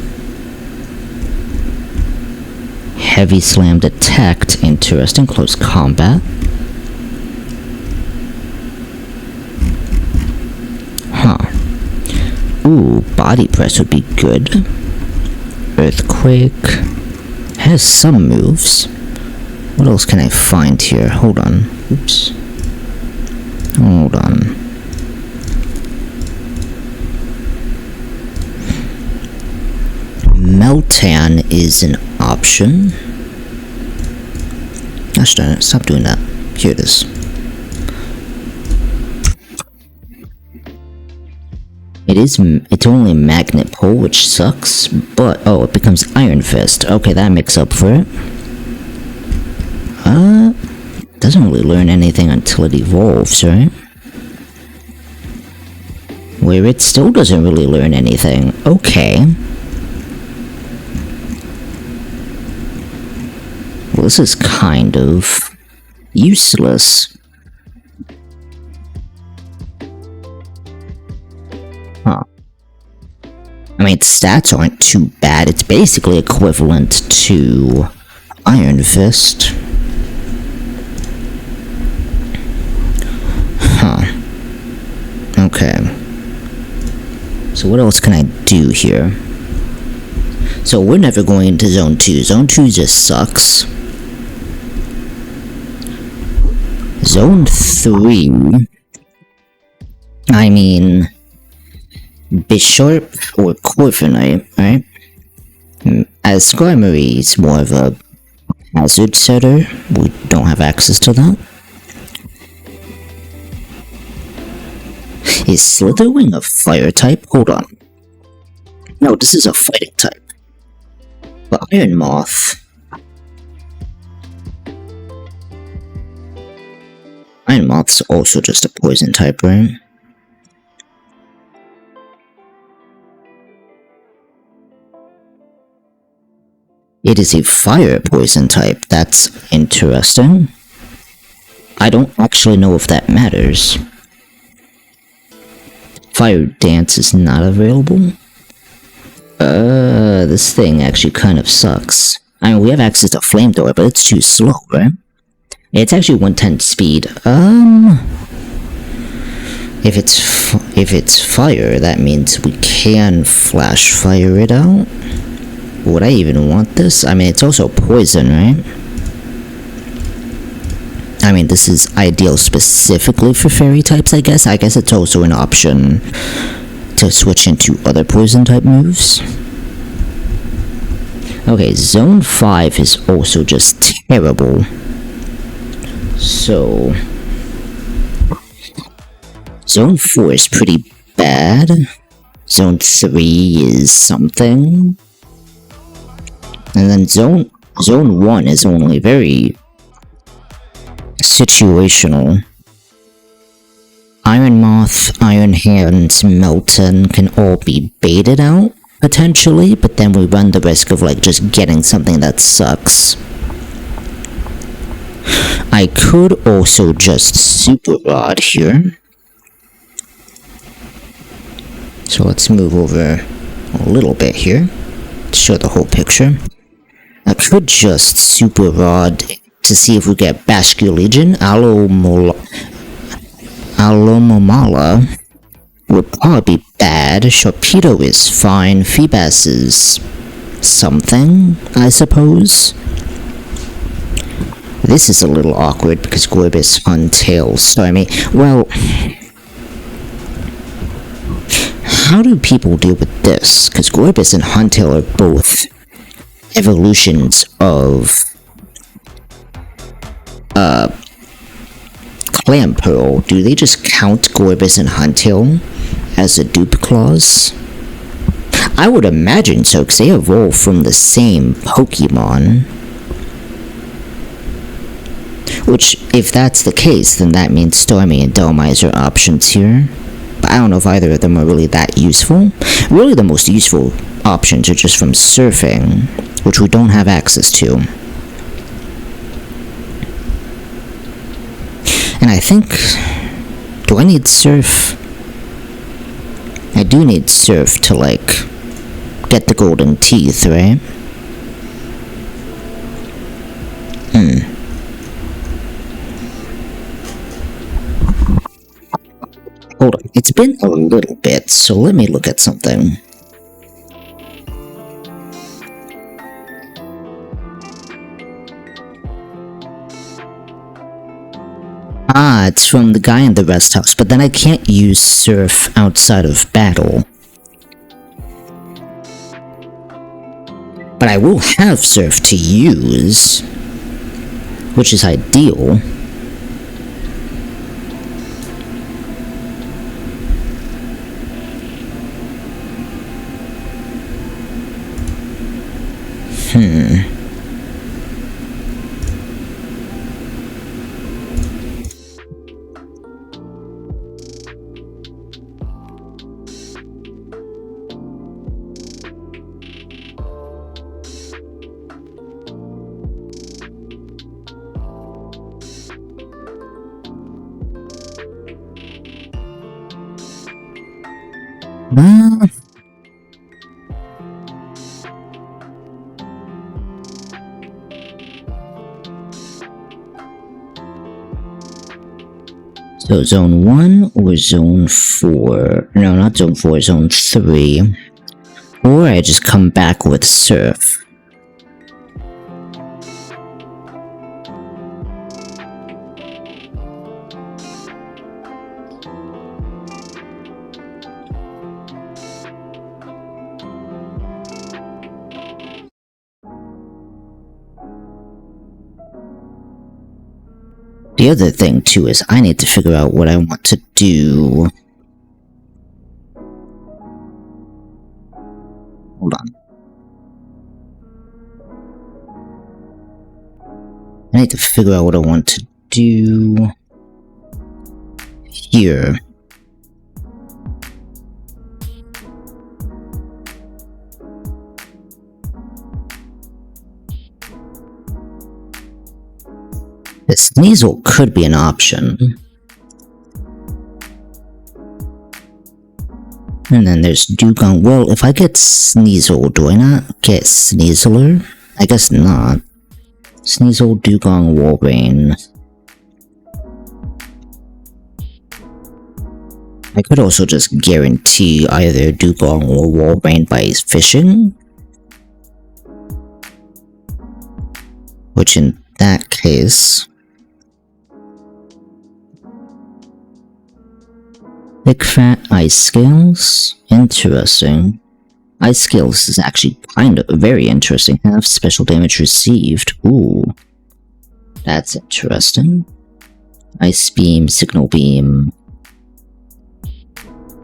Heavy Slam Detect, interesting, close combat. Huh. Ooh, Body Press would be good. Earthquake. Has some moves. What else can I find here? Hold on. Oops. Hold on. Meltan is an option. Gosh darn it, stop doing that. Here it is. It's only Magnet Pole, which sucks, but oh, it becomes Iron Fist. Okay, that makes up for it. Doesn't really learn anything until it evolves, right? Where it still doesn't really learn anything. Okay. Well, this is kind of useless. Huh. I mean, its stats aren't too bad. It's basically equivalent to Iron Fist. Huh. Okay. So what else can I do here? So we're never going into Zone 2. Zone 2 just sucks. Zone 3... I mean... Bishop or Corviknight, right? As Skarmory is more of a hazard setter, we don't have access to that. Is Slitherwing a fire type? Hold on. No, this is a fighting type. But Iron Moth... Iron Moth's also just a poison type, right? It is a fire poison type. That's interesting. I don't actually know if that matters. Fire Dance is not available. This thing actually kind of sucks. I mean, we have access to Flamethrower, but it's too slow, right? It's actually 110 speed. If it's fire, that means we can flash fire it out. Would I even want this? I mean, it's also poison, right? I mean, this is ideal specifically for fairy types, I guess. I guess it's also an option to switch into other poison type moves. Okay, Zone 5 is also just terrible. So... Zone 4 is pretty bad. Zone 3 is something. And then Zone 1 is only very situational. Iron Moth, Iron Hands, Melton can all be baited out, potentially, but then we run the risk of, like, just getting something that sucks. I could also just Super Rod here. So let's move over a little bit here to show the whole picture. I could just Super Rod to see if we get Basculegion. Alomomala would probably be bad. Sharpedo is fine. Feebas is something, I suppose. This is a little awkward because Gorbis Untails. So I mean, well... How do people deal with this? Because Gorbis and Huntail are both evolutions of Clamperl. Do they just count Gorbis and Huntail as a dupe clause? I would imagine so, because they evolve from the same Pokemon. Which, if that's the case, then that means Stormy and Dhelmise are options here. But I don't know if either of them are really that useful. Really the most useful options are just from Surfing, which we don't have access to. And I think... Do I need Surf? I do need Surf to, like, get the golden teeth, right? Hold on, it's been a little bit, so let me look at something. Ah, it's from the guy in the rest house, but then I can't use Surf outside of battle. But I will have Surf to use, which is ideal. So zone 1 or zone 4? No, not zone 4, zone 3. Or I just come back with surf. The other thing too is I need to figure out what I want to do. Hold on. I need to figure out what I want to do here. The Sneasel could be an option. And then there's Dugong. Well, if I get Sneasel, do I not get Sneaseler? I guess not. Sneasel, Dugong, Walrein. I could also just guarantee either Dugong or Walrein by fishing. Which in that case... Big fat ice scales? Interesting. Ice scales is actually kind of very interesting. Have special damage received. Ooh. That's interesting. Ice beam, signal beam.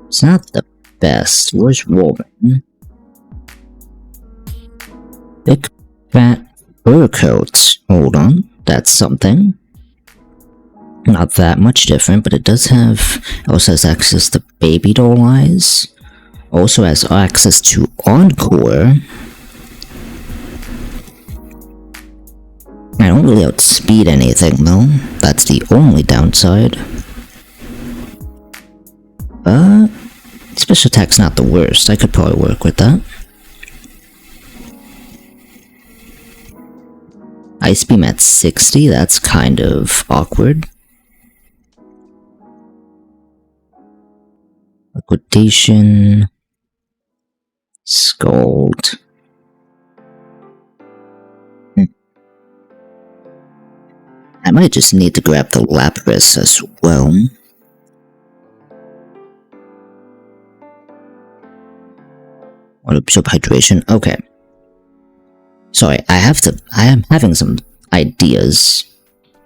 It's not the best. Where's Walrein? Big fat fur coat. Hold on. That's something. Not that much different, but it does have, also has access to baby doll eyes, also has access to Encore. I don't really outspeed anything though, that's the only downside. Special attack's not the worst, I could probably work with that. Ice beam at 60, that's kind of awkward. Liquidation, Scald. I might just need to grab the Lapras as well. Or absorb hydration. Okay. Sorry, I am having some ideas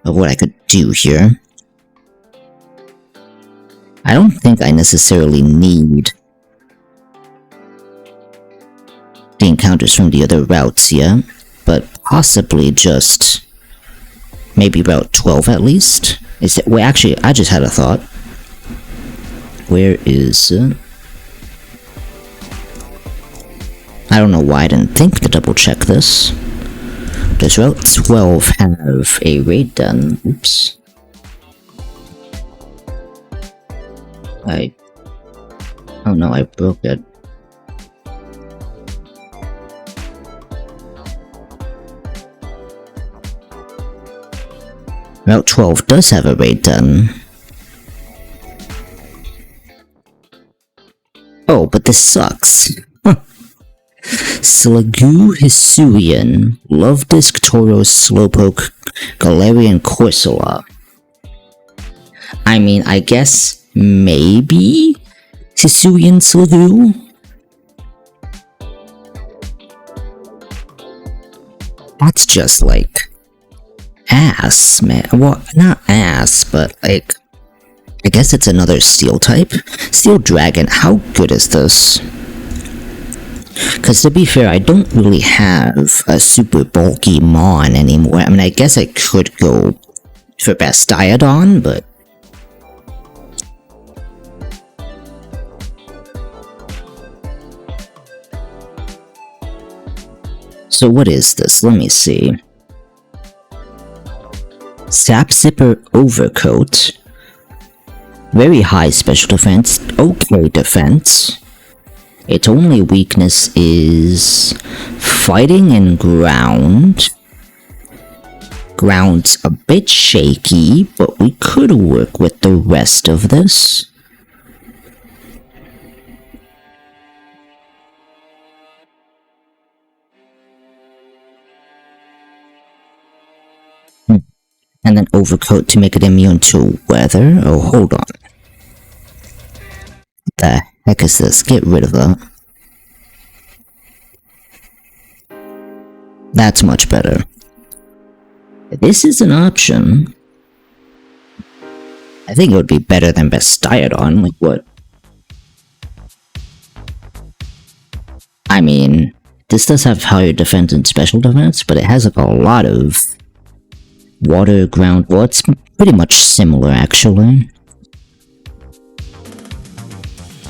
of what I could do here. I don't think I necessarily need the encounters from the other routes yet, but possibly just maybe Route 12 at least. Is it? Wait, actually, I just had a thought. Where is it? I don't know why I didn't think to double check this. Does Route 12 have a raid done? Oops. Oh no, I broke it. Route 12 does have a raid done. Oh, but this sucks. Slagoo Hisuian, Lovedisk Tauros Slowpoke, Galarian Corsola. I mean, I guess maybe Hisuian Slagoo? That's just like ass, man. Well, not ass, but like I guess it's another steel type. Steel Dragon, how good is this? Because to be fair, I don't really have a super bulky Mon anymore. I mean, I guess I could go for Bastiodon, but... So what is this? Let me see. Sap Zipper Overcoat. Very high special defense, okay defense. Its only weakness is fighting and ground. ground's a bit shaky, but we could work with the rest of this. And then overcoat to make it immune to weather? Oh, hold on. What the heck is this? Get rid of that. That's much better. This is an option. I think it would be better than Bastiodon, like what? I mean, this does have higher defense and special defense, but it has like a lot of water, ground, well it's pretty much similar actually.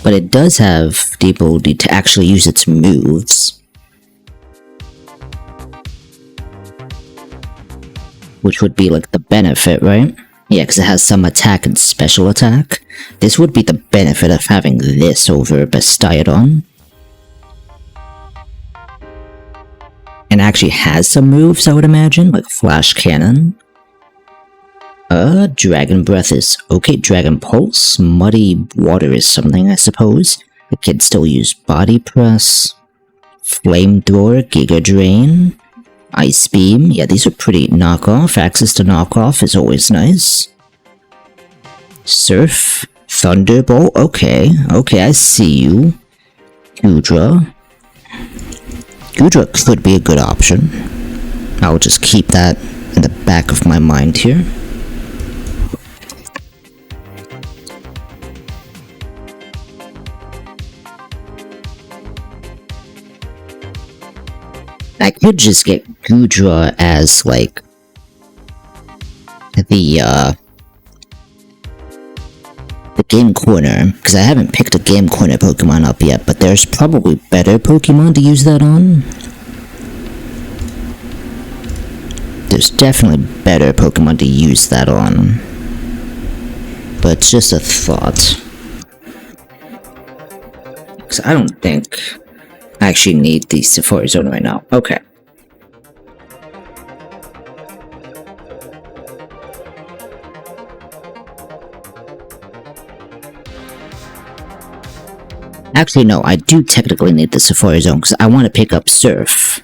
But it does have the ability to actually use its moves. Which would be like the benefit, right? Yeah, because it has some attack and special attack. This would be the benefit of having this over Bastiodon. And actually has some moves, I would imagine, like Flash Cannon. Dragon Breath is okay, Dragon Pulse, Muddy Water is something, I suppose. It can still use Body Press, Flamethrower, Giga Drain, Ice Beam. Yeah, these are pretty knockoff. Access to knockoff is always nice. Surf, Thunderbolt, okay, I see you. Gudra. Gudra could be a good option. I'll just keep that in the back of my mind here. I could just get Gudra as, like, the Game Corner, because I haven't picked a Game Corner Pokemon up yet, but there's probably better Pokemon to use that on. There's definitely better Pokemon to use that on. But it's just a thought. Because I don't think I actually need the Safari Zone right now. Okay. Actually, no, I do technically need the Safari Zone because I want to pick up Surf.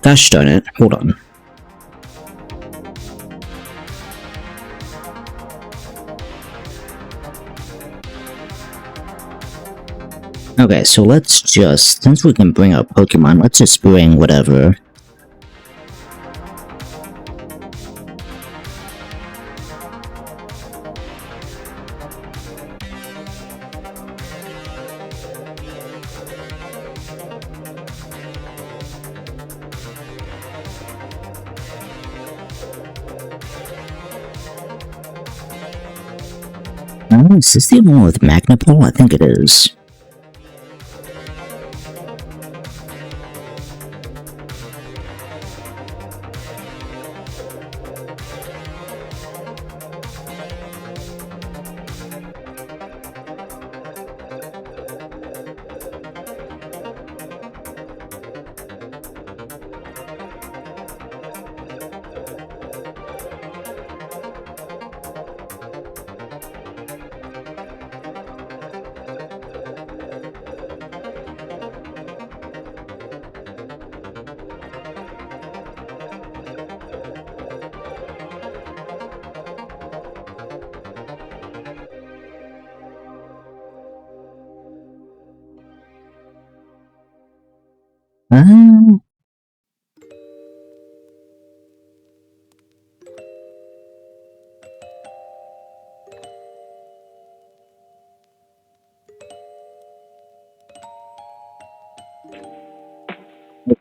Gosh darn it, hold on. Okay, so let's just, since we can bring up Pokemon, let's just bring whatever. Oh, is this the one with Magnapole? I think it is.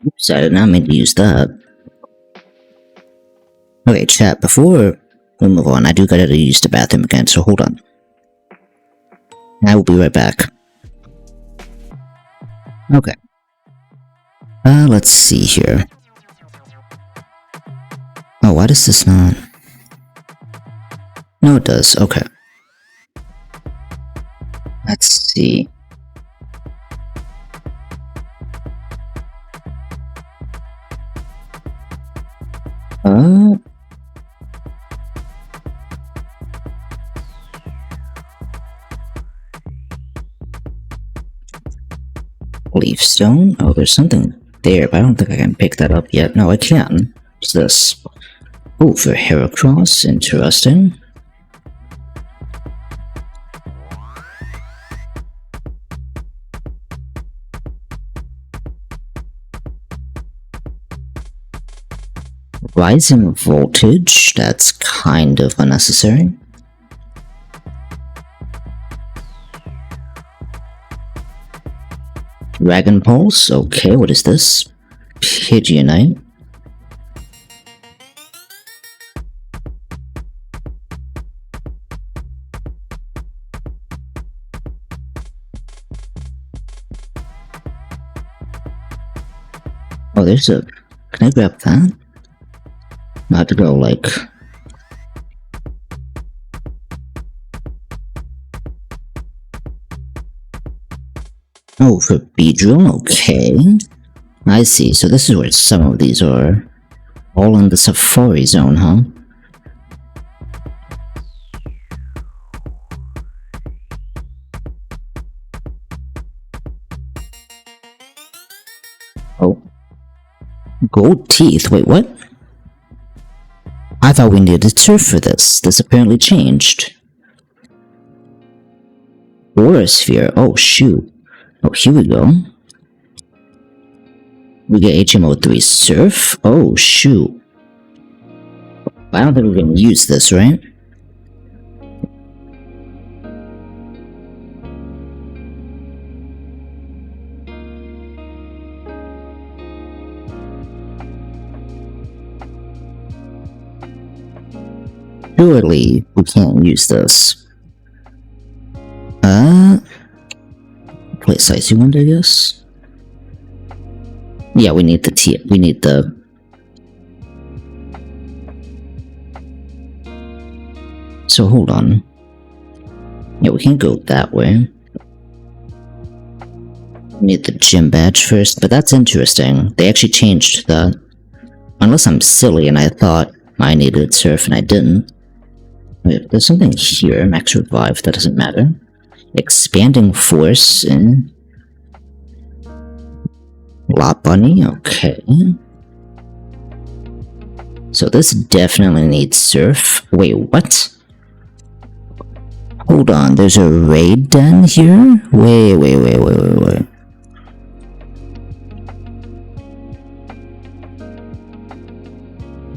Oops, I did not mean to use that. Okay, chat, before we move on, I do gotta use the bathroom again, so hold on. I will be right back. Okay. Let's see here. Oh, why does this not? No, it does, okay. Let's see. Leaf stone? Oh, there's something there, but I don't think I can pick that up yet. No, I can. What's this? Oh, for Heracross. Interesting. Rising voltage? That's kind of unnecessary. Dragon Pulse? Okay, what is this? Pidgeonite. Oh, there's a... Can I grab that? I have to go, like... Oh, for Beedrill? Okay. I see, so this is where some of these are. All in the Safari Zone, huh? Oh. Gold teeth? Wait, what? I thought we needed turf for this. This apparently changed. Aurasphere. Oh, shoot. Oh, here we go. We get HMO3 Surf. Oh, shoot. I don't think we're gonna use this, right? Surely we can't use this. Play Icy Wind, I guess? Yeah, we need the we need the... So hold on. Yeah, we can't go that way. We need the gym badge first, but that's interesting. They actually changed that. Unless I'm silly and I thought I needed surf and I didn't. Wait, there's something here. Max revive, that doesn't matter. Expanding force in... Lot Bunny, okay. So this definitely needs surf. Wait, what? Hold on, there's a raid den here? Wait.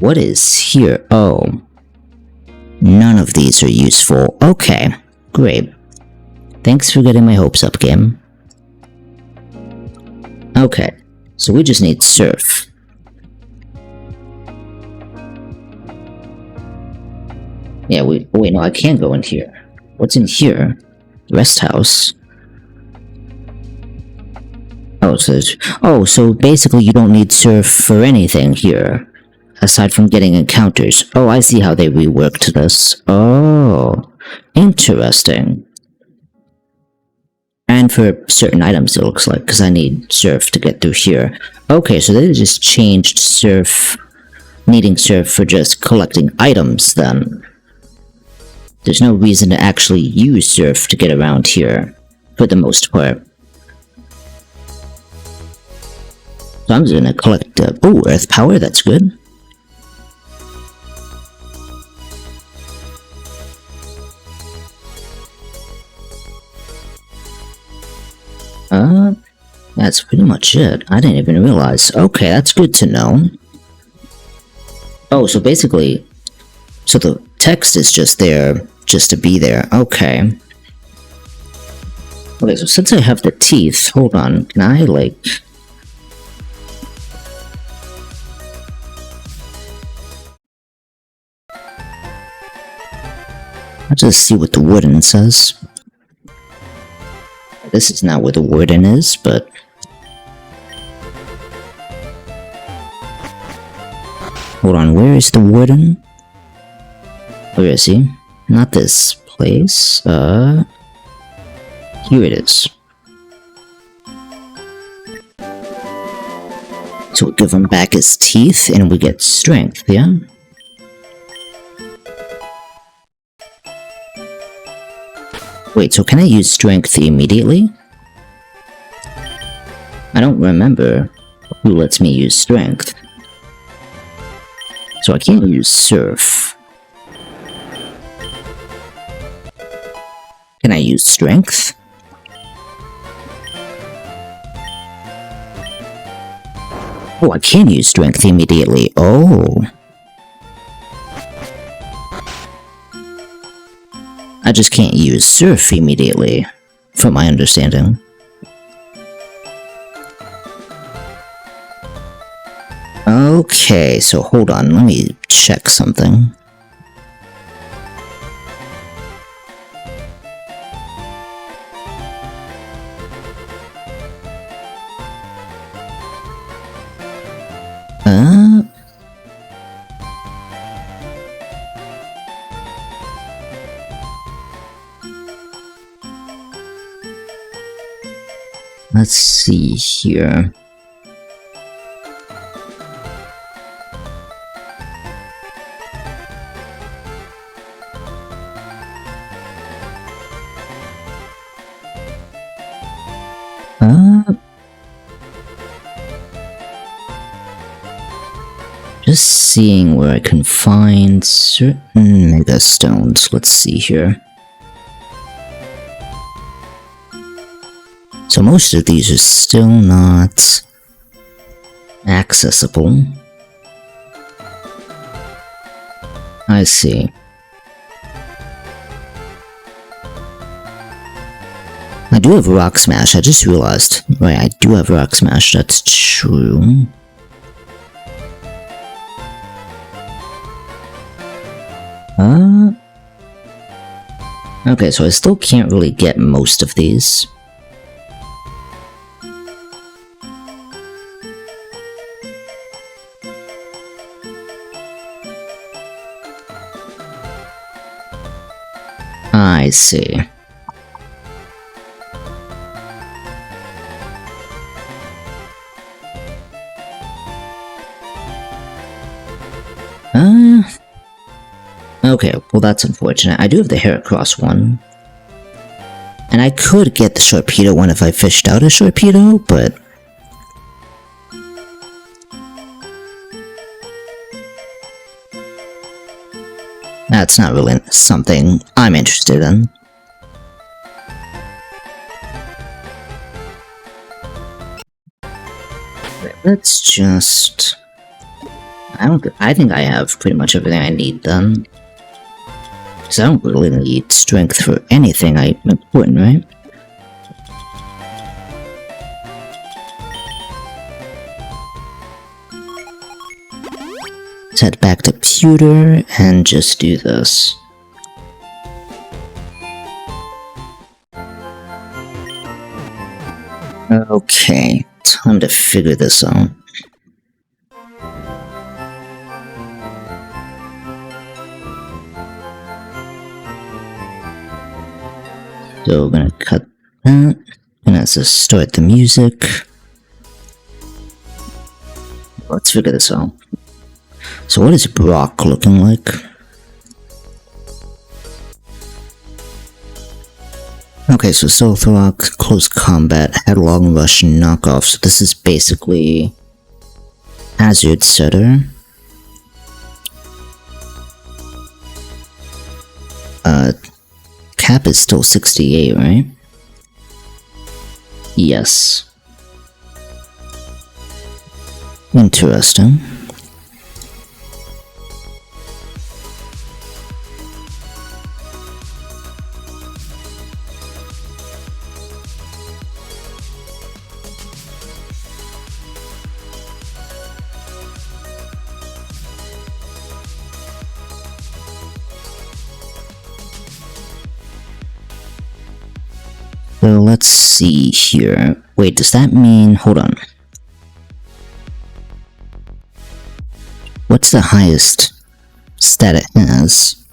What is here? Oh. None of these are useful. Okay, great. Thanks for getting my hopes up, game. Okay, so we just need surf. Yeah, wait, no, I can't go in here. What's in here? Rest house. Oh, so basically you don't need surf for anything here, aside from getting encounters. Oh, I see how they reworked this. Oh, interesting. And for certain items, it looks like, because I need surf to get through here. Okay, so they just changed surf, needing surf for just collecting items, then. There's no reason to actually use surf to get around here, for the most part. So I'm just gonna collect, oh, earth power, that's good. That's pretty much it. I didn't even realize. Okay, that's good to know. Oh, so basically... So the text is just there, just to be there. Okay. Okay, so since I have the teeth, hold on. Can I, like... Let's just see what the warden says. This is not where the warden is, but... Hold on, where is the warden? Where is he? Not this place. Here it is. So we'll give him back his teeth, and we get strength, yeah? Wait, so can I use strength immediately? I don't remember who lets me use strength. So I can't use surf. Can I use strength? Oh, I can use strength immediately. Oh. I just can't use surf immediately, from my understanding. Okay, so hold on, let me check something. Let's see here. Just seeing where I can find certain mega stones. Let's see here. So most of these are still not accessible. I see. I do have Rock Smash, I just realized. Right, I do have Rock Smash, that's true. Okay, so I still can't really get most of these. I see. Okay, well that's unfortunate. I do have the Heracross one. And I could get the Sharpedo one if I fished out a Sharpedo, but... that's not really something I'm interested in. Let's just... I think I have pretty much everything I need done. Because I don't really need strength for anything important, right? Let's head back to Pewter and just do this. Okay, time to figure this out. So we're gonna cut that, and let's just start the music. Let's figure this out. So what is Brock looking like? Okay, so Stealth Rock, Close Combat, Headlong Rush, Knockoff. So this is basically Hazard Setter. Cap is still 68, right? Yes. Interesting. So let's see here. Wait, does that mean... hold on. What's the highest stat it has?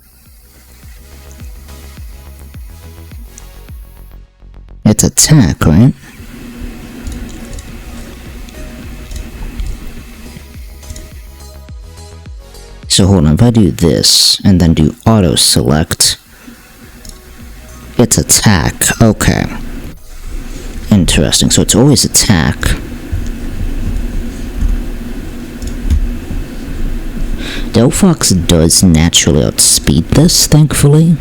It's attack, right? So hold on, if I do this, and then do auto select, it's attack, okay. Interesting, so it's always attack. Delphox does naturally outspeed this, thankfully.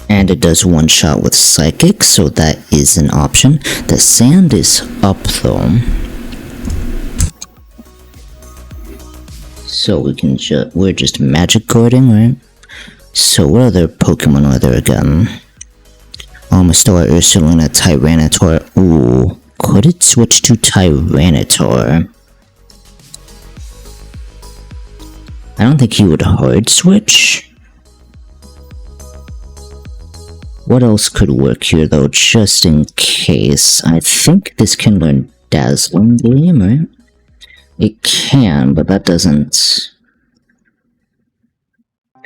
And it does one shot with Psychic, so that is an option. The sand is up though. So we're just magic guarding, right? So what other Pokemon are there again? Almastar, Ursulina, Tyranitar. Ooh, could it switch to Tyranitar? I don't think he would hard switch. What else could work here though, just in case? I think this can learn Dazzling Gleam, right? It can, but that doesn't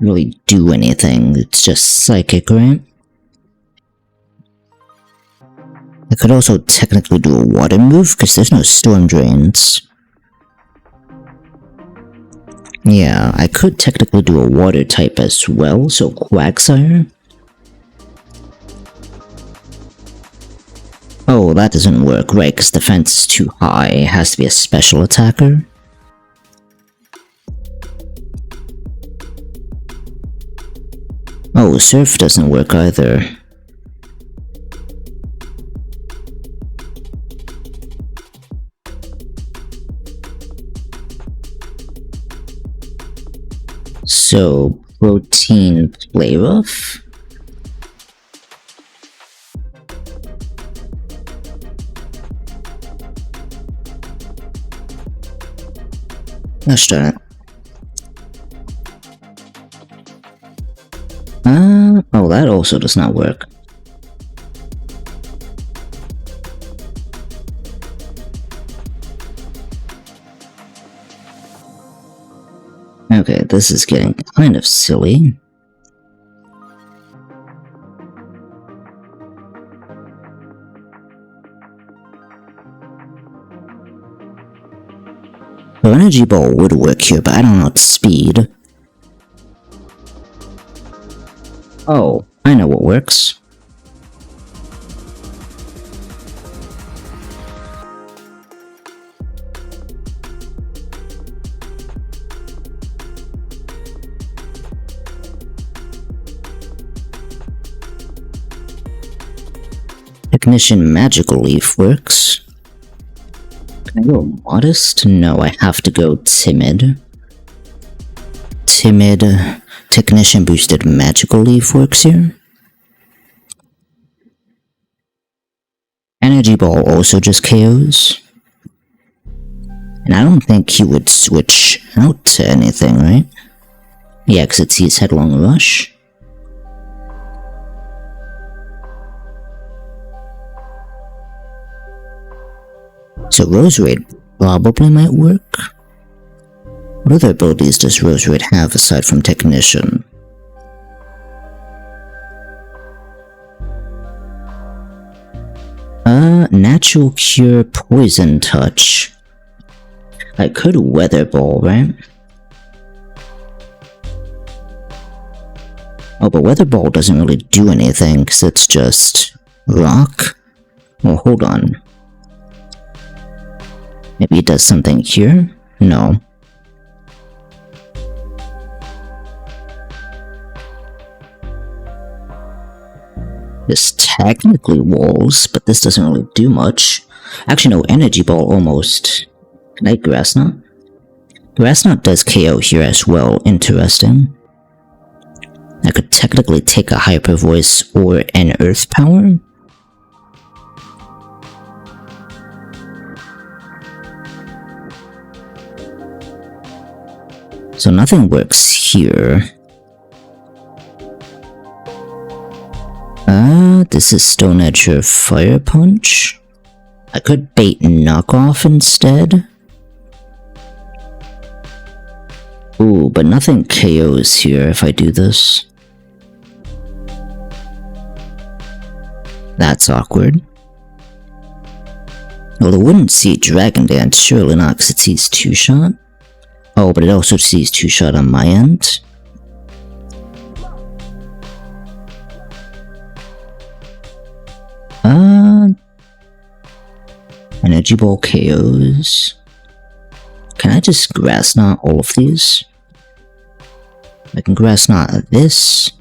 really do anything. It's just Psychic, right? I could also technically do a water move, because there's no Storm Drains. Yeah, I could technically do a water type as well, so Quagsire. Oh, that doesn't work, right, because defense is too high. It has to be a special attacker. Oh, Surf doesn't work either. So, Protein Play Rough? Let's try it. Oh, that also does not work. Okay, this is getting kind of silly. So Energy Ball would work here, but I don't know its speed. Oh, I know what works. Technician Magical Leaf works. Can I go Modest? No, I have to go Timid. Timid, Technician Boosted Magical Leaf works here. Energy Ball also just KOs. And I don't think he would switch out to anything, right? Yeah, because it sees Headlong Rush. So Roserade probably might work. What other abilities does Roserade have aside from Technician? Natural Cure, Poison Touch. I could Weather Ball, right? Oh, but Weather Ball doesn't really do anything because it's just Rock. Well, hold on. Maybe it does something here? No. This technically walls, but this doesn't really do much. Actually, no, Energy Ball almost. Can I Grass Knot? Grass Knot does KO here as well. Interesting. I could technically take a Hyper Voice or an Earth Power. So nothing works here. This is Stone Edge or Fire Punch. I could bait Knockoff instead. Ooh, but nothing KOs here if I do this. That's awkward. Well, it wouldn't see Dragon Dance, surely not, because it sees 2-shot. Oh, but it also sees 2-shot on my end. Energy ball KOs. Can I just grass knot all of these? I can grass knot this.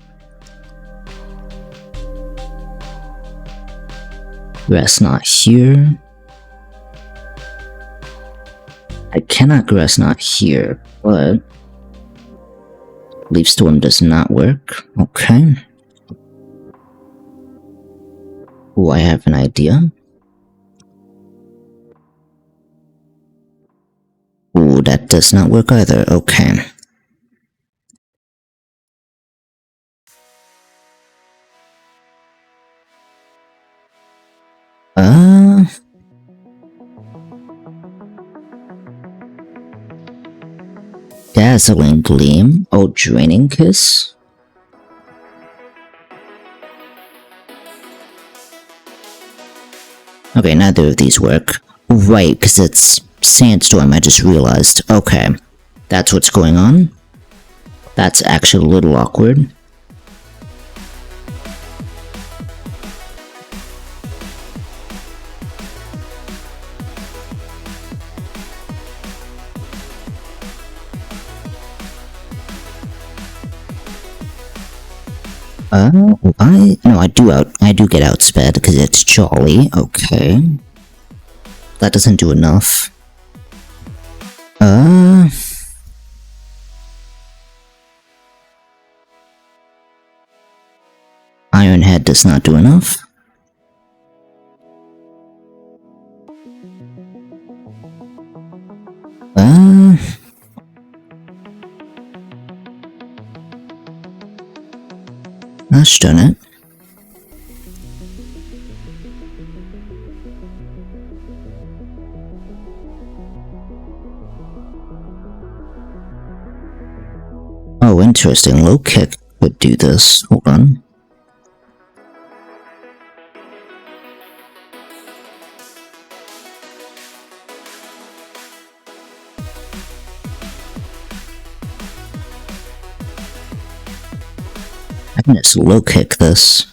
Grass knot here. I cannot grass knot here, but Leaf Storm does not work. Okay. Oh, I have an idea. Oh, that does not work either. Okay. Dazzling Gleam. Oh, Draining Kiss. Okay, neither of these work. Right, because it's Sandstorm, I just realized. Okay, that's what's going on. That's actually a little awkward. I do get outsped because it's Jolly. Okay. That doesn't do enough. Iron Head does not do enough. That's done it. Oh, interesting. Low kick could do this. Hold on. I can just low kick this.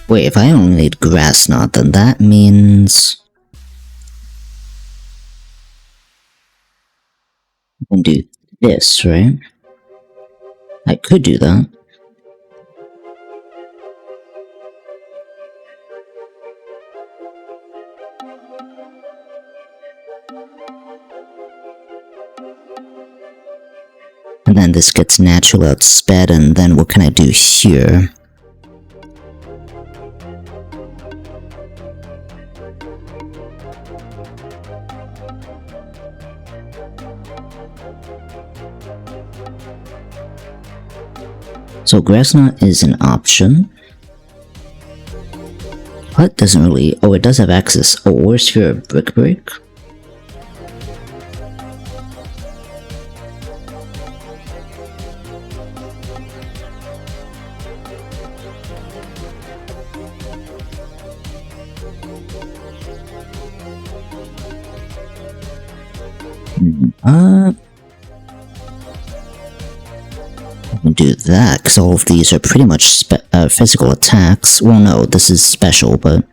Wait, if I only need Grass Knot, then that means I can do this, right? I could do that. And then this gets natural outsped, and then what can I do here? So Grass Knot is an option. But doesn't really... Oh, it does have access. Oh, where's your Brick Break? I can do that, because all of these are pretty much physical attacks. Well, no, this is special, but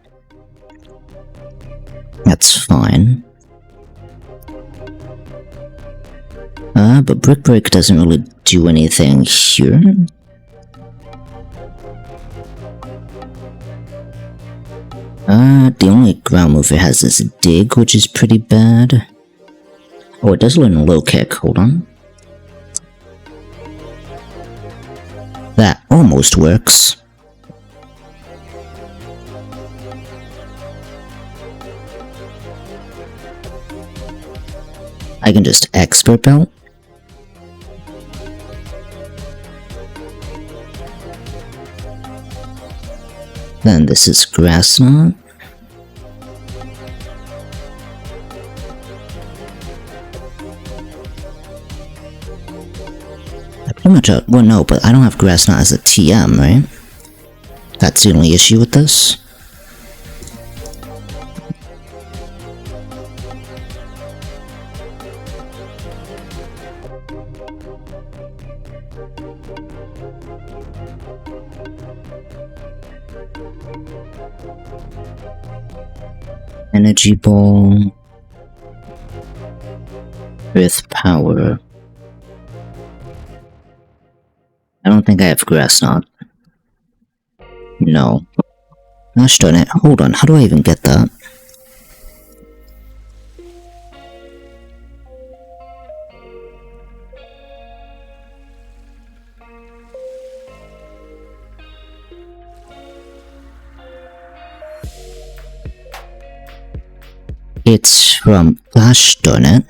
that's fine. But Brick Break doesn't really do anything here. The only ground move it has is Dig, which is pretty bad. Oh, it does learn Low Kick, hold on. That almost works. I can just Expert Belt. Then this is Grass Knot. I pretty much well, no, but I don't have grass knot as a TM, right? That's the only issue with this. Energy ball. Earth power. I don't think I have grass knot. No. Gosh darn it. Hold on, how do I even get that? It's from... Gosh darn it.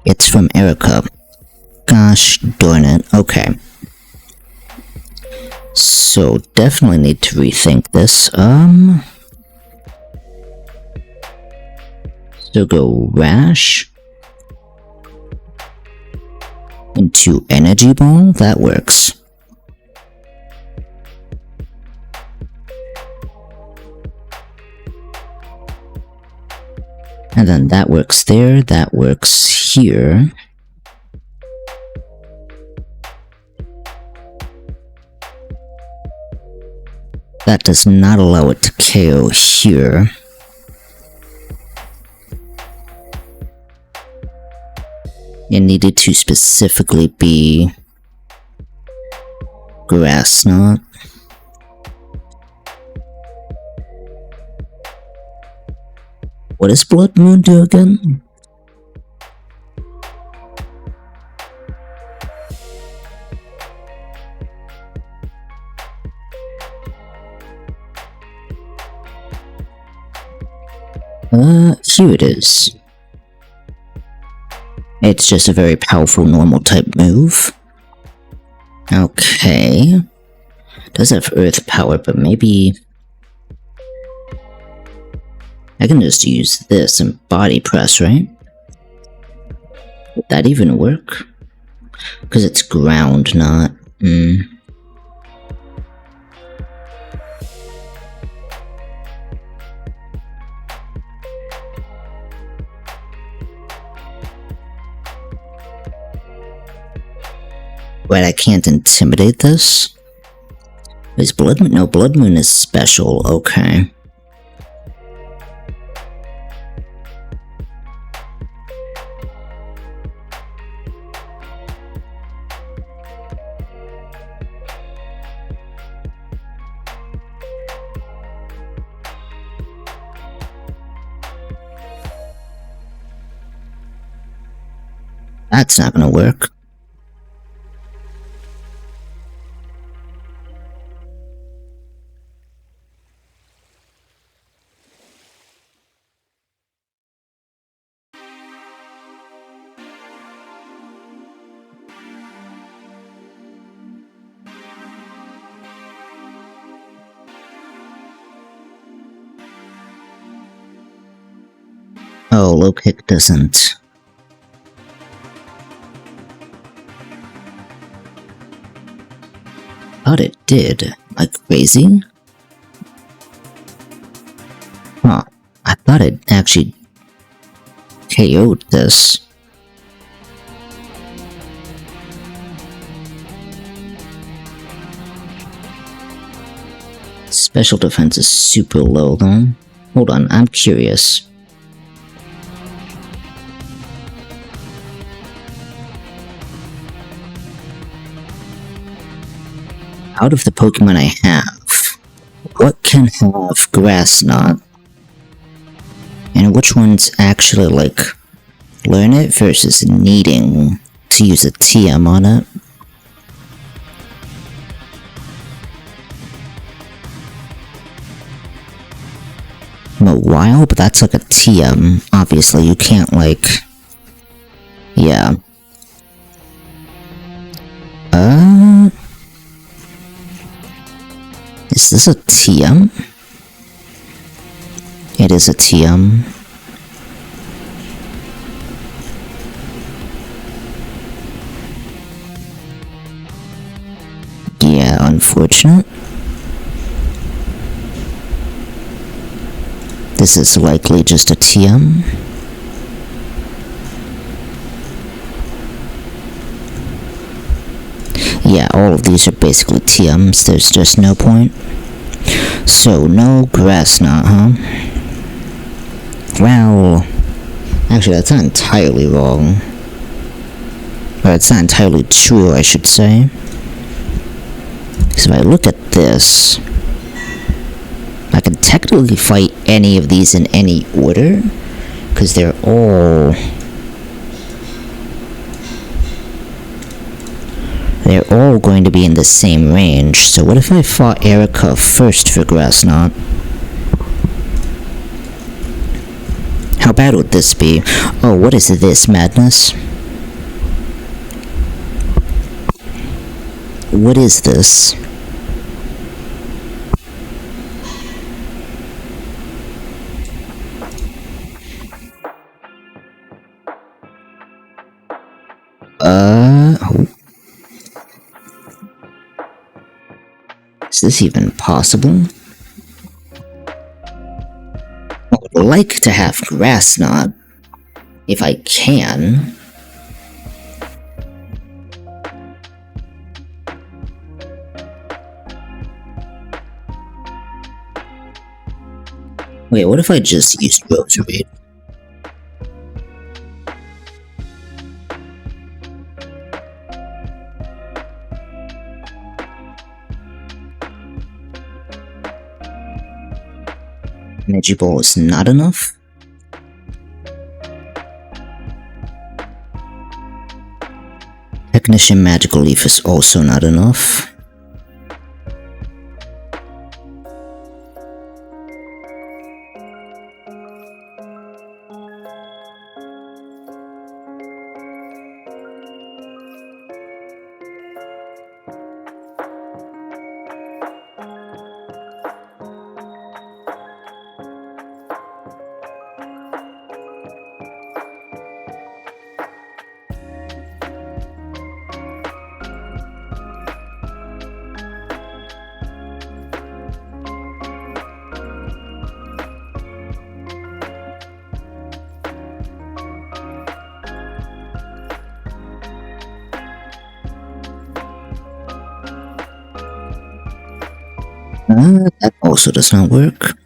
It's from Erica. Gosh darn it. Okay. So, definitely need to rethink this. So go Rash into Energy Ball. That works. And then that works there, that works here. That does not allow it to KO here. It needed to specifically be Grass Knot. What does Blood Moon do again? Here it is. It's just a very powerful normal type move. Okay. Does have earth power, but maybe I can just use this and body press, right? Would that even work? Because it's ground, not... Right, I can't intimidate this? Is Blood Moon? No, Blood Moon is special, okay. That's not gonna work. Oh, low kick doesn't. Thought it did. Like crazy? Huh. I thought it actually KO'd this. Special defense is super low though. Hold on, I'm curious. Out of the Pokemon I have, what can have Grass Knot? And which ones actually, like, learn it versus needing to use a TM on it? Mawile, but that's like a TM. Obviously, you can't, like... Yeah. Is this a TM? It is a TM. Yeah, unfortunate. This is likely just a TM. Yeah, all of these are basically TMs, there's just no point. So, no grass knot, huh? Well, actually that's not entirely wrong. Or it's not entirely true, I should say. Because if I look at this, I can technically fight any of these in any order, because they're all going to be in the same range. So what if I fought Erica first for grass knot? How bad would this be? Oh, what is this madness? What is this? Is this even possible? I would like to have grass knot, if I can. Wait, what if I just used Rosary? Energy Ball is not enough? Technician Magical Leaf is also not enough. That also does not work.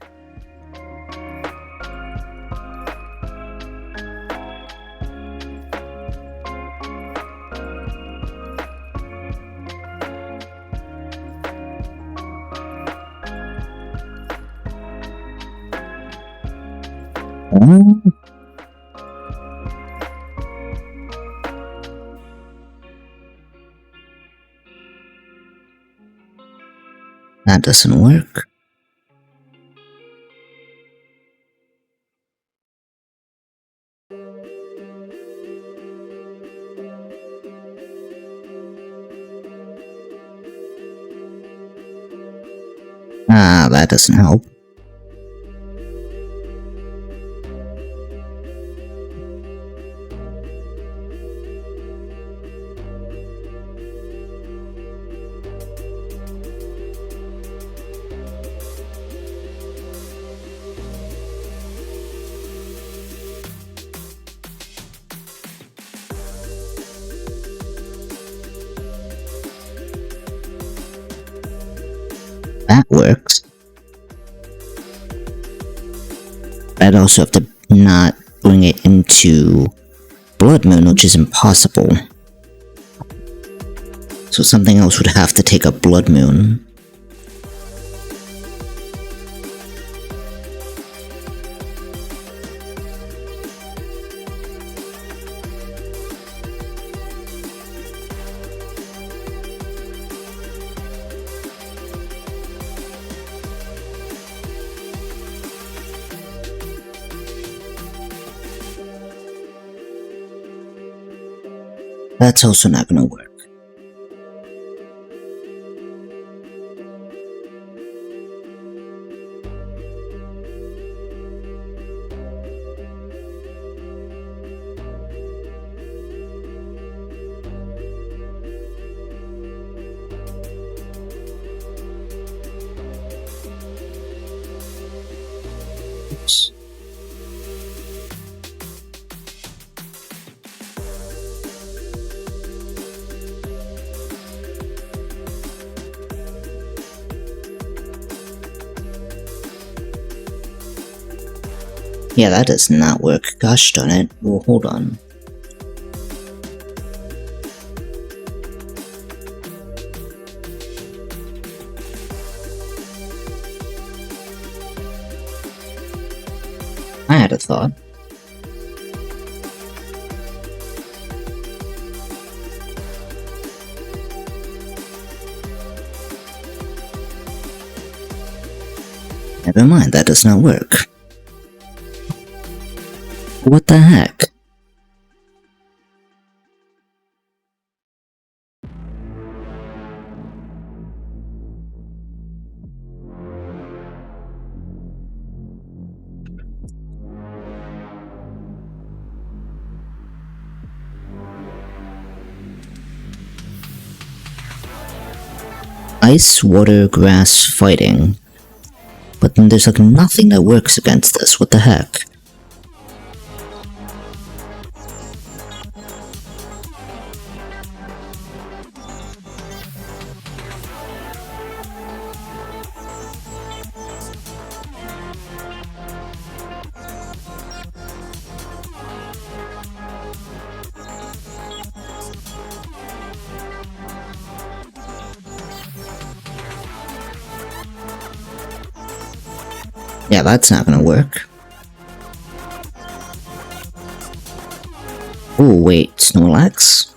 That doesn't work. That doesn't help. That works. I'd also have to not bring it into Blood Moon, which is impossible. So something else would have to take up Blood Moon. That's also not gonna work. Yeah, that does not work. Gosh darn it. Well, hold on. I had a thought. Never mind, that does not work. What the heck? Ice, water, grass, fighting. But then there's like nothing that works against this, what the heck? Yeah, that's not gonna work. Oh wait, Snorlax?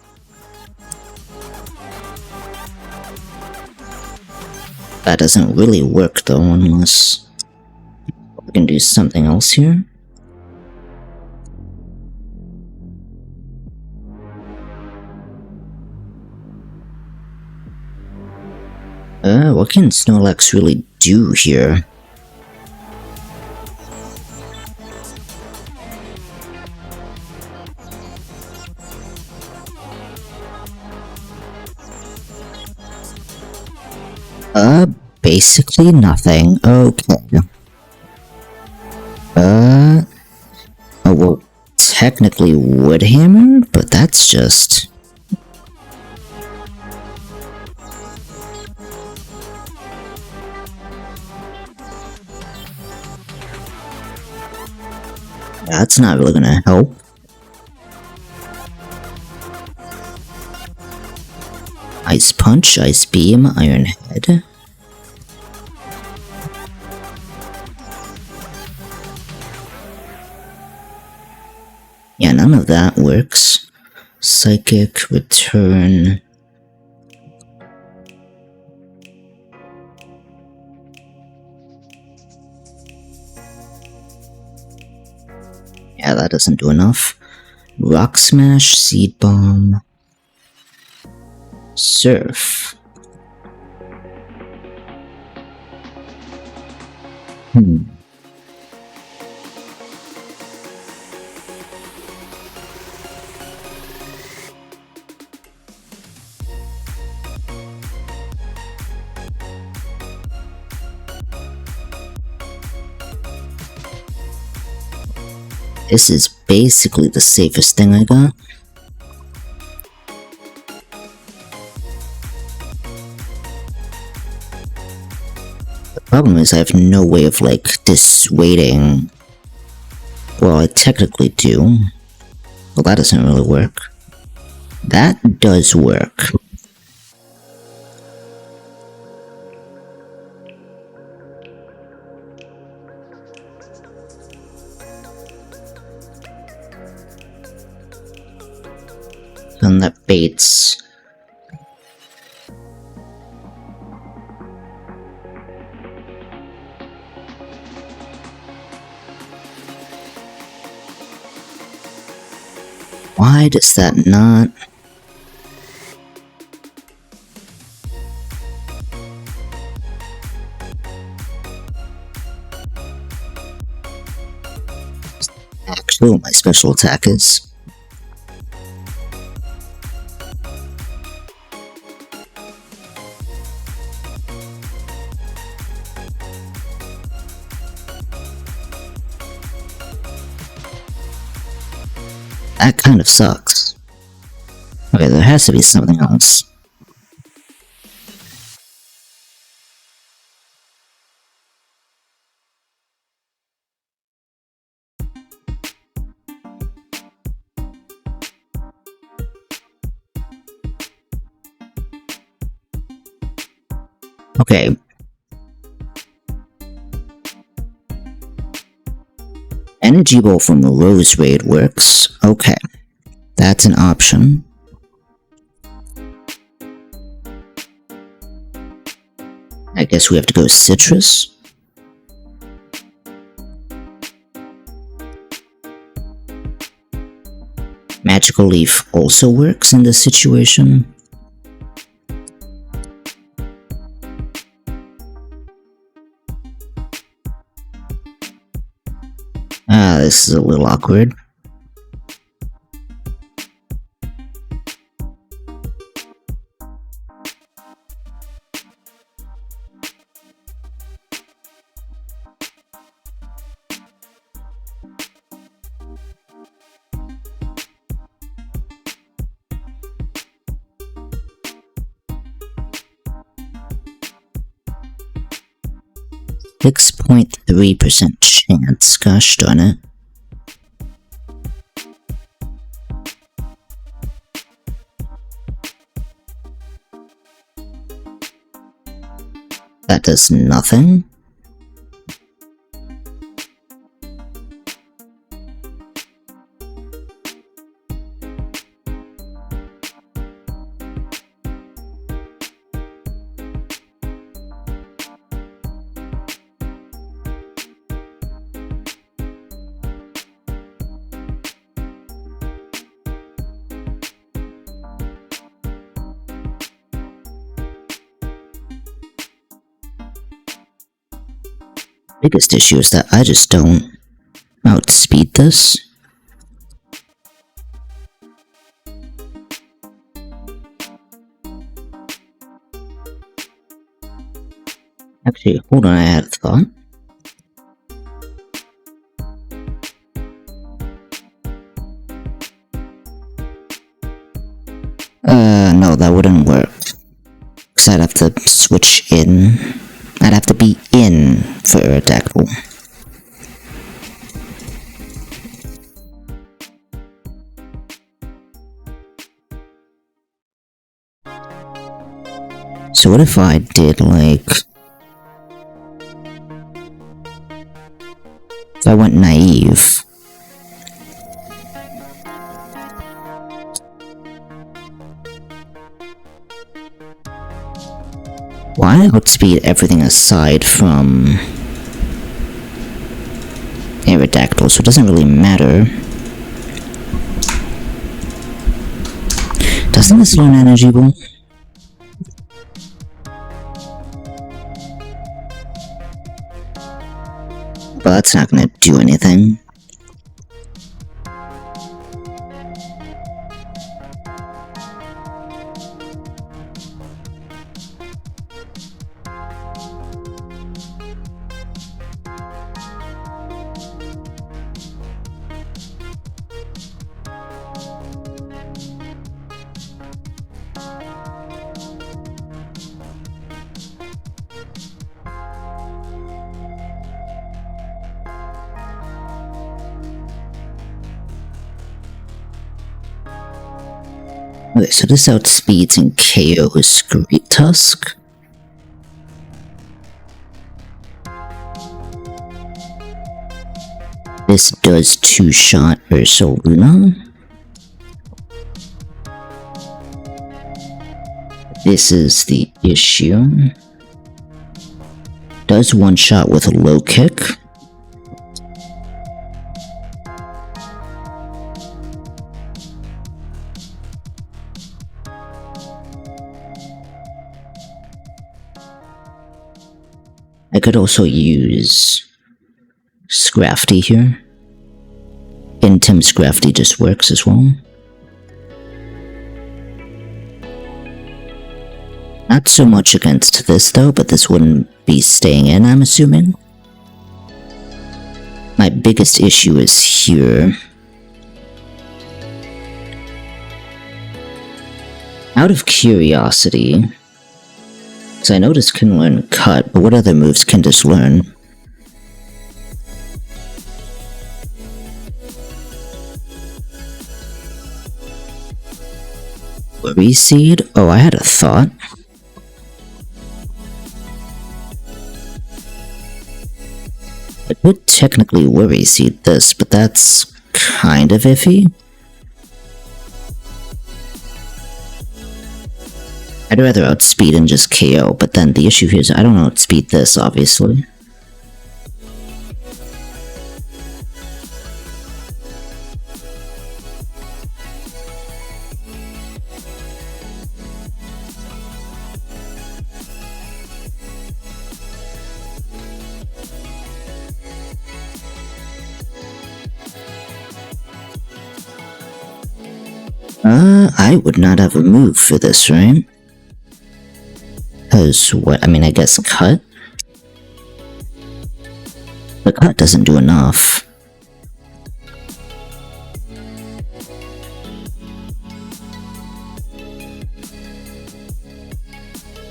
That doesn't really work though, unless we can do something else here. What can Snorlax really do here? Basically nothing. Okay. Oh well, technically Wood Hammer, but that's just... That's not really gonna help. Ice Punch, Ice Beam, Iron Head. Yeah, none of that works. Psychic, Return. Yeah, that doesn't do enough. Rock Smash, Seed Bomb. Surf. This is basically the safest thing I got. The problem is I have no way of, like, dissuading... Well, I technically do. Well, that doesn't really work. That does work. And that baits. Why does that not? Actually, what my special attack is. That kind of sucks. Okay, there has to be something else. Okay. Energy Ball from the Rose Raid works. Okay. That's an option. I guess we have to go Citrus. Magical Leaf also works in this situation. This is a little awkward. .3% chance, gosh darn it. That does nothing. Biggest issue is that I just don't outspeed this. Actually, hold on, I had a thought. No, that wouldn't work. Because I'd have to switch in. I'd have to be in for Aerodactyl. So what if I did like... If I went naive... Why outspeed everything aside from Aerodactyl, so it doesn't really matter. Doesn't this learn Energy Ball? But that's not gonna do anything. Okay, so this outspeeds and KOs Great Tusk. This does 2-shot Ursa Luna. This is the issue. Does 1-shot with a low kick. I could also use Scrafty here. Intim Scrafty just works as well. Not so much against this though, but this wouldn't be staying in, I'm assuming. My biggest issue is here. Out of curiosity, because I know this can learn cut, but what other moves can this learn? Worry Seed? Oh, I had a thought. I could technically Worry Seed this, but that's kind of iffy. I'd rather outspeed and just KO, but then the issue here is I don't outspeed this, obviously. I would not have a move for this, right? Because what? I mean, I guess cut? The cut doesn't do enough.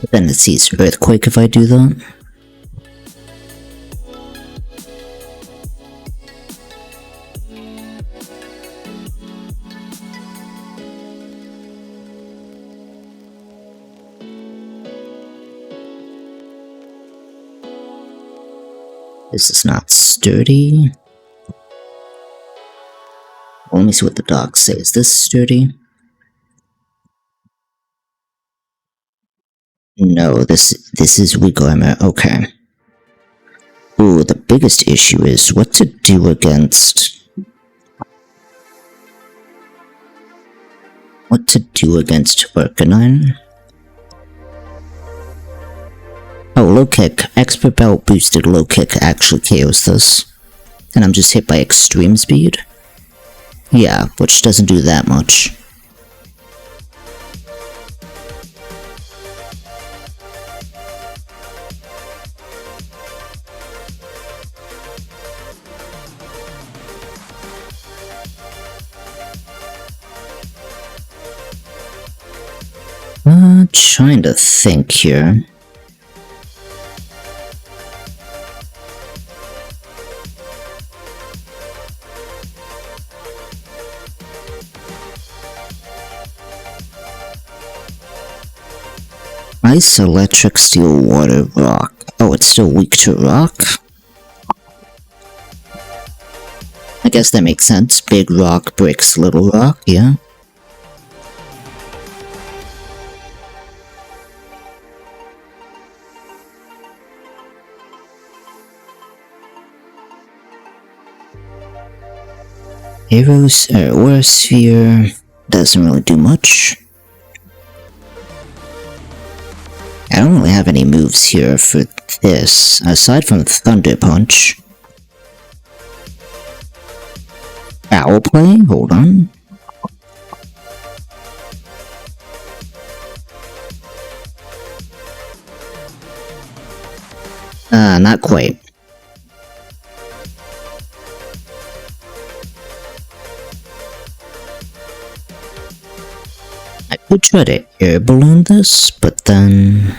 But then it sees Earthquake if I do that. This is not sturdy. Well, let me see what the docs say. Is this sturdy? No, this is weak armor. Okay. Ooh, the biggest issue is what to do against... What to do against Arcanine? Oh, low kick. Expert belt boosted low kick actually KOs this. And I'm just hit by extreme speed? Yeah, which doesn't do that much. Trying to think here. Ice, electric, steel, water, rock. Oh, it's still weak to rock? I guess that makes sense. Big rock breaks little rock, yeah. Heroes, Aura Sphere doesn't really do much. I don't really have any moves here for this, aside from Thunder Punch. Foul Play? Hold on. Not quite. I could try to air balloon this, but then...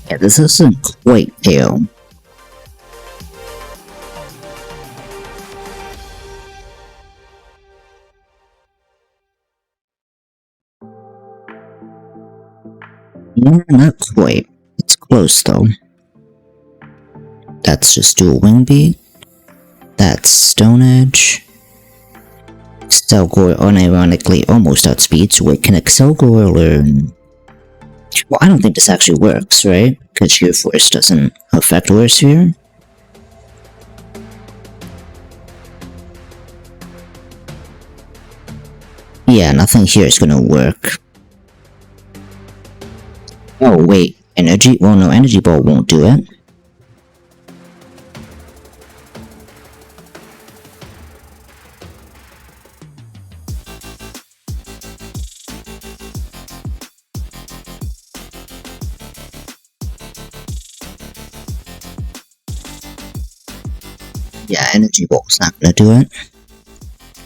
yeah, this isn't quite KO. Yeah, not quite. It's close though. That's just dual wing beat. That's Stone Edge. Excelgor unironically almost outspeeds. Wait, can Excelgor learn? Well, I don't think this actually works, right? Because Sheer Force doesn't affect Aura Sphere. Yeah, nothing here is gonna work. Oh, wait. Energy? Well, no, Energy Ball won't do it. Yeah, energy ball's not gonna do it.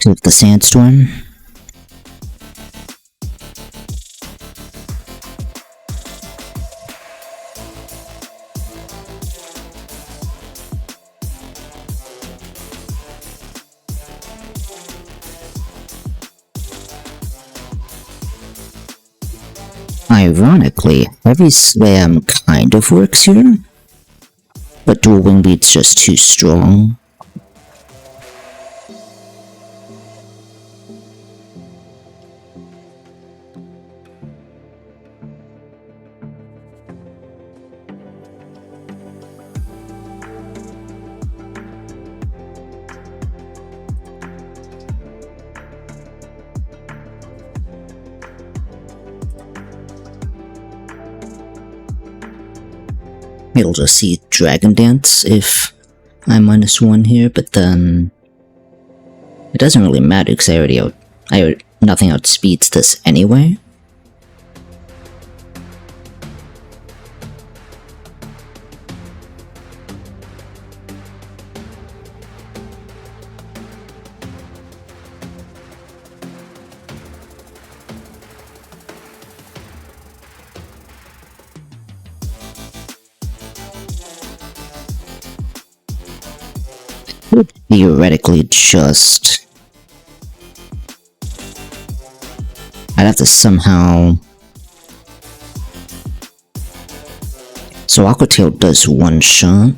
With the sandstorm. Ironically, heavy slam kind of works here, but dual wing beat's just too strong. It'll just see Dragon Dance if I'm -1 here, but then it doesn't really matter because nothing outspeeds this anyway. Could theoretically just... I'd have to somehow... So Aqua Tail does one shot.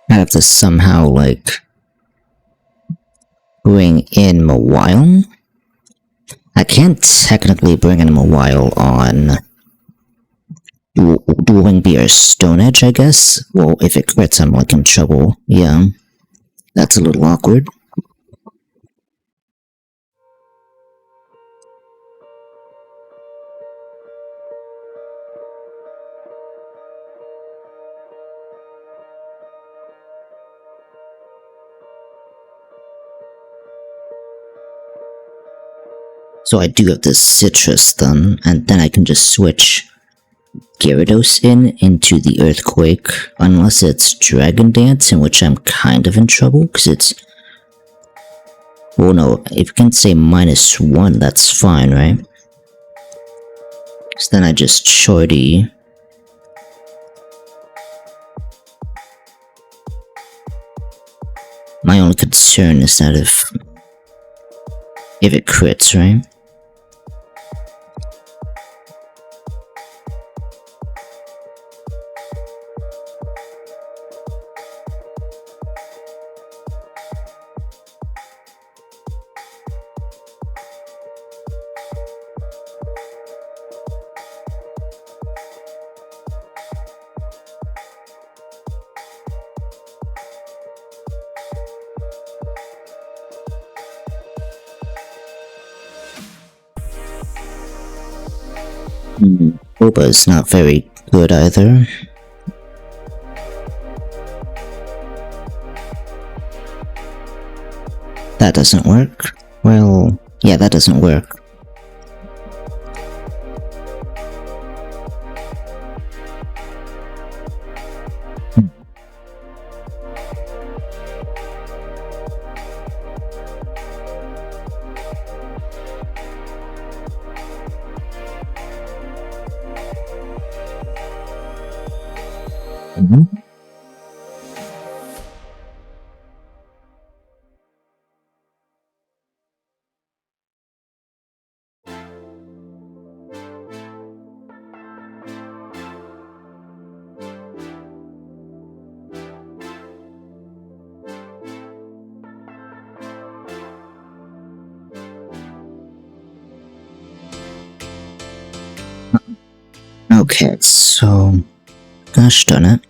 I'd have to somehow, like, bring in Mawile. I can't technically bring in Mawile on Dueling Beat or Stone Edge, I guess. Well, if it crits, I'm like in trouble. Yeah, that's a little awkward. So I do have this Citrus then, and then I can just switch Gyarados into the Earthquake, unless it's Dragon Dance, in which I'm kind of in trouble, because it's... Well, no, if you can say -1, that's fine, right? Because then I just shorty... My only concern is that if it crits, right? Boba is not very good either. That doesn't work. Well, yeah, that doesn't work. Okay, so... Gosh darn it.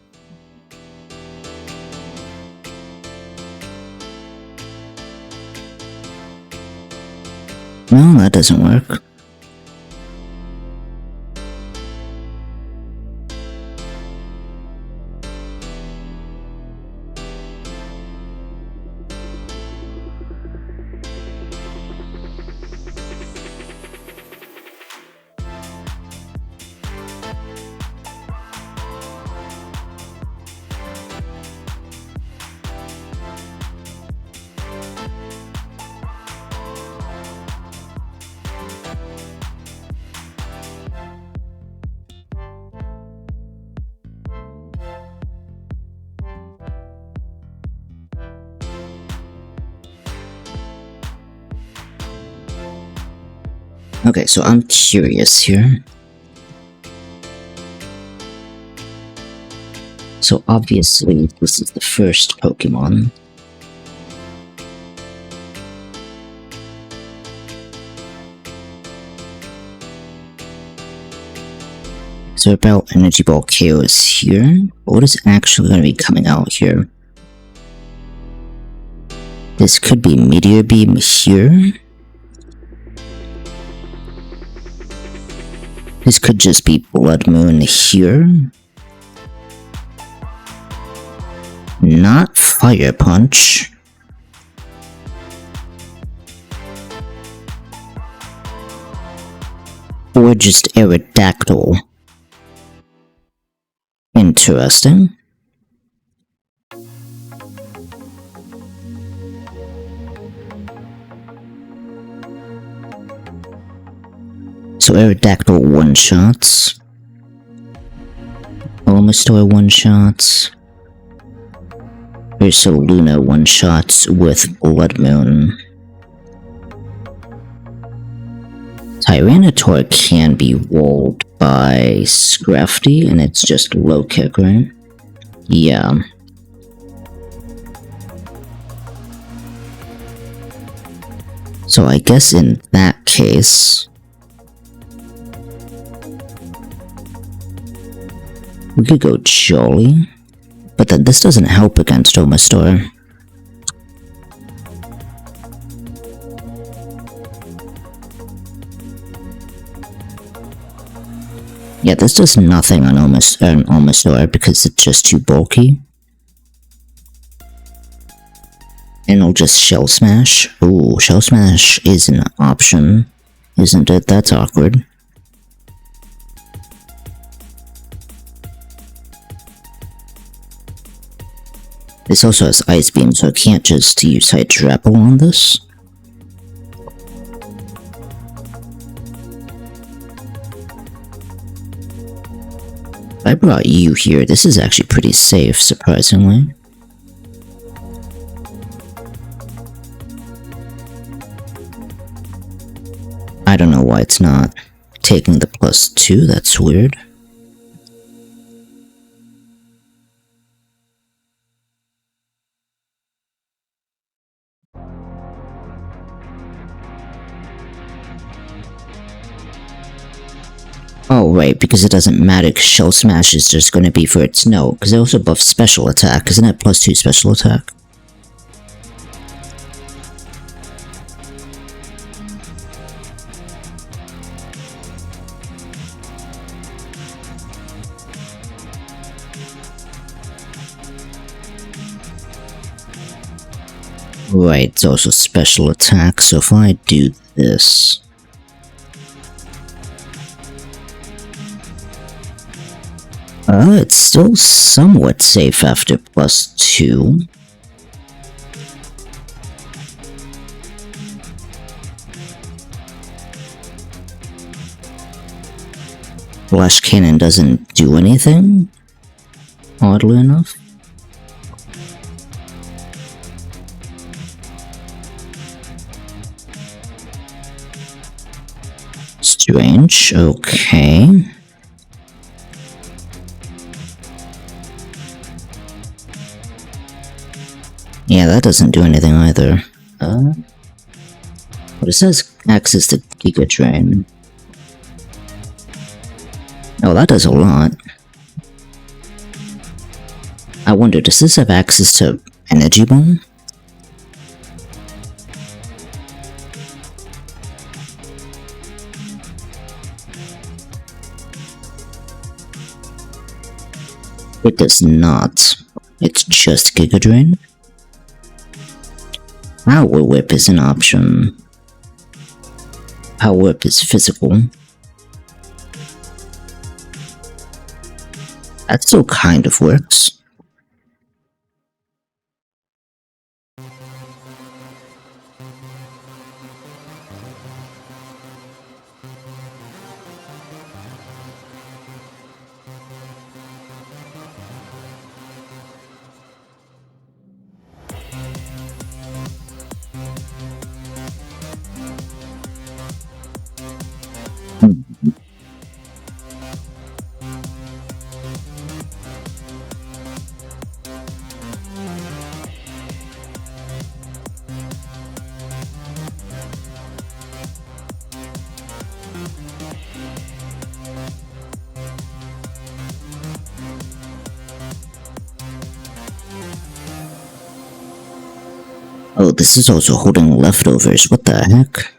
Well, that doesn't work. Okay, so I'm curious here. So obviously, this is the first Pokemon. So about Energy Ball KO is here. What is actually going to be coming out here? This could be Meteor Beam here. This could just be Blood Moon here. Not Fire Punch. Or just Aerodactyl. Interesting. So Aerodactyl one-shots. Omastar one-shots. Ursaluna one-shots with Blood Moon. Tyranitar can be walled by Scrafty, and it's just low kick, right? Yeah. So I guess in that case, we could go Jolly, but then this doesn't help against Omastar. Yeah, this does nothing on Omastar because it's just too bulky. And I'll just Shell Smash. Ooh, Shell Smash is an option, isn't it? That's awkward. This also has Ice Beam, so I can't just use Hydropple on this. I brought you here. This is actually pretty safe, surprisingly. I don't know why it's not taking the +2, that's weird. Oh, right, because it doesn't matter, because Shell Smash is just going to be for its no, because it also buffs Special Attack, isn't it +2 Special Attack? Right, it's also Special Attack, so if I do this... it's still somewhat safe after +2. Flash Cannon doesn't do anything, oddly enough. Strange, okay. Yeah, that doesn't do anything either. But it says access to Giga Drain. Oh, that does a lot. I wonder, does this have access to Energy Ball? It does not. It's just Giga Drain. Power Whip is an option. Power Whip is physical. That still kind of works. Oh, this is also holding leftovers. What the heck?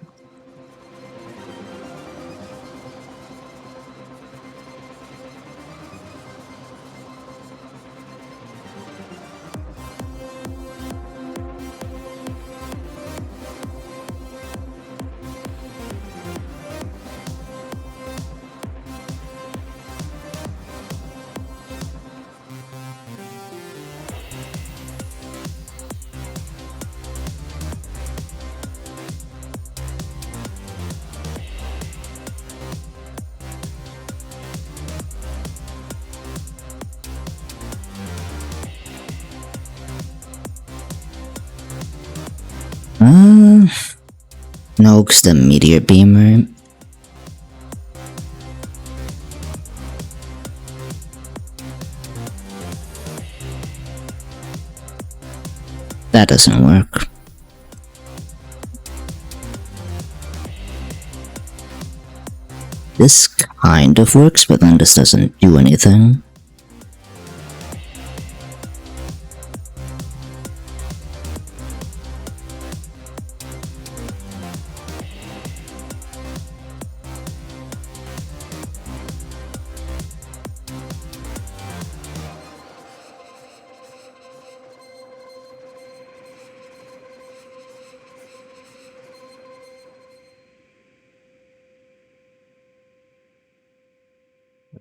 No, because the meteor beamer. That doesn't work. This kind of works, but then this doesn't do anything.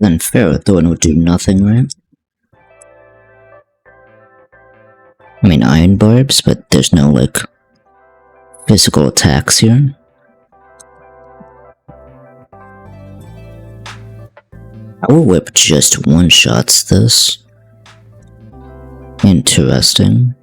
Then Ferrothorn would do nothing, right? I mean, iron barbs, but there's no, like, physical attacks here. Our whip just one-shots this. Interesting.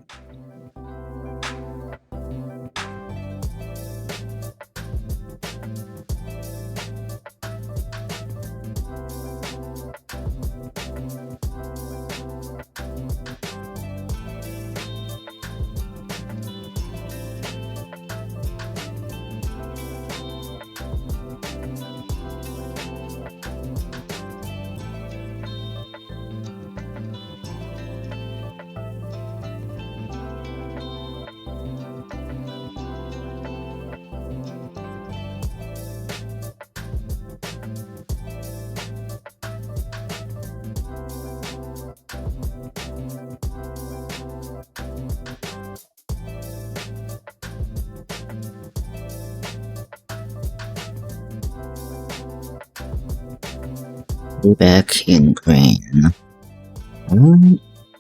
Back in grain.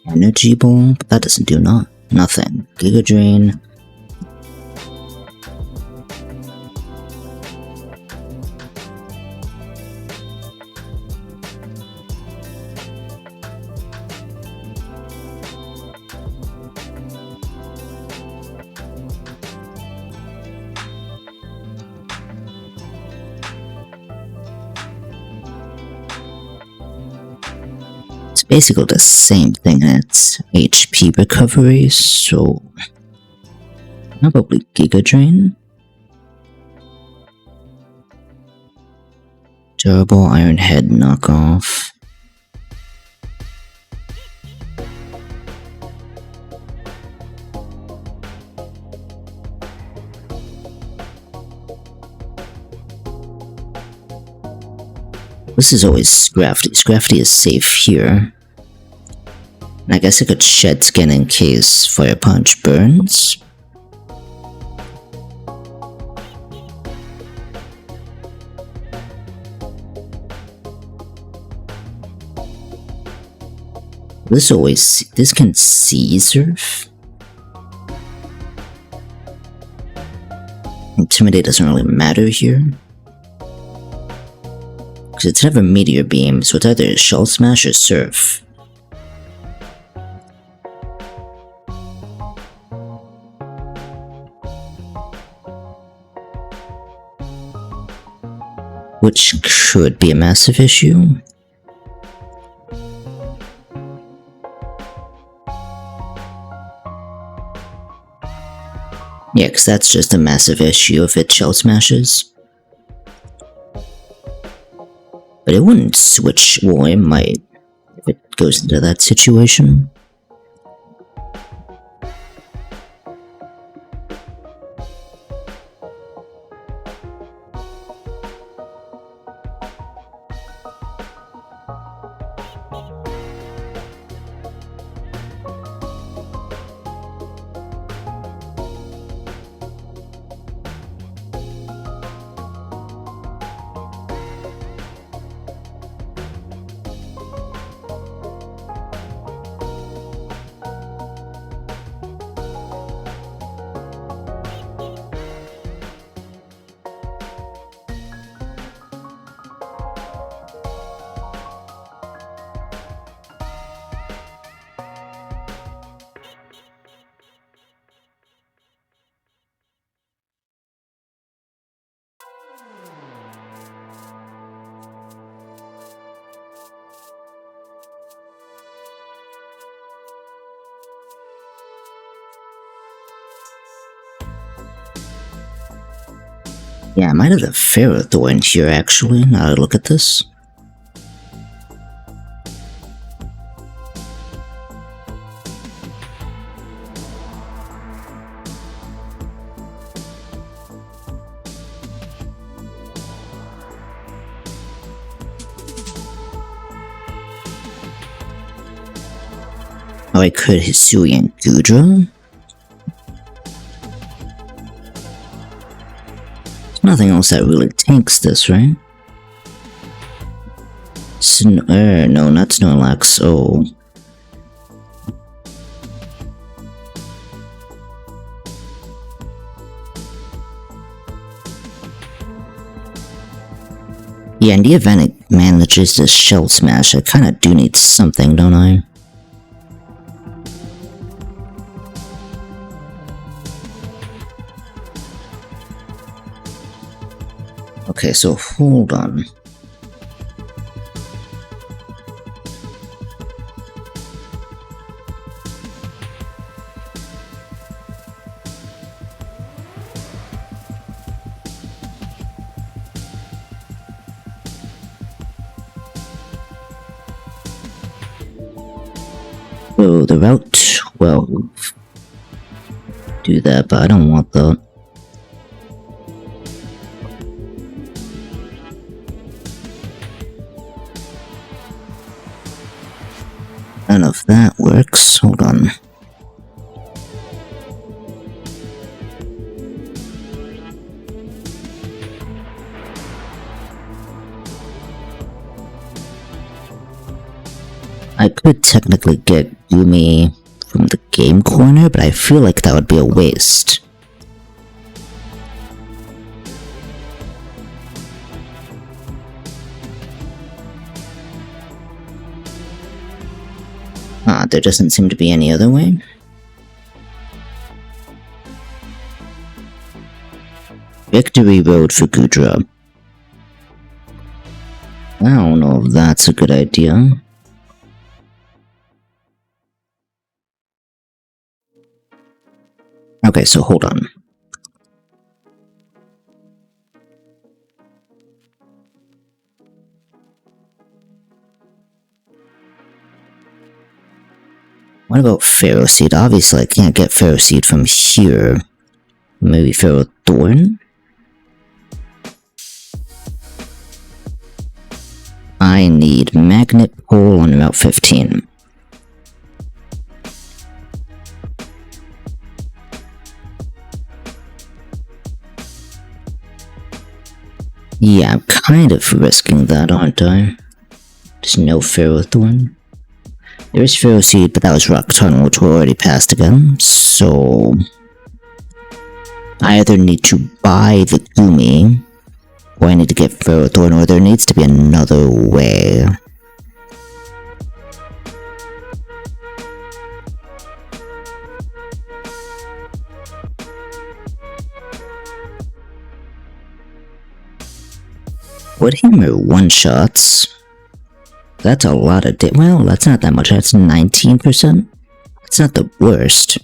Energy ball, but that doesn't do nothing. Giga Drain. Basically the same thing in its HP recovery, so probably Giga Drain. Durable Iron Head knockoff. This is always Scrafty. Scrafty is safe here. And I guess I could shed skin in case Fire Punch burns. This can Sea Surf. Intimidate doesn't really matter here. Because it's never Meteor Beam, so it's either Shell Smash or Surf. Which could be a massive issue. Yeah, because that's just a massive issue if it Shell Smashes. But it wouldn't switch, well, it might, if it goes into that situation. Yeah, I might have the Ferrothorn here actually, now that I look at this. Oh, I could Hisui and Gudra? There's nothing else that really tanks this, right? No, not Snorlax, oh. Yeah, in the event it manages to Shell Smash, I kinda do need something, don't I? Okay, so hold on. So the Route 12. Do that, but I don't want that. None of that works. Hold on. I could technically get Yumi from the game corner, but I feel like that would be a waste. There doesn't seem to be any other way. Victory Road for Gudra. I don't know if that's a good idea. Okay, so hold on. What about Ferroseed? Obviously I can't get Ferroseed from here. Maybe Ferrothorn? I need Magnet Pole on Route 15. Yeah, I'm kind of risking that, aren't I? There's no Ferrothorn. There is Ferroseed, but that was Rock Tunnel, which we're already past again, so... I either need to buy the Gumi, or I need to get Ferrothorn, or there needs to be another way. Woodhammer one-shots. That's a lot of well, that's not that much, that's 19%. It's not the worst.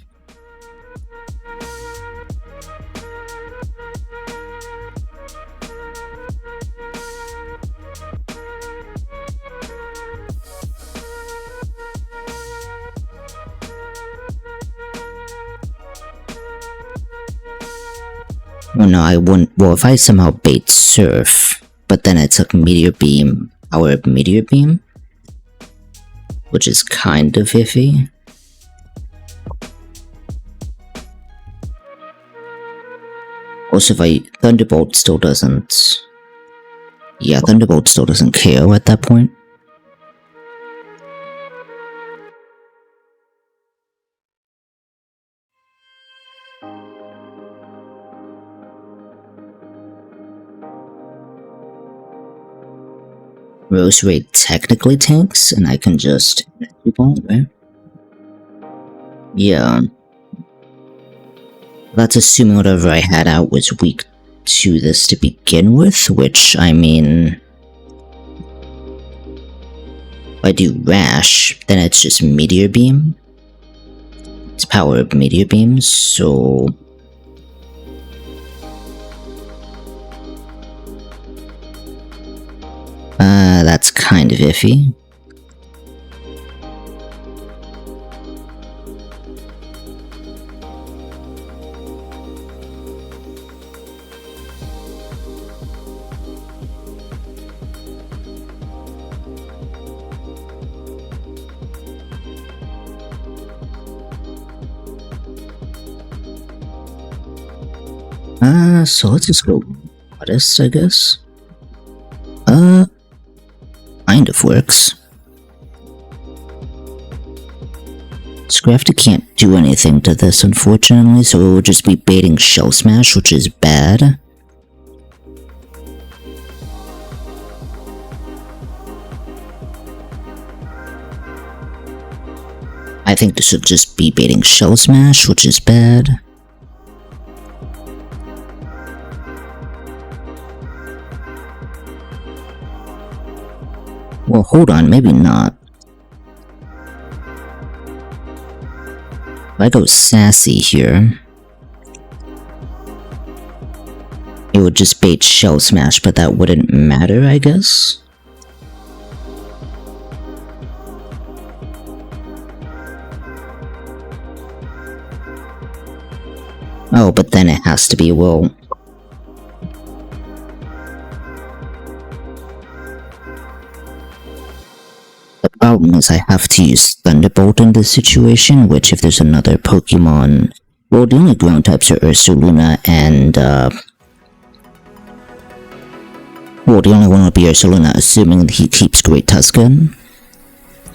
Well, no, I wouldn't. Well, if I somehow bait Surf, but then it took Meteor Beam, Power Up Meteor Beam, which is kind of iffy. Also, if I Thunderbolt still doesn't. Yeah, Thunderbolt still doesn't KO at that point. Rose Ray technically tanks, and I can just right? Yeah. That's assuming whatever I had out was weak to this to begin with, which, I mean... If I do Rash, then it's just Meteor Beam. It's Power Up Meteor Beam, so... That's kind of iffy. So let's just go modest, I guess. Kind of works. Scrafty can't do anything to this, unfortunately, so it would just be baiting Shell Smash, which is bad. I think this would just be baiting Shell Smash, which is bad. Well, hold on, maybe not. If I go sassy here, it would just bait Shell Smash, but that wouldn't matter, I guess? Oh, but then it has to be, well... The problem is I have to use Thunderbolt in this situation, which if there's another Pokemon... Well, the only ground types are Ursaluna and, well, the only one would be Ursaluna, assuming he keeps Great Tuscan.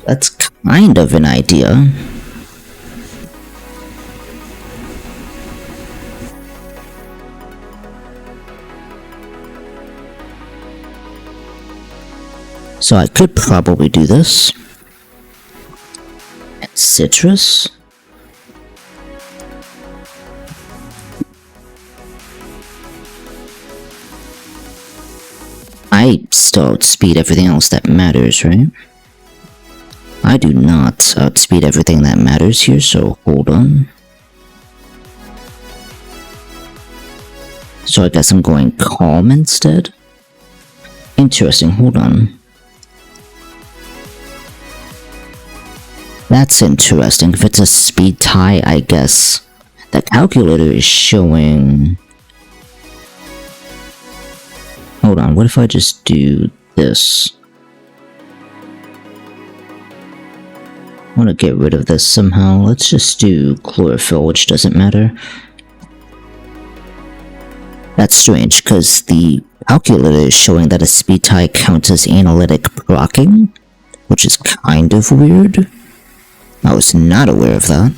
That's kind of an idea. So I could probably do this. And Citrus. I still outspeed everything else that matters, right? I do not outspeed everything that matters here, so hold on. So I guess I'm going Calm instead? Interesting, hold on. That's interesting. If it's a speed tie, I guess the calculator is showing... Hold on, what if I just do this? I want to get rid of this somehow. Let's just do Chlorophyll, which doesn't matter. That's strange, because the calculator is showing that a speed tie counts as analytic proccing, which is kind of weird. I was not aware of that.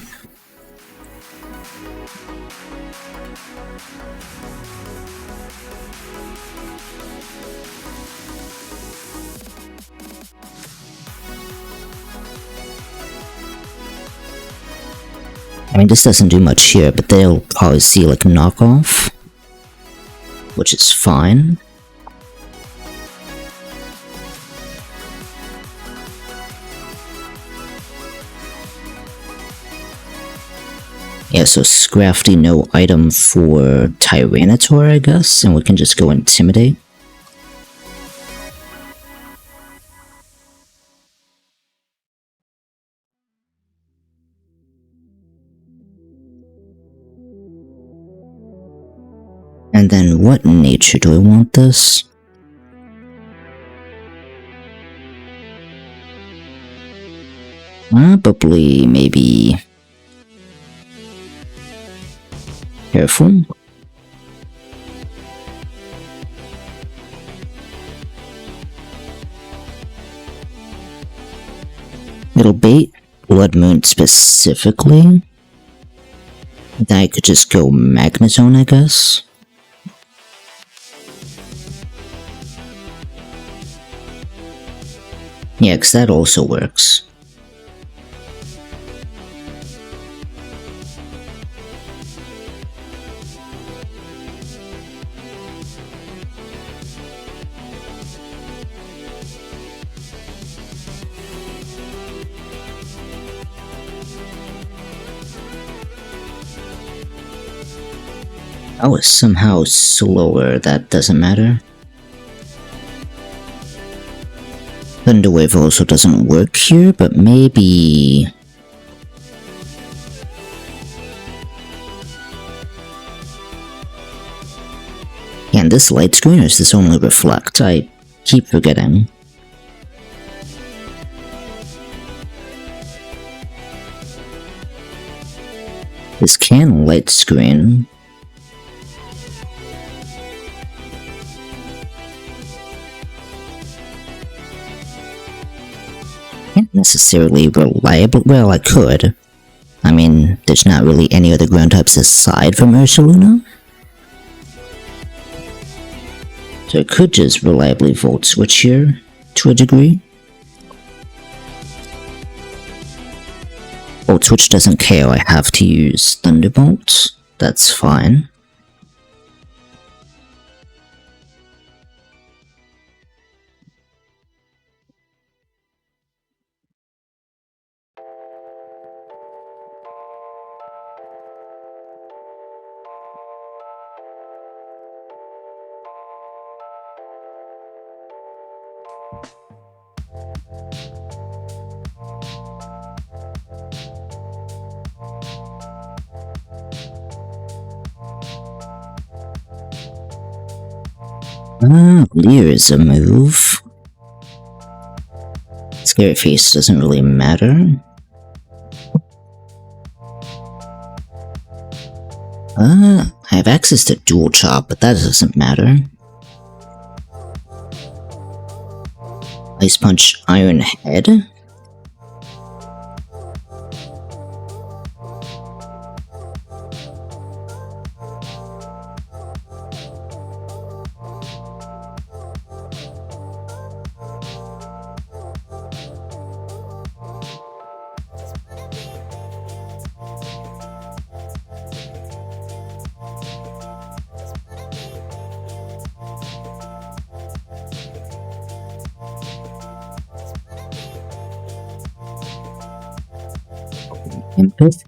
I mean, this doesn't do much here, but they'll probably see like knockoff, which is fine. Yeah, so Scrafty, no item for Tyranitar, I guess, and we can just go Intimidate. And then what nature do I want this? Probably, maybe... Careful. It'll bait Blood Moon specifically. Then I could just go Magnezone, I guess. Yeah, because that also works. I was somehow slower, that doesn't matter. Thunderwave also doesn't work here, but maybe... Yeah, and this light screen, or is this only reflect? I keep forgetting. This can light screen. Can't necessarily reliable. Well, I could. I mean, there's not really any other ground types aside from Ursaluna. So I could just reliably volt switch here to a degree. Volt switch doesn't care, I have to use Thunderbolt. That's fine. Leer is a move. Scary Face doesn't really matter. I have access to Dual Chop, but that doesn't matter. Ice Punch Iron Head?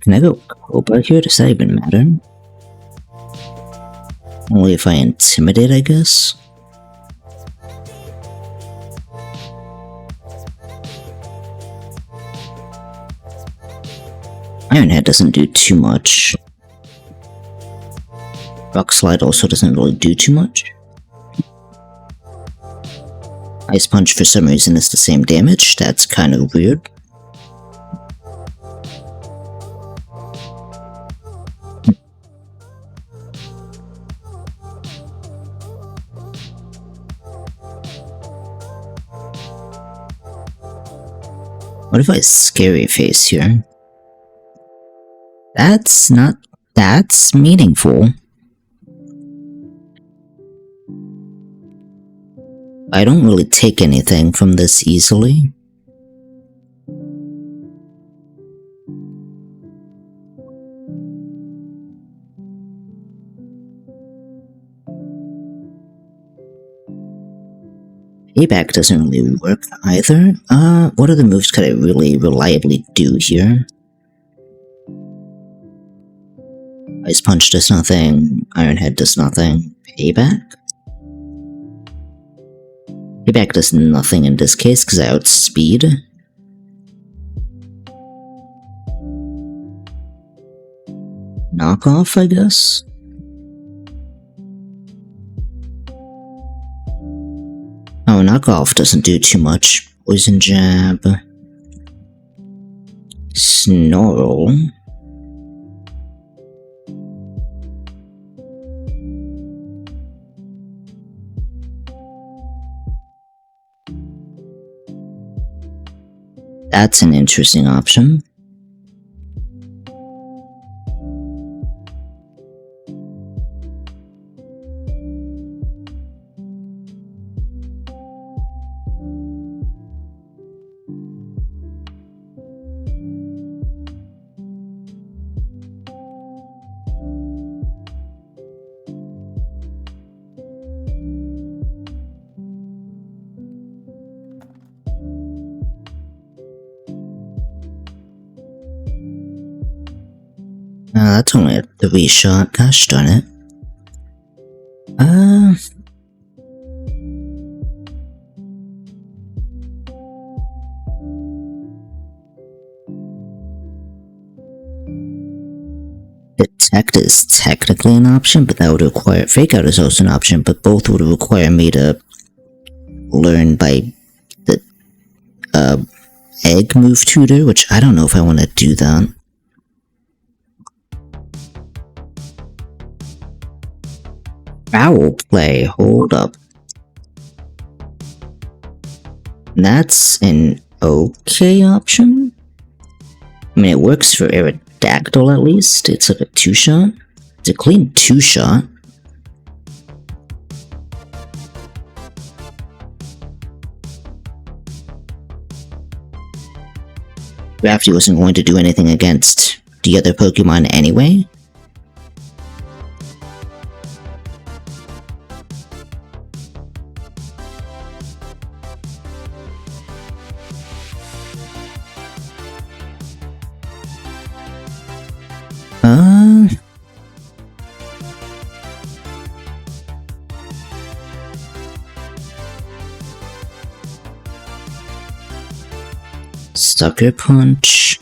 Can I go Cobra here? Does that even matter? Only if I intimidate, I guess? Ironhead doesn't do too much. Rock Slide also doesn't really do too much. Ice Punch for some reason is the same damage. That's kind of weird. What if I Scary Face here? That's meaningful. I don't really take anything from this easily. Payback doesn't really work either. What other moves could I really reliably do here? Ice Punch does nothing, Iron Head does nothing, Payback? Payback does nothing in this case because I outspeed. Knockoff, I guess? Oh, Knockoff doesn't do too much. Poison Jab. Snarl. That's an interesting option. That's only a 3-shot, gosh darn it. Protect is technically an option, but that would require... Fake Out is also an option, but both would require me to learn by the egg move tutor, which I don't know if I want to do that. Foul play, hold up. That's an okay option. I mean, it works for Aerodactyl at least. It's like a 2-shot. It's a clean 2-shot. Rafty wasn't going to do anything against the other Pokemon anyway. Sucker Punch.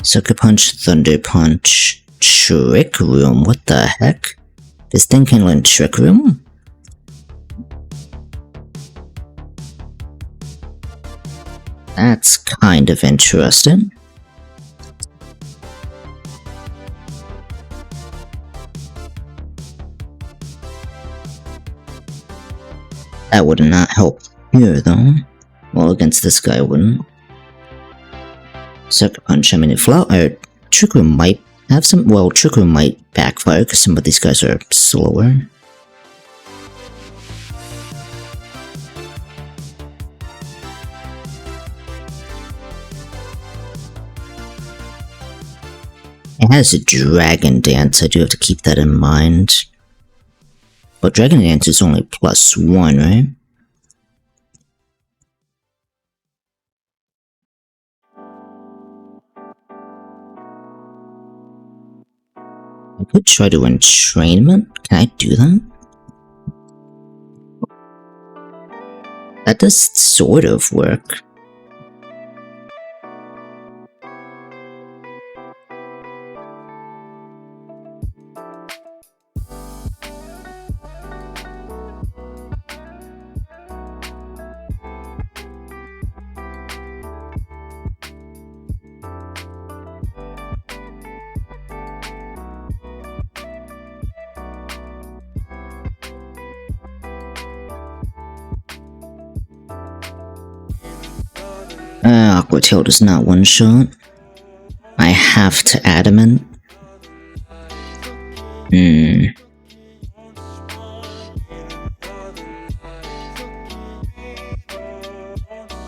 Sucker Punch, Thunder Punch, Trick Room. What the heck? This thing can learn Trick Room? That's kind of interesting. That would not help here, though. Well, against this guy, wouldn't. Sucker Punch, I mean, Trick Room might have some... Well, Trick Room might backfire, because some of these guys are slower. It has a Dragon Dance, I do have to keep that in mind. But Dragon Dance is only +1, right? I could try to entrainment. Can I do that? That does sort of work. Aqua Tail does not one-shot. I have to Adamant.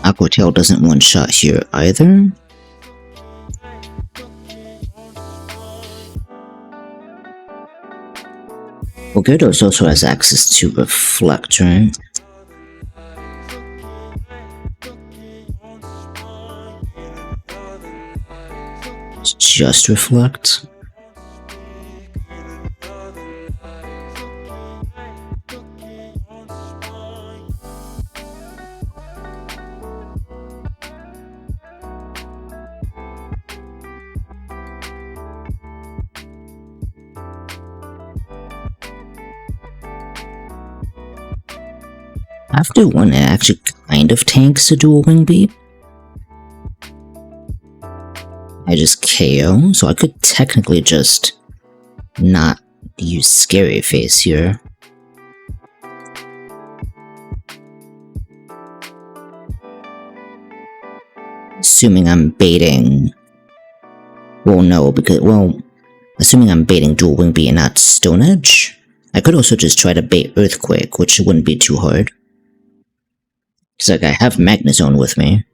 Aqua Tail doesn't one-shot here either. Well, Gyarados also has access to Reflect, right? Just Reflect. After one, it actually kind of tanks a dual wing beat. I just KO, so I could technically just not use Scary Face here. Assuming I'm baiting... Well, no, because, well, assuming I'm baiting dual wing beat and not Stone Edge, I could also just try to bait Earthquake, which wouldn't be too hard. It's like I have Magnezone with me.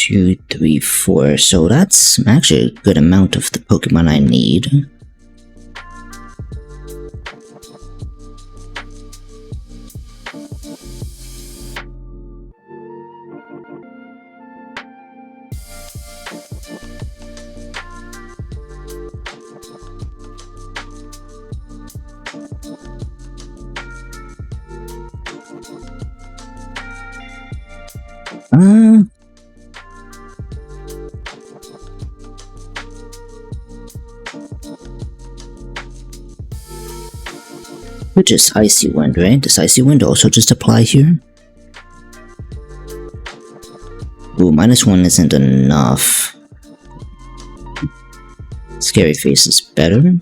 2, 3, 4. So that's actually a good amount of the Pokemon I need. Which is Icy Wind, right? Does Icy Wind also just apply here? Ooh, -1 isn't enough. Scary Face is better.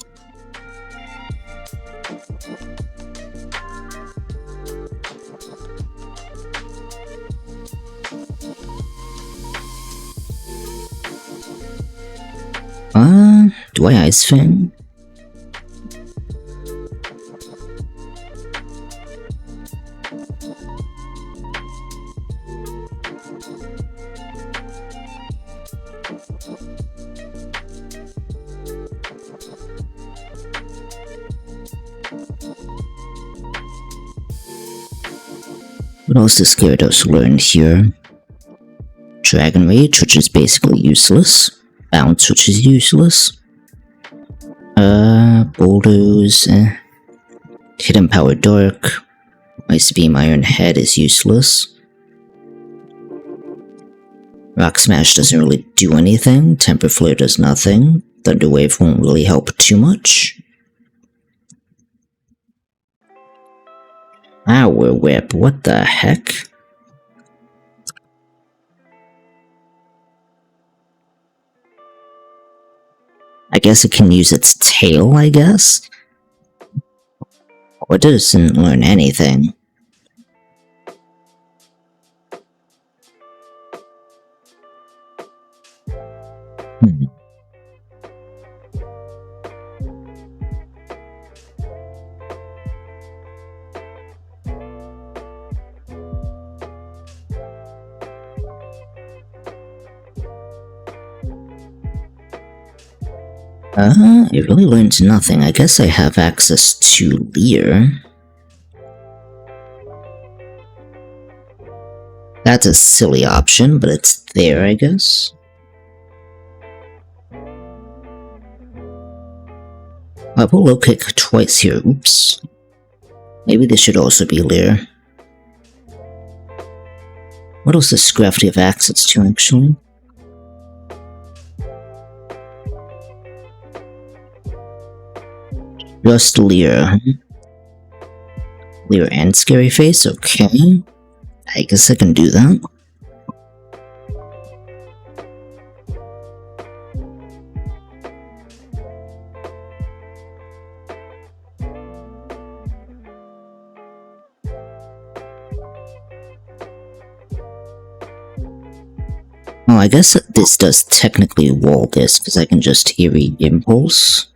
Do I Ice Fang? What else does Gyarados learn here? Dragon Rage, which is basically useless. Bounce, which is useless. Bulldoze, Hidden Power Dark. Ice Beam Iron Head is useless. Rock Smash doesn't really do anything. Temper Flare does nothing. Thunder Wave won't really help too much. Power Whip, what the heck? I guess it can use its tail, I guess? Or it doesn't learn anything. It really learns nothing. I guess I have access to Leer. That's a silly option, but it's there, I guess. I will low kick twice here, oops. Maybe this should also be Leer. What else does Scrafty have access to, actually? Just Leer. Leer and Scary Face, okay. I guess I can do that. Oh, I guess this does technically wall this, because I can just Eerie Impulse.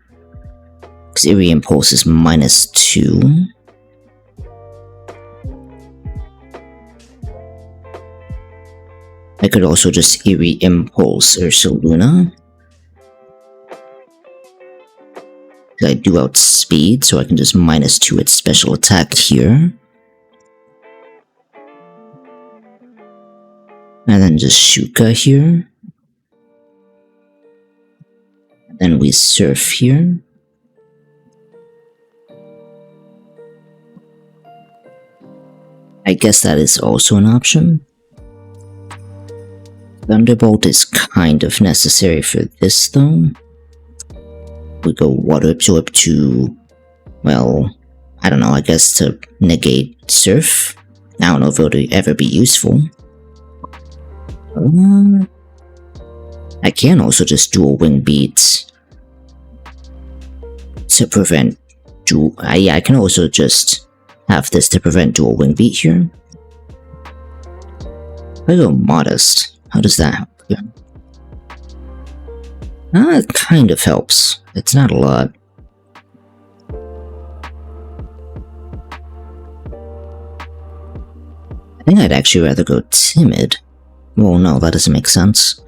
Because Eerie Impulse is -2. I could also just Eerie Impulse Ursaluna. I do outspeed, so I can just -2 its special attack here. And then just Shuka here. And then we Surf here. I guess that is also an option. Thunderbolt is kind of necessary for this though. We go Water Absorb to, well, I don't know, I guess to negate Surf. I don't know if it would ever be useful. I can also just Dual Wing Beat to prevent dual. Yeah, I can also just have this to prevent Dual Wing Beat here. I go Modest. How does that help? Yeah. It kind of helps. It's not a lot. I think I'd actually rather go Timid. Well, no, that doesn't make sense.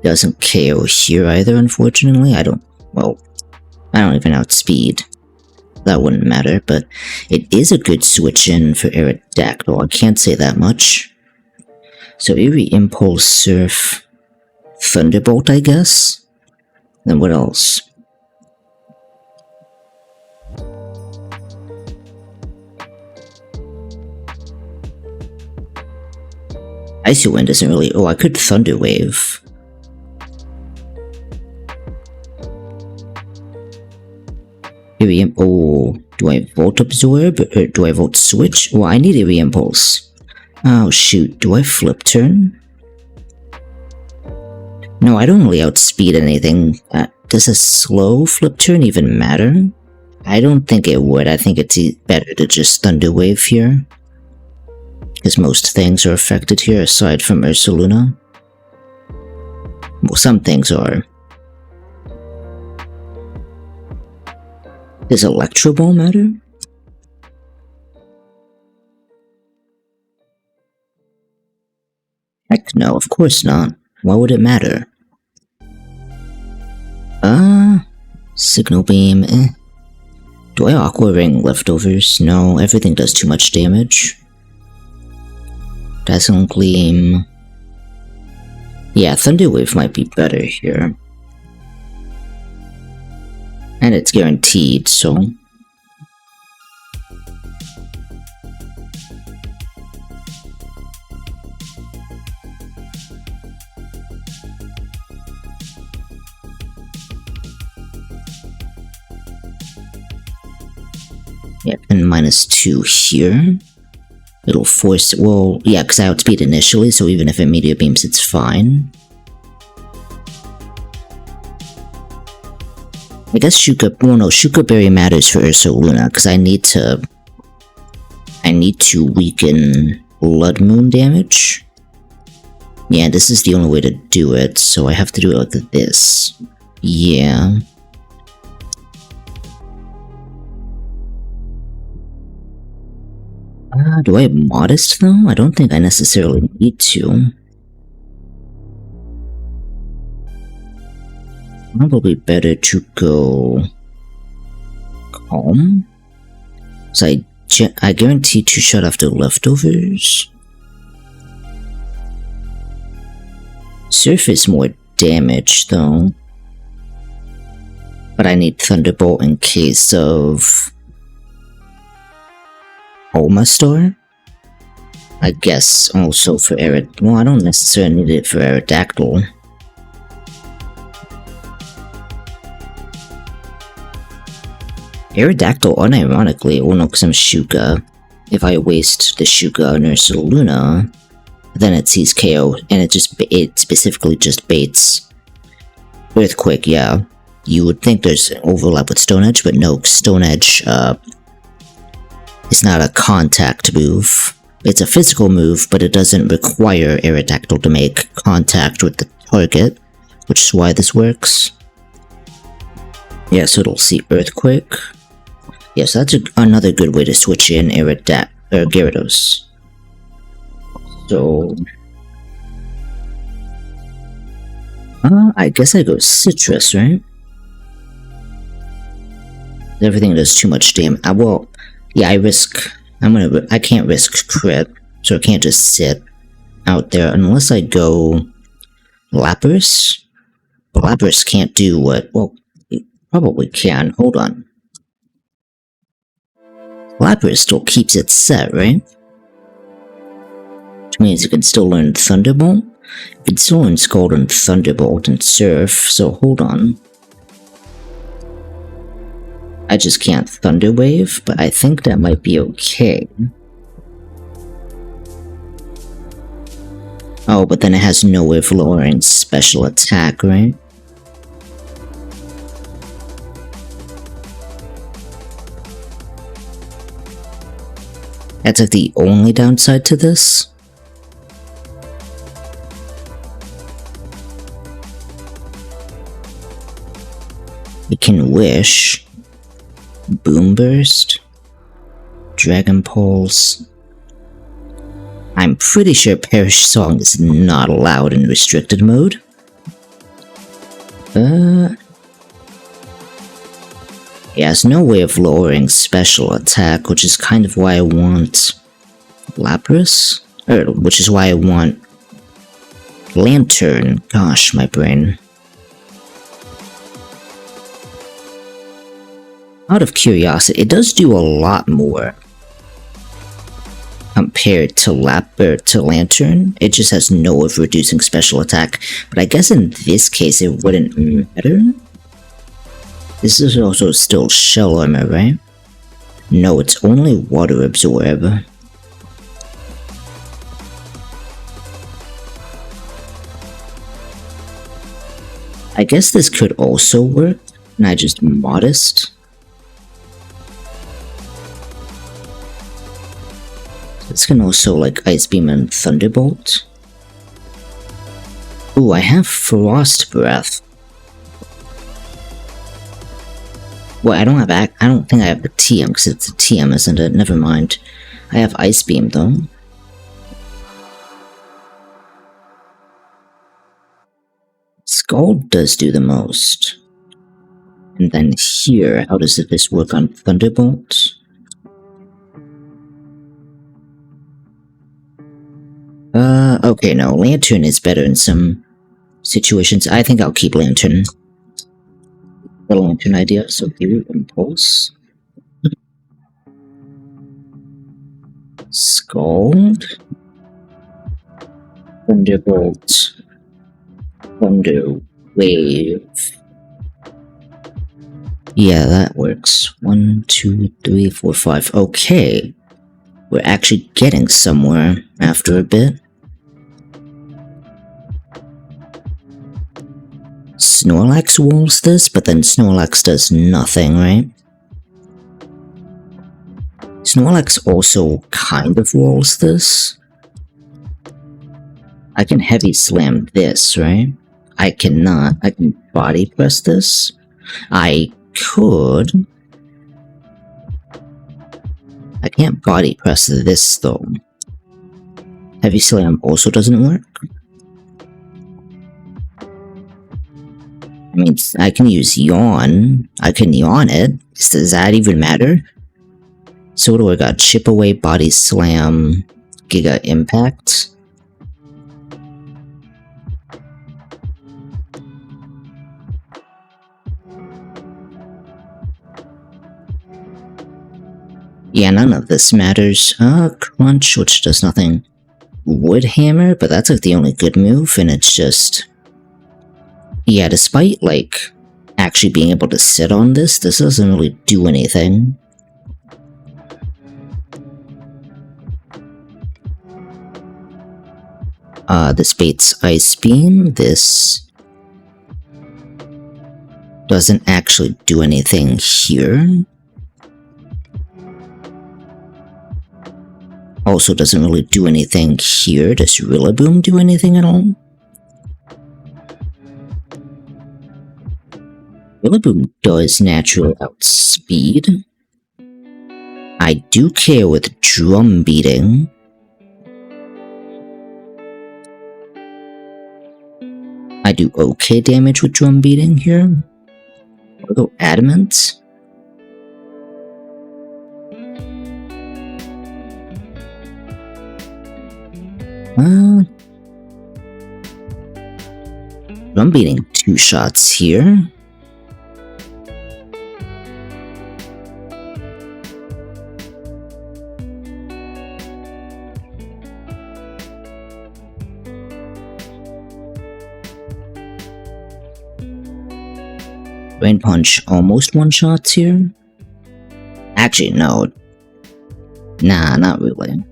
Doesn't KO here either, unfortunately. I don't even outspeed. That wouldn't matter, but it is a good switch in for Aerodactyl, I can't say that much. So Eerie Impulse, Surf, Thunderbolt, I guess? Then what else? Icy Wind isn't really... Oh, I could Thunder Wave. Oh, do I Volt Absorb or do I Volt Switch? Well, I need Eerie Impulse. Oh shoot, do I Flip Turn? No, I don't really outspeed anything. Does a slow Flip Turn even matter? I don't think it would. I think it's better to just Thunder Wave here. Because most things are affected here aside from Ursaluna. Well, some things are. Does Electro Ball matter? Heck no, of course not. Why would it matter? Signal Beam, Do I Aqua Ring Leftovers? No, everything does too much damage. Dazzling Gleam. Yeah, Thunder Wave might be better here. And it's guaranteed, so... Yep, and -2 here. It'll force... Well, yeah, because I outspeed initially, so even if it Meteor Beams, it's fine. I guess Shuka... Well, no, Shuka Berry matters for Ursaluna, because I need to weaken Blood Moon damage. Yeah, this is the only way to do it, so I have to do it like this. Yeah... do I have Modest though? I don't think I necessarily need to. Probably better to go... Calm? So I guarantee 2-shot after Leftovers. Surf is more damage though. But I need Thunderbolt in case of... Omastar? I guess also for well, I don't necessarily need it for Aerodactyl. Aerodactyl, unironically, well no, because I'm Shuka. If I waste the Shuka on Ursaluna, then it sees KO, and it specifically just baits Earthquake, yeah. You would think there's an overlap with Stone Edge, but no, Stone Edge, it's not a contact move. It's a physical move, but it doesn't require Aerodactyl to make contact with the target, which is why this works. Yeah, so it'll see Earthquake. Yeah, so that's another good way to switch in Gyarados. So... I guess I go Citrus, right? Everything does too much damage. Well... Yeah, I can't risk crit, so I can't just sit out there unless I go Lapras. But Lapras can't do what, well, it probably can, hold on. Lapras still keeps it set, right? Which means you can still learn Thunderbolt. You can still learn Scald and Thunderbolt and Surf, so hold on. I just can't Thunder Wave, but I think that might be okay. Oh, but then it has no way of lowering special attack, right? That's like the only downside to this. It can Wish. Boom Burst, Dragon Pulse. I'm pretty sure Perish Song is not allowed in restricted mode. He has no way of lowering special attack, which is kind of why I want Lapras? Which is why I want Lantern. Gosh, my brain. Out of curiosity, it does do a lot more compared to Lantern. It just has no way of reducing special attack, but I guess in this case it wouldn't matter. This is also still shell armor, right? No, it's only water absorb. I guess this could also work, and I just modest. This can also like Ice Beam and Thunderbolt. Ooh, I have Frost Breath. Well, I don't think I have the TM, because it's a TM, isn't it? Never mind. I have Ice Beam, though. Scald does do the most. And then here, how does this work on Thunderbolt? Okay, no, Lantern is better in some situations. I think I'll keep Lantern. The Lantern idea, so here, Impulse. Scald. Thunderbolt. Thunder Wave. Yeah, that works. 1, 2, 3, 4, 5. Okay. We're actually getting somewhere after a bit. Snorlax walls this, but then Snorlax does nothing, right? Snorlax also kind of walls this. I can heavy slam this, right? I cannot. I can body press this. I could. I can't body press this though. Heavy slam also doesn't work. I mean, I can use yawn. I can yawn it. Does that even matter? So what do I got? Chip away, body slam, Giga Impact. Yeah, none of this matters. Crunch, which does nothing. Wood Hammer, but that's like the only good move, and it's just... Yeah, despite, like, actually being able to sit on this doesn't really do anything. This baits Ice Beam, this... doesn't actually do anything here. Also doesn't really do anything here. Does Rillaboom do anything at all? Rillaboom does natural outspeed. I do care with drum beating. I do okay damage with drum beating here. I'll go adamant. Drum beating 2 shots here. Rain Punch almost 1 shots here. Actually, no. Nah, not really.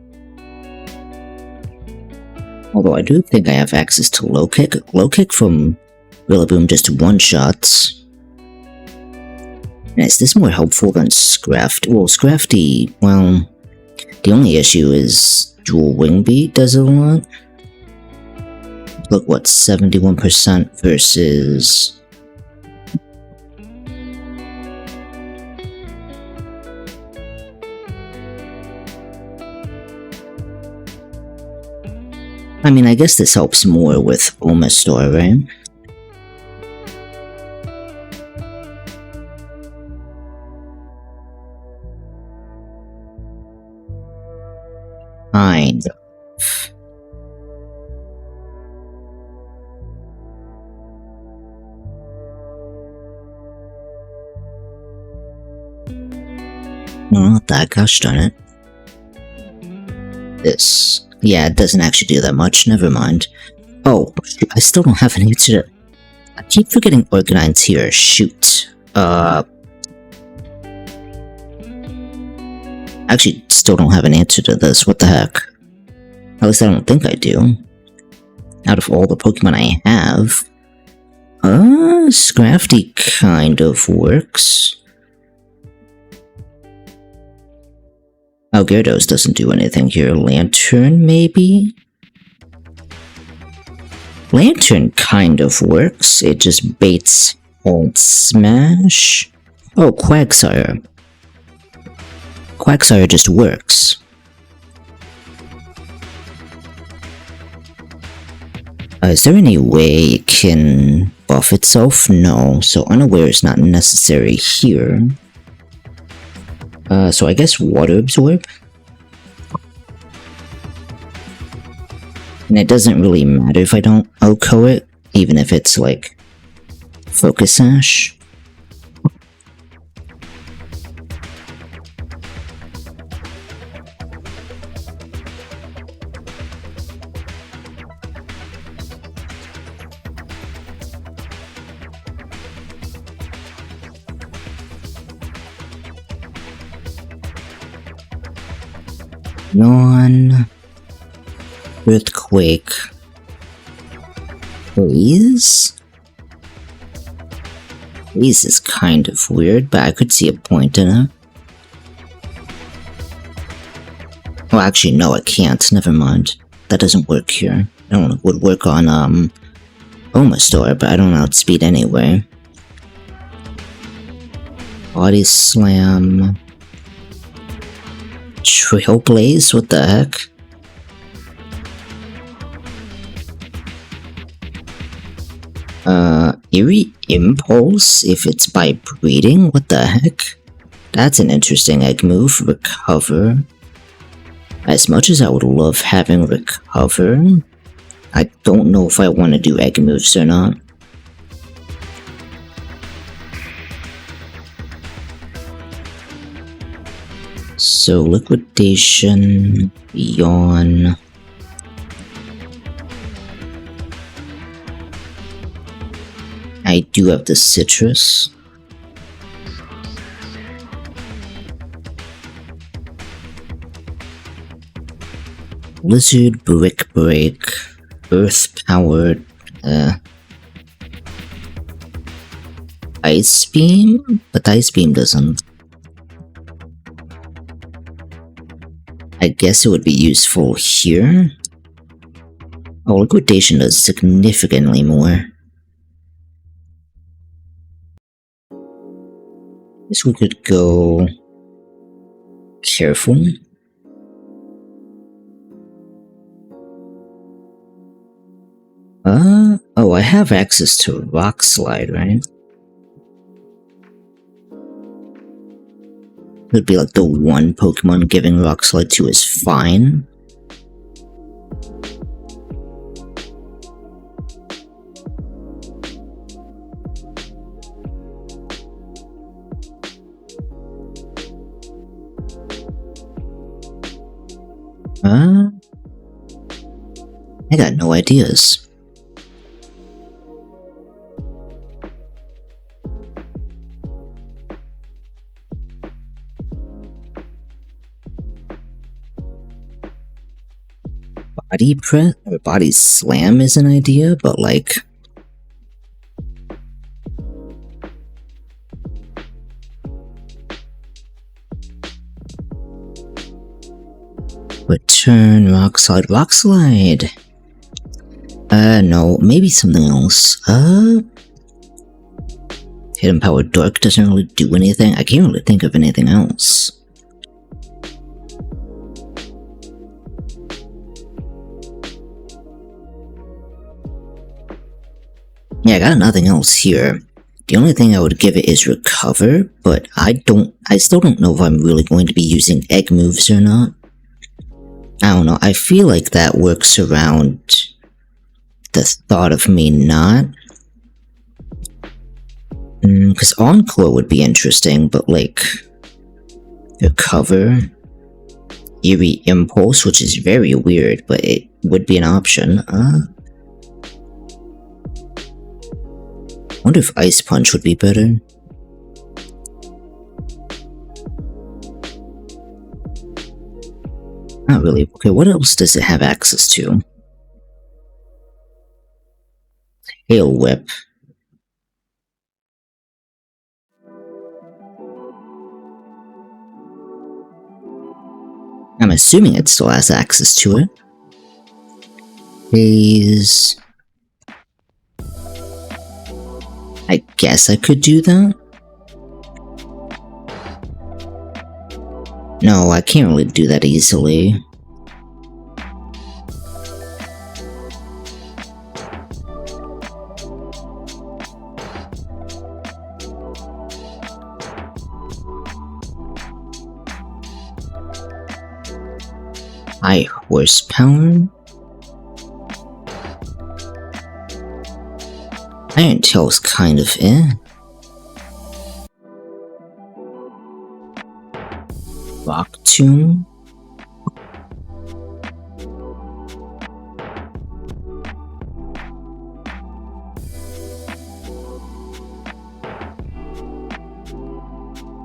Although I do think I have access to low kick. Low kick from Rillaboom just 1 shots. And is this more helpful than Scrafty? Well, Scrafty, well, the only issue is dual wing beat does a lot. Look, what, 71% versus... I mean, I guess this helps more with Omastar, right? Kind of. No, not that, gosh darn it. This. Yeah, it doesn't actually do that much, never mind. Oh, shoot, I still don't have an answer to... I keep forgetting Organine's here, shoot. Actually, still don't have an answer to this, what the heck? At least I don't think I do. Out of all the Pokemon I have... Scrafty kind of works. Oh, Gyarados doesn't do anything here. Lantern, maybe? Lantern kind of works. It just baits Alt Smash. Oh, Quagsire. Quagsire just works. Is there any way it can buff itself? No, so Unaware is not necessary here. So I guess Water Absorb? And it doesn't really matter if I don't OHKO it, even if it's like Focus Sash. Yawn. Earthquake. Haze? Haze is kind of weird, but I could see a point in it. Well, actually, no, I can't. Never mind. That doesn't work here. I don't know, it would work on, Omastar, but I don't outspeed anyway. Body Slam. Trailblaze? What the heck? Eerie Impulse? If it's by breeding? What the heck? That's an interesting egg move. Recover. As much as I would love having Recover, I don't know if I want to do egg moves or not. So, Liquidation, Yawn. I do have the Citrus. Blizzard, Brick Break, Earth Powered, Ice Beam? But Ice Beam doesn't. I guess it would be useful here. Oh, Liquidation does significantly more. Guess we could go Careful. Oh, I have access to Rock Slide, right? It'd be like the one Pokemon giving Rock Slide to is fine. I got no ideas. Body press or body slam is an idea, but like return rock slide, rock slide. No, maybe something else. Hidden Power Dark doesn't really do anything. I can't really think of anything else. Yeah, I got nothing else here. The only thing I would give it is recover, but I still don't know if I'm really going to be using egg moves or not. I don't know, I feel like that works around the thought of me not. Because Encore would be interesting, but like, recover, Eerie Impulse, which is very weird, but it would be an option. Wonder if Ice Punch would be better. Not really. Okay, what else does it have access to? Tail Whip. I'm assuming it still has access to it. Phase. I guess I could do that? No, I can't really do that easily. High horsepower? Iron Tail's kind of Rock Tomb?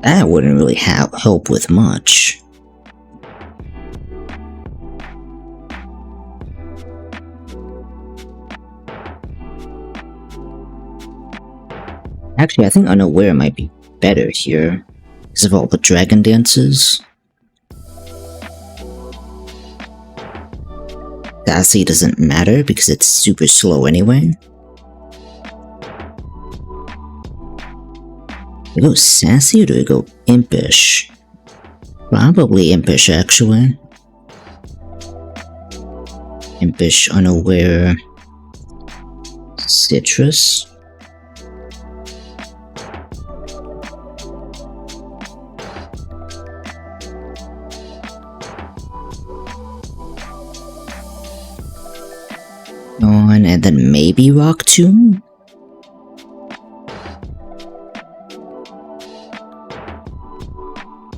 That wouldn't really help with much. Actually, I think Unaware might be better here, because of all the dragon dances. Sassy doesn't matter, because it's super slow anyway. Do we go Sassy or do we go Impish? Probably Impish, actually. Impish, Unaware, Citrus. And then maybe Rock Tomb?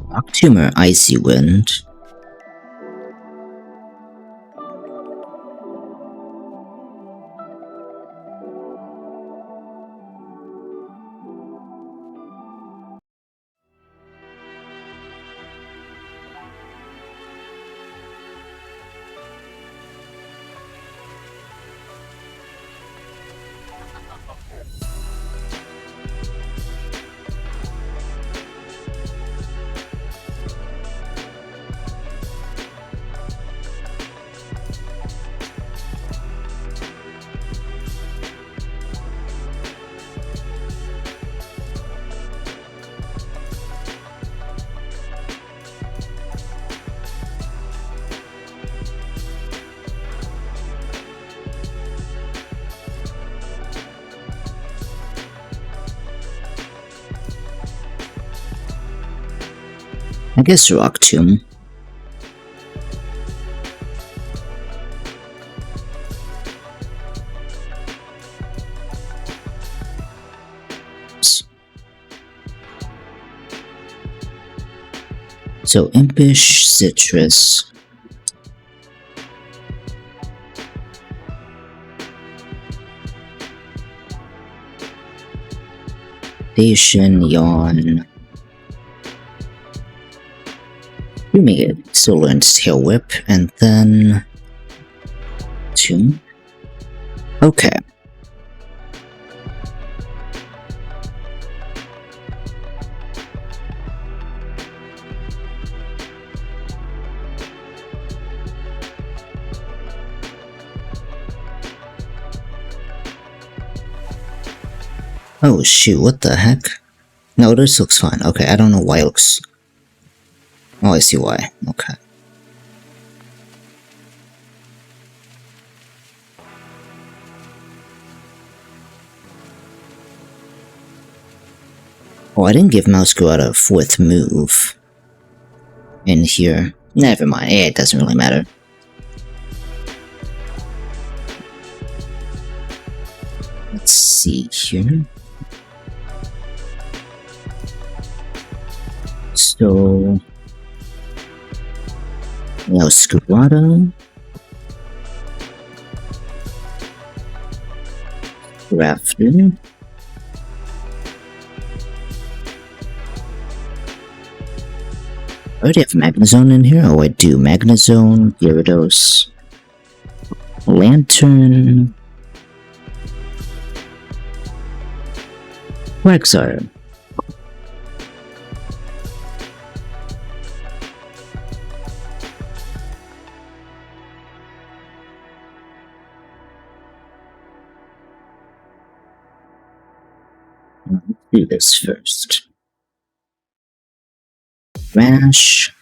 Rock Tomb or Icy Wind? I guess Rock Tomb. So Impish, Citrus. Station, Yawn. We make it Solar and Tail Whip, and then Tomb. Okay. Oh shoot, what the heck? No, this looks fine. Okay, I don't know why it looks... Oh, I see why. Okay. Oh, I didn't give Mouse Girl a 4th move in here. Never mind, it doesn't really matter. Let's see here. So... now Scarada. Rafter. I already have Magnezone in here. Oh, I do. Magnezone, Gyarados, Lantern, Quagsire. Let's do this first. Rash,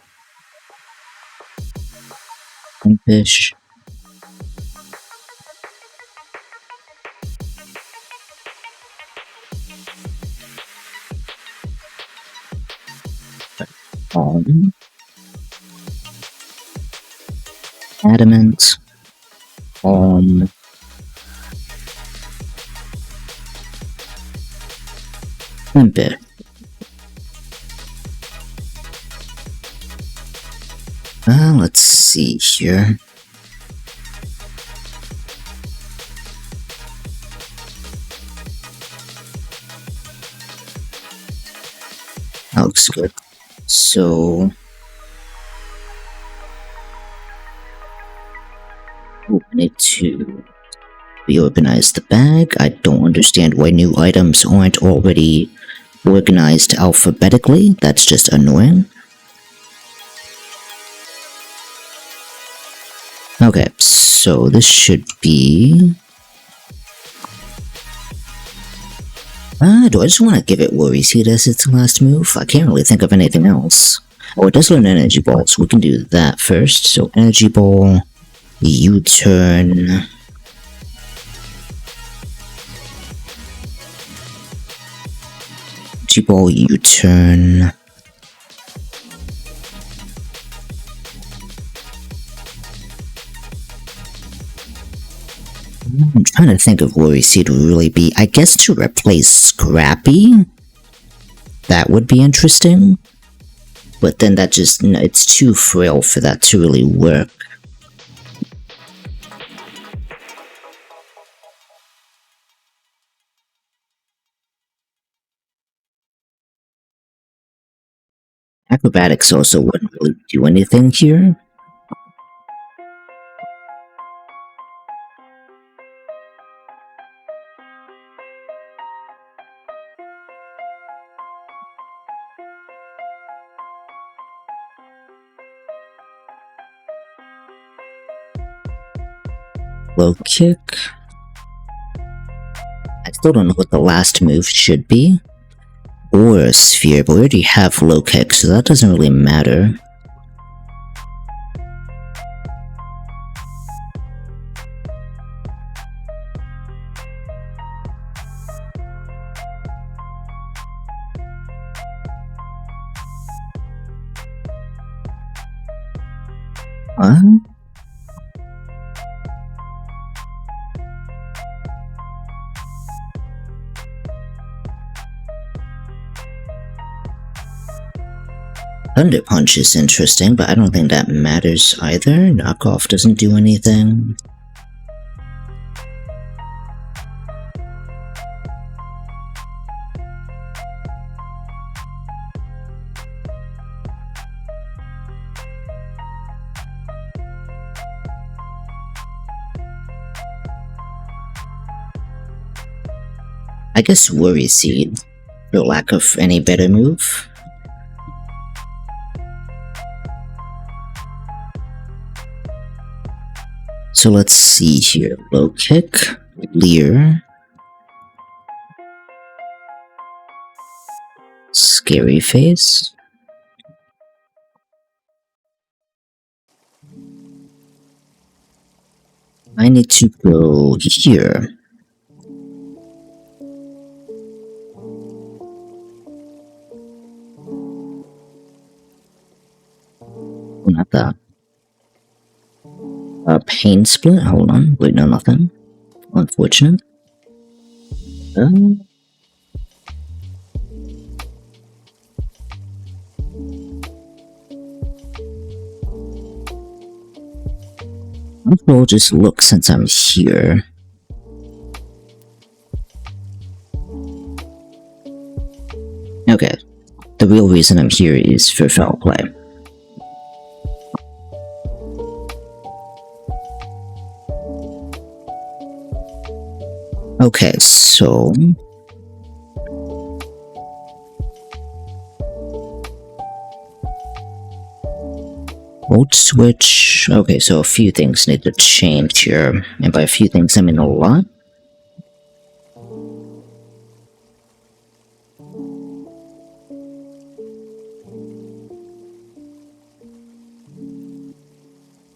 Impish, Adamant, Impish. Let's see here. That looks good. So... we need to reorganize the bag. I don't understand why new items aren't already organized alphabetically. That's just annoying. Okay, so this should be... do I just want to give it Worry Seed as its last move? I can't really think of anything else. Oh, it does learn Energy Ball, so we can do that first. So Energy Ball, U-turn... Energy Ball, U-turn... I'm trying to think of Worry Seed would really be... I guess to replace Scrappy? That would be interesting. But then that just... no, it's too frail for that to really work. Acrobatics also wouldn't really do anything here. Low kick. I still don't know what the last move should be. Or a sphere, but we already have low kick, so that doesn't really matter. Thunder Punch is interesting, but I don't think that matters either. Knockoff doesn't do anything. I guess Worry Seed, for lack of any better move. So let's see here. Low kick, Leer, Scary Face. I need to go here. Oh, not that. Pain split? Hold on. Wait, no, nothing. Unfortunate. I'll just look since I'm here. Okay. The real reason I'm here is for foul play. Okay, so... Volt switch... Okay, so a few things need to change here. And by a few things, I mean a lot.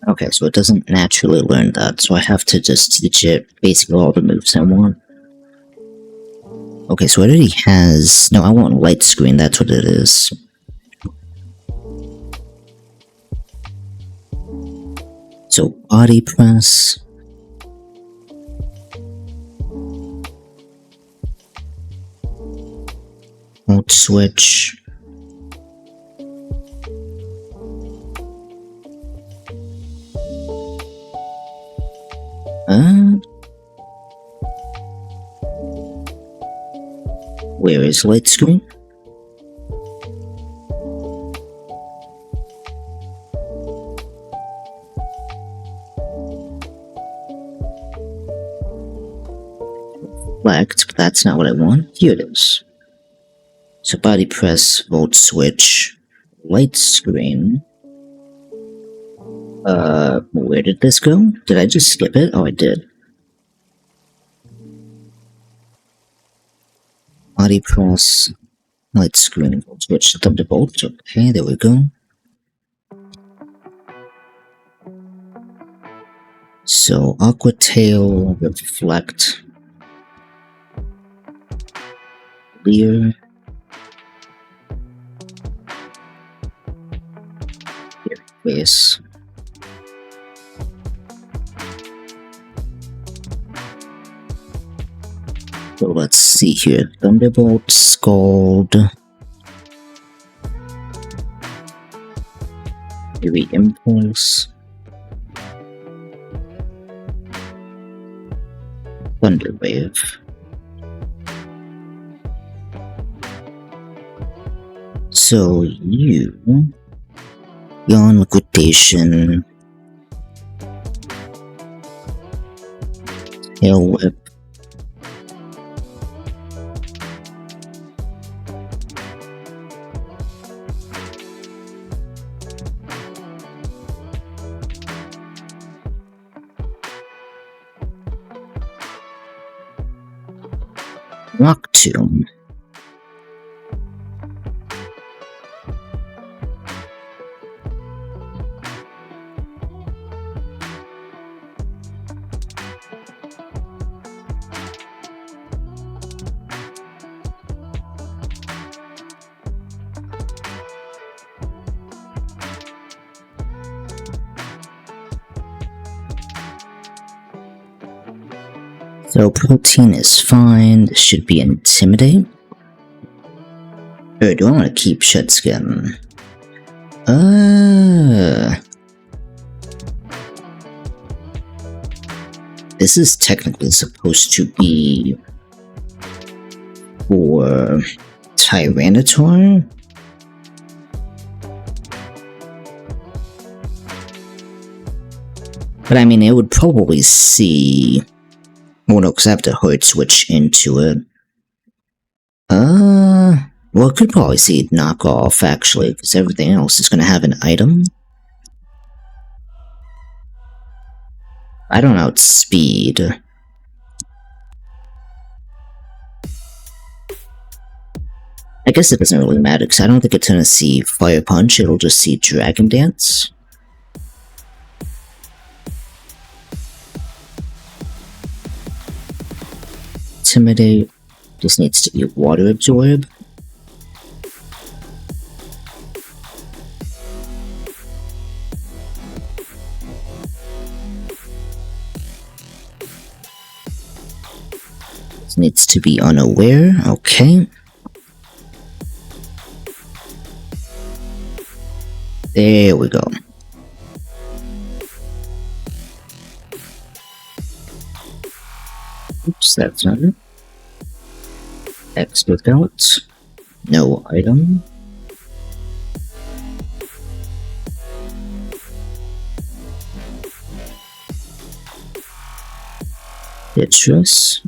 Okay, so it doesn't naturally learn that, so I have to just teach it basically all the moves I want. Okay, so it already has... No, I want light screen, that's what it is. So, body press... Volt switch... Where is light screen? Reflect, but that's not what I want. Here it is. So body press, volt switch, light screen. Where did this go? Did I just skip it? Oh, I did. Body press, light screen, volt switch, thunderbolt. Okay, there we go. So, aqua tail, reflect, clear, face. So let's see here. Thunderbolt, Scald. Maybe Impulse. Thunder Wave. So you... Yawn Liquidation. Tail Whip. Rock Tomb. So protein is fine. This should be intimidate. Or do I want to keep shed skin? This is technically supposed to be for Tyranitar. But I mean, it would probably see... Well, no, because I have to hard switch into it. Well, it could probably see it knock off, actually, because everything else is going to have an item. I don't know, it's speed. I guess it doesn't really matter, because I don't think it's going to see Fire Punch, it'll just see Dragon Dance. Intimidate. This needs to be Water Absorb. needs to be unaware. Okay. There we go. Oops, that's not it. X without. No item. Citrus.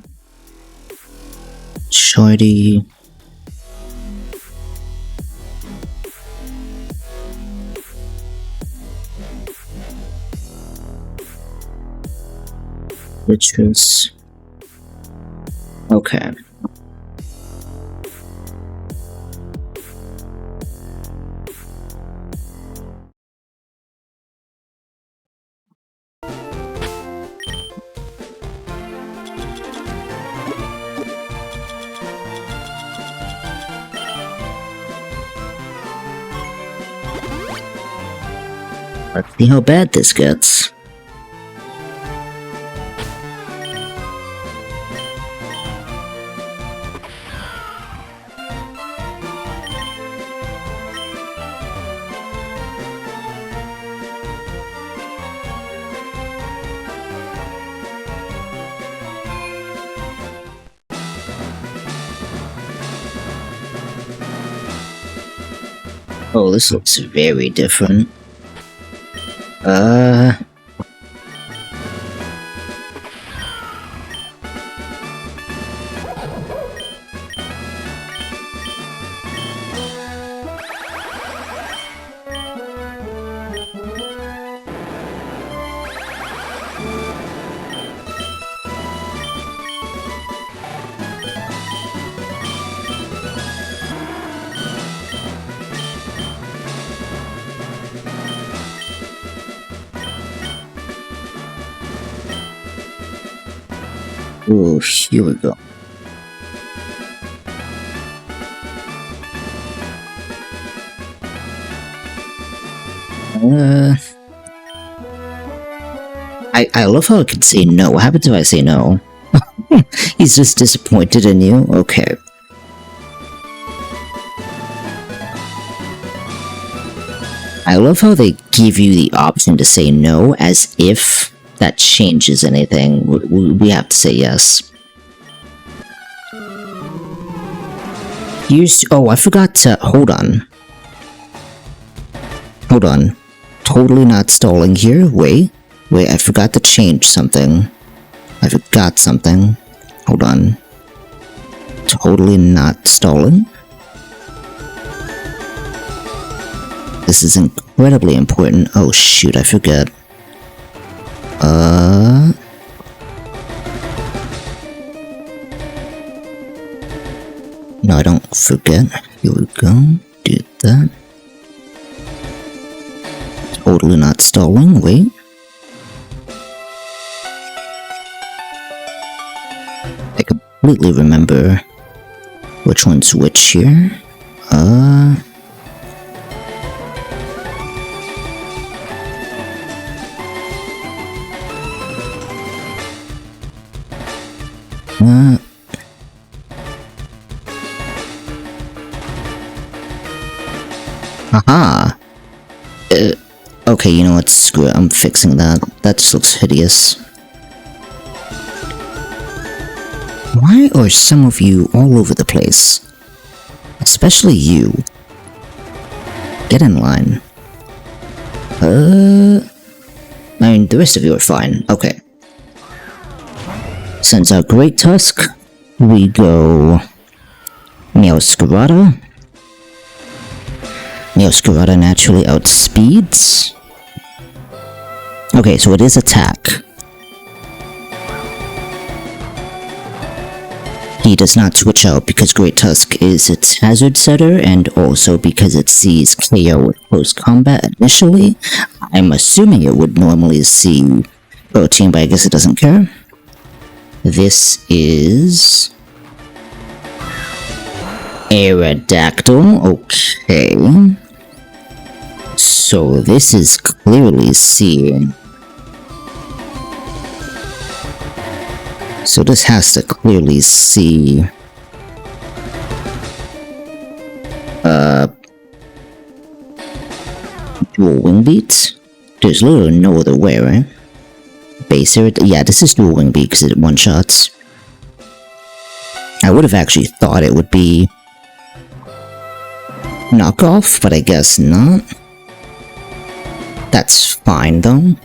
Shorty. Citrus. Okay. Let's see how bad this gets. Oh, this looks very different. Oh, here we go. I love how I can say no. What happens if I say no? He's just disappointed in you? Okay. I love how they give you the option to say no, as if that changes anything. We have to say yes. Oh, I forgot to... Hold on. Hold on. Totally not stalling here. Wait, I forgot to change something. I forgot something. Hold on. Totally not stalling. This is incredibly important. Oh shoot, I forget. No, I don't forget. Here we go. Do that. Totally not stalling. Wait. I completely remember which one's which here. Haha. Okay, you know what? Screw it. I'm fixing that. That just looks hideous. Why are some of you all over the place? Especially you. Get in line. I mean, the rest of you are fine. Okay. Since our Great Tusk, we go... Neoscarada. Neoscarada naturally outspeeds. Okay, so it is attack. He does not switch out because Great Tusk is its hazard setter, and also because it sees KO with close combat initially. I'm assuming it would normally see protein, but I guess it doesn't care. This is... Aerodactyl, okay. So this is clearly seeing So this has to clearly see... dual wing beats? There's literally no other way, right? Base here? Yeah, this is dual wing beat because it one-shots. I would have actually thought it would be... knockoff, but I guess not. That's fine, though.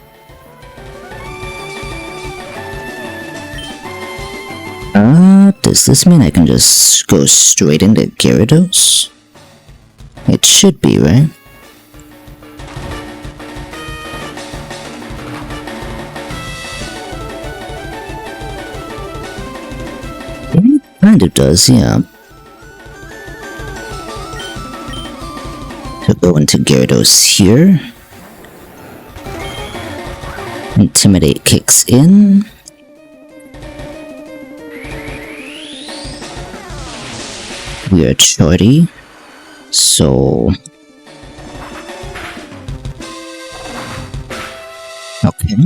Does this mean I can just go straight into Gyarados? It should be, right? It kind of does, yeah. So go into Gyarados here. Intimidate kicks in. We are shorty, so... okay.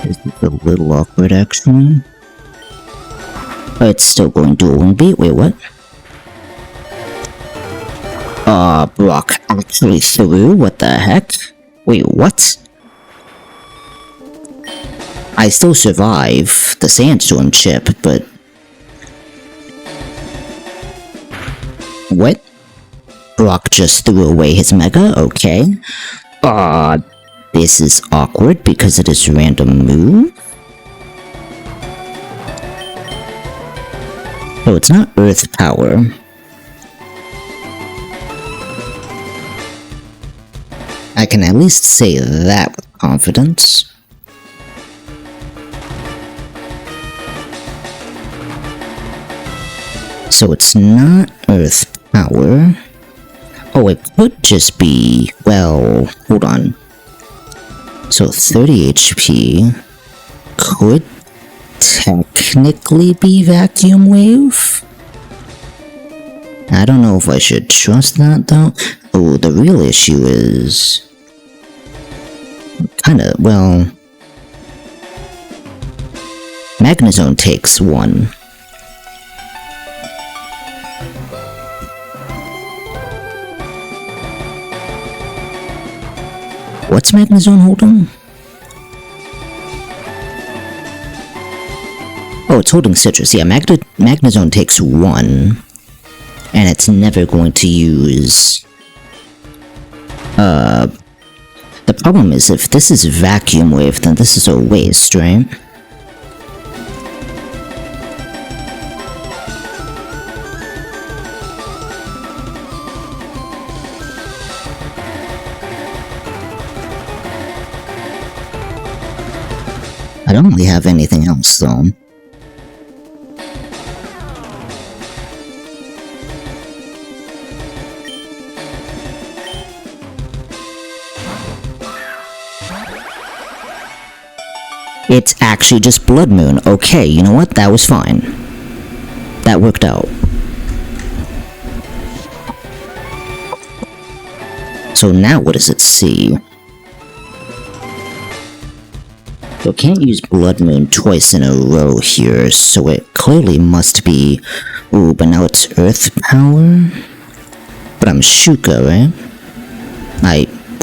This is a little awkward, actually. Oh, it's still going dual wing beat. Wait, what? Brock actually threw? What the heck? Wait, what? I still survive the sandstorm chip, but... what? Brock just threw away his mega? Okay. This is awkward because it is random move. Oh, it's not Earth Power. I can at least say that with confidence. So it's not Earth Power. Oh, it could just be... well, hold on. So 30 HP could technically be Vacuum Wave? I don't know if I should trust that though. Oh, the real issue is... kinda, well... Magnezone takes one. What's Magnezone holding? Oh, it's holding Citrus. Yeah, Magnezone takes one. And it's never going to use... the problem is, if this is Vacuum Wave, then this is a waste, right? I don't really have anything else, though. It's actually just Blood Moon. Okay, you know what? That was fine. That worked out. So now what does it see? So it can't use Blood Moon twice in a row here, so it clearly must be... ooh, but now it's Earth Power? But I'm Shuka, right?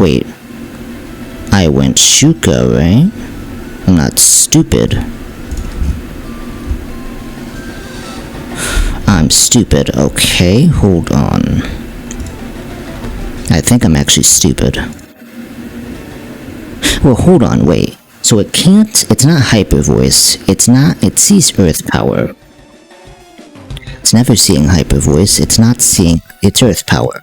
wait. I went Shuka, right? I'm not stupid. I'm stupid. Okay, hold on. I think I'm actually stupid. Well, hold on, wait. So it can't, it's not Hyper Voice. It's not, it sees Earth Power. It's never seeing Hyper Voice. It's not seeing, it's Earth Power.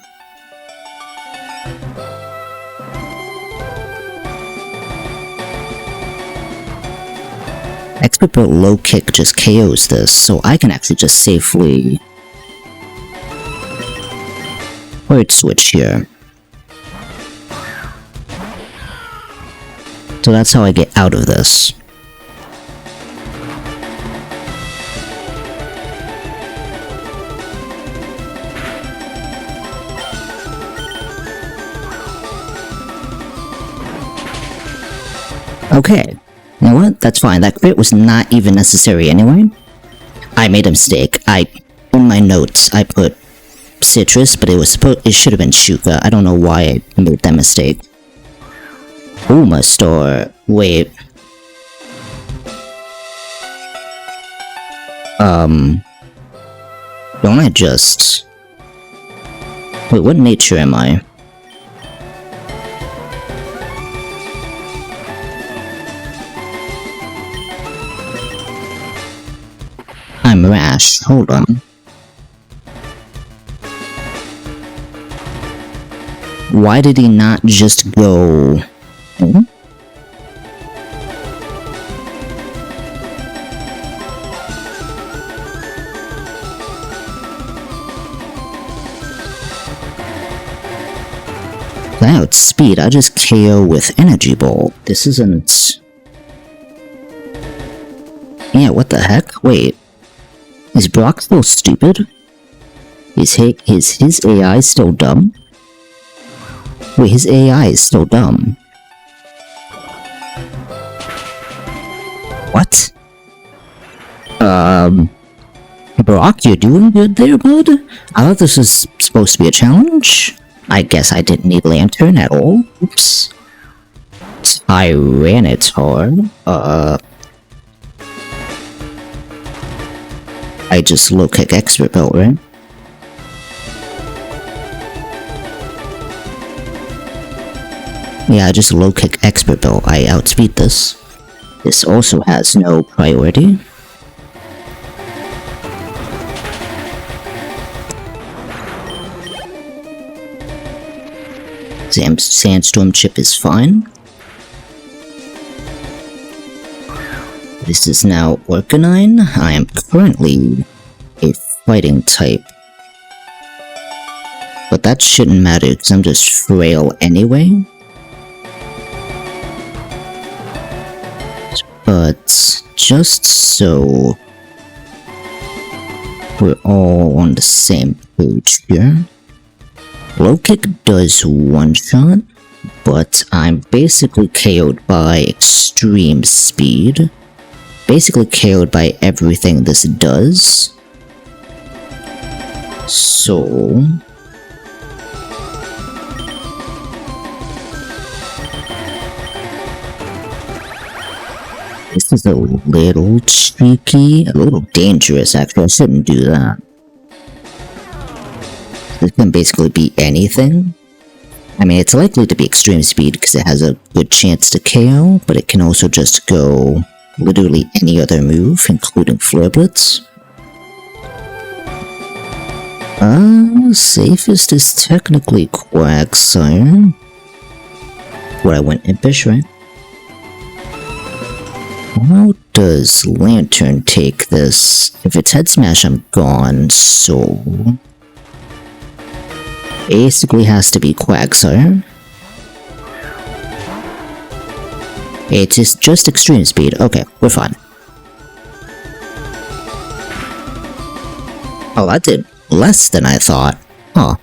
expert build low kick just KOs this, so I can actually just safely hard switch here. So that's how I get out of this. Okay, you know what? That's fine. That crit was not even necessary anyway. I made a mistake. In my notes, I put citrus, but it should have been Shuka. I don't know why I made that mistake. Uma store. Wait. Don't I just... Wait, what nature am I? I'm rash. Hold on. Why did he not just go... Hmm? Without speed, I just KO with Energy Ball. This isn't... Yeah, what the heck? Wait. Is Brock still stupid? Is his AI still dumb? Wait, his AI is still dumb. What? Brock, you're doing good there, bud? I thought this was supposed to be a challenge. I guess I didn't need Lantern at all. Oops. Tyranitar. I just low kick expert belt, right? Yeah, I just low kick expert belt. I outspeed this. This also has no priority. Sandstorm chip is fine. This is now Orcanine. I am currently a fighting type. But that shouldn't matter because I'm just frail anyway. But just so we're all on the same page here. Low kick does one shot, but I'm basically KO'd by extreme speed. Basically KO'd by everything this does. So... this is a little cheeky, a little dangerous actually, I shouldn't do that. This can basically be anything. I mean, it's likely to be extreme speed because it has a good chance to KO, but it can also just go literally any other move, including Flare Blitz. Safest is technically Quagsire. Where I went Impish, right? How does Lantern take this? If it's Head Smash, I'm gone, so... basically has to be Quagsire. It is just extreme speed. Okay, we're fine. Oh, that did less than I thought. Huh.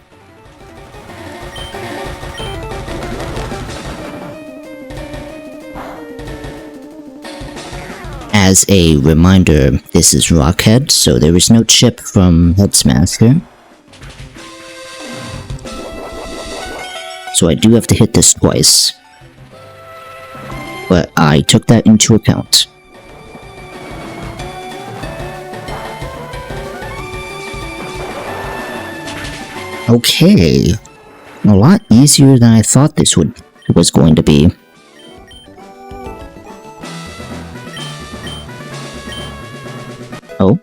As a reminder, this is Rockhead, so there is no chip from Head Smash here. So I do have to hit this twice. But I took that into account. Okay. A lot easier than I thought this was going to be. Oh.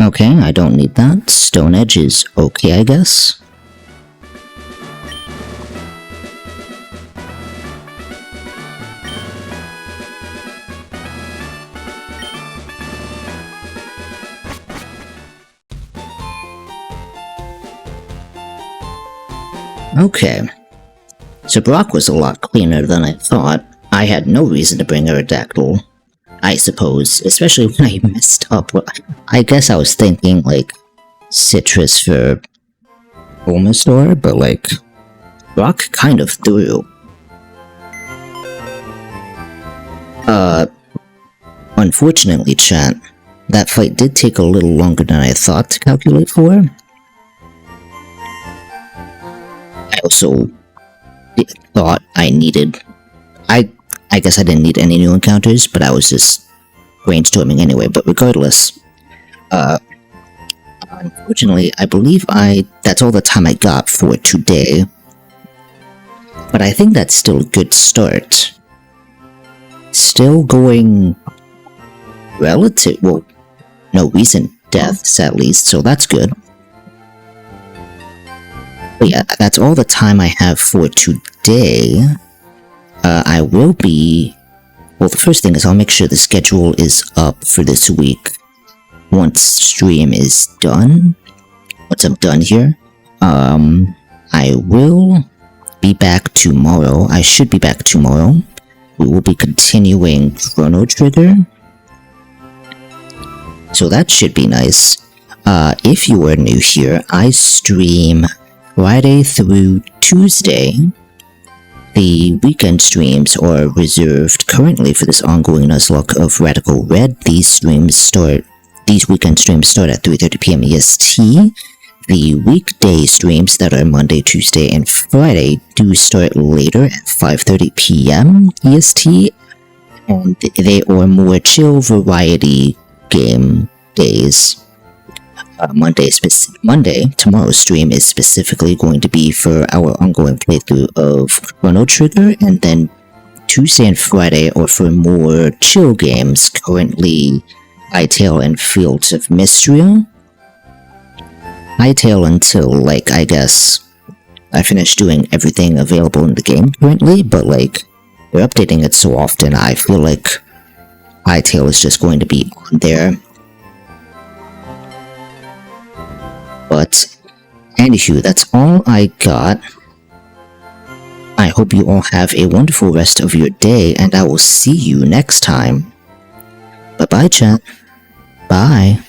Okay, I don't need that. Stone Edge is okay, I guess. Okay. So Brock was a lot cleaner than I thought. I had no reason to bring Aerodactyl, I suppose, especially when I messed up. I guess I was thinking, like, Citrus for Bulbasaur, but, like, Brock kind of threw. Unfortunately, chat, that fight did take a little longer than I thought to calculate for. I also thought I needed... I guess I didn't need any new encounters, but I was just brainstorming anyway. But regardless, unfortunately, I believe that's all the time I got for today. But I think that's still a good start. Still going relative, well, no recent deaths at least, so that's good. But yeah, that's all the time I have for today. I will be... Well, the first thing is I'll make sure the schedule is up for this week. Once stream is done, once I'm done here, I will be back tomorrow. I should be back tomorrow. We will be continuing Chrono Trigger. So that should be nice. If you are new here, I stream Friday through Tuesday. The weekend streams are reserved currently for this ongoing nuzlocke of Radical Red. These weekend streams start at 3:30 PM EST. The weekday streams that are Monday, Tuesday, and Friday do start later at 5:30 PM EST, and they are more chill variety game days. Monday, tomorrow's stream is specifically going to be for our ongoing playthrough of Chrono Trigger, and then Tuesday and Friday are for more chill games, currently Hytale and Fields of Mystria. Hytale until, like, I guess I finished doing everything available in the game currently, but, like, they're updating it so often, I feel like Hytale is just going to be on there. But, anywho, that's all I got. I hope you all have a wonderful rest of your day, and I will see you next time. Bye-bye, chat. Bye.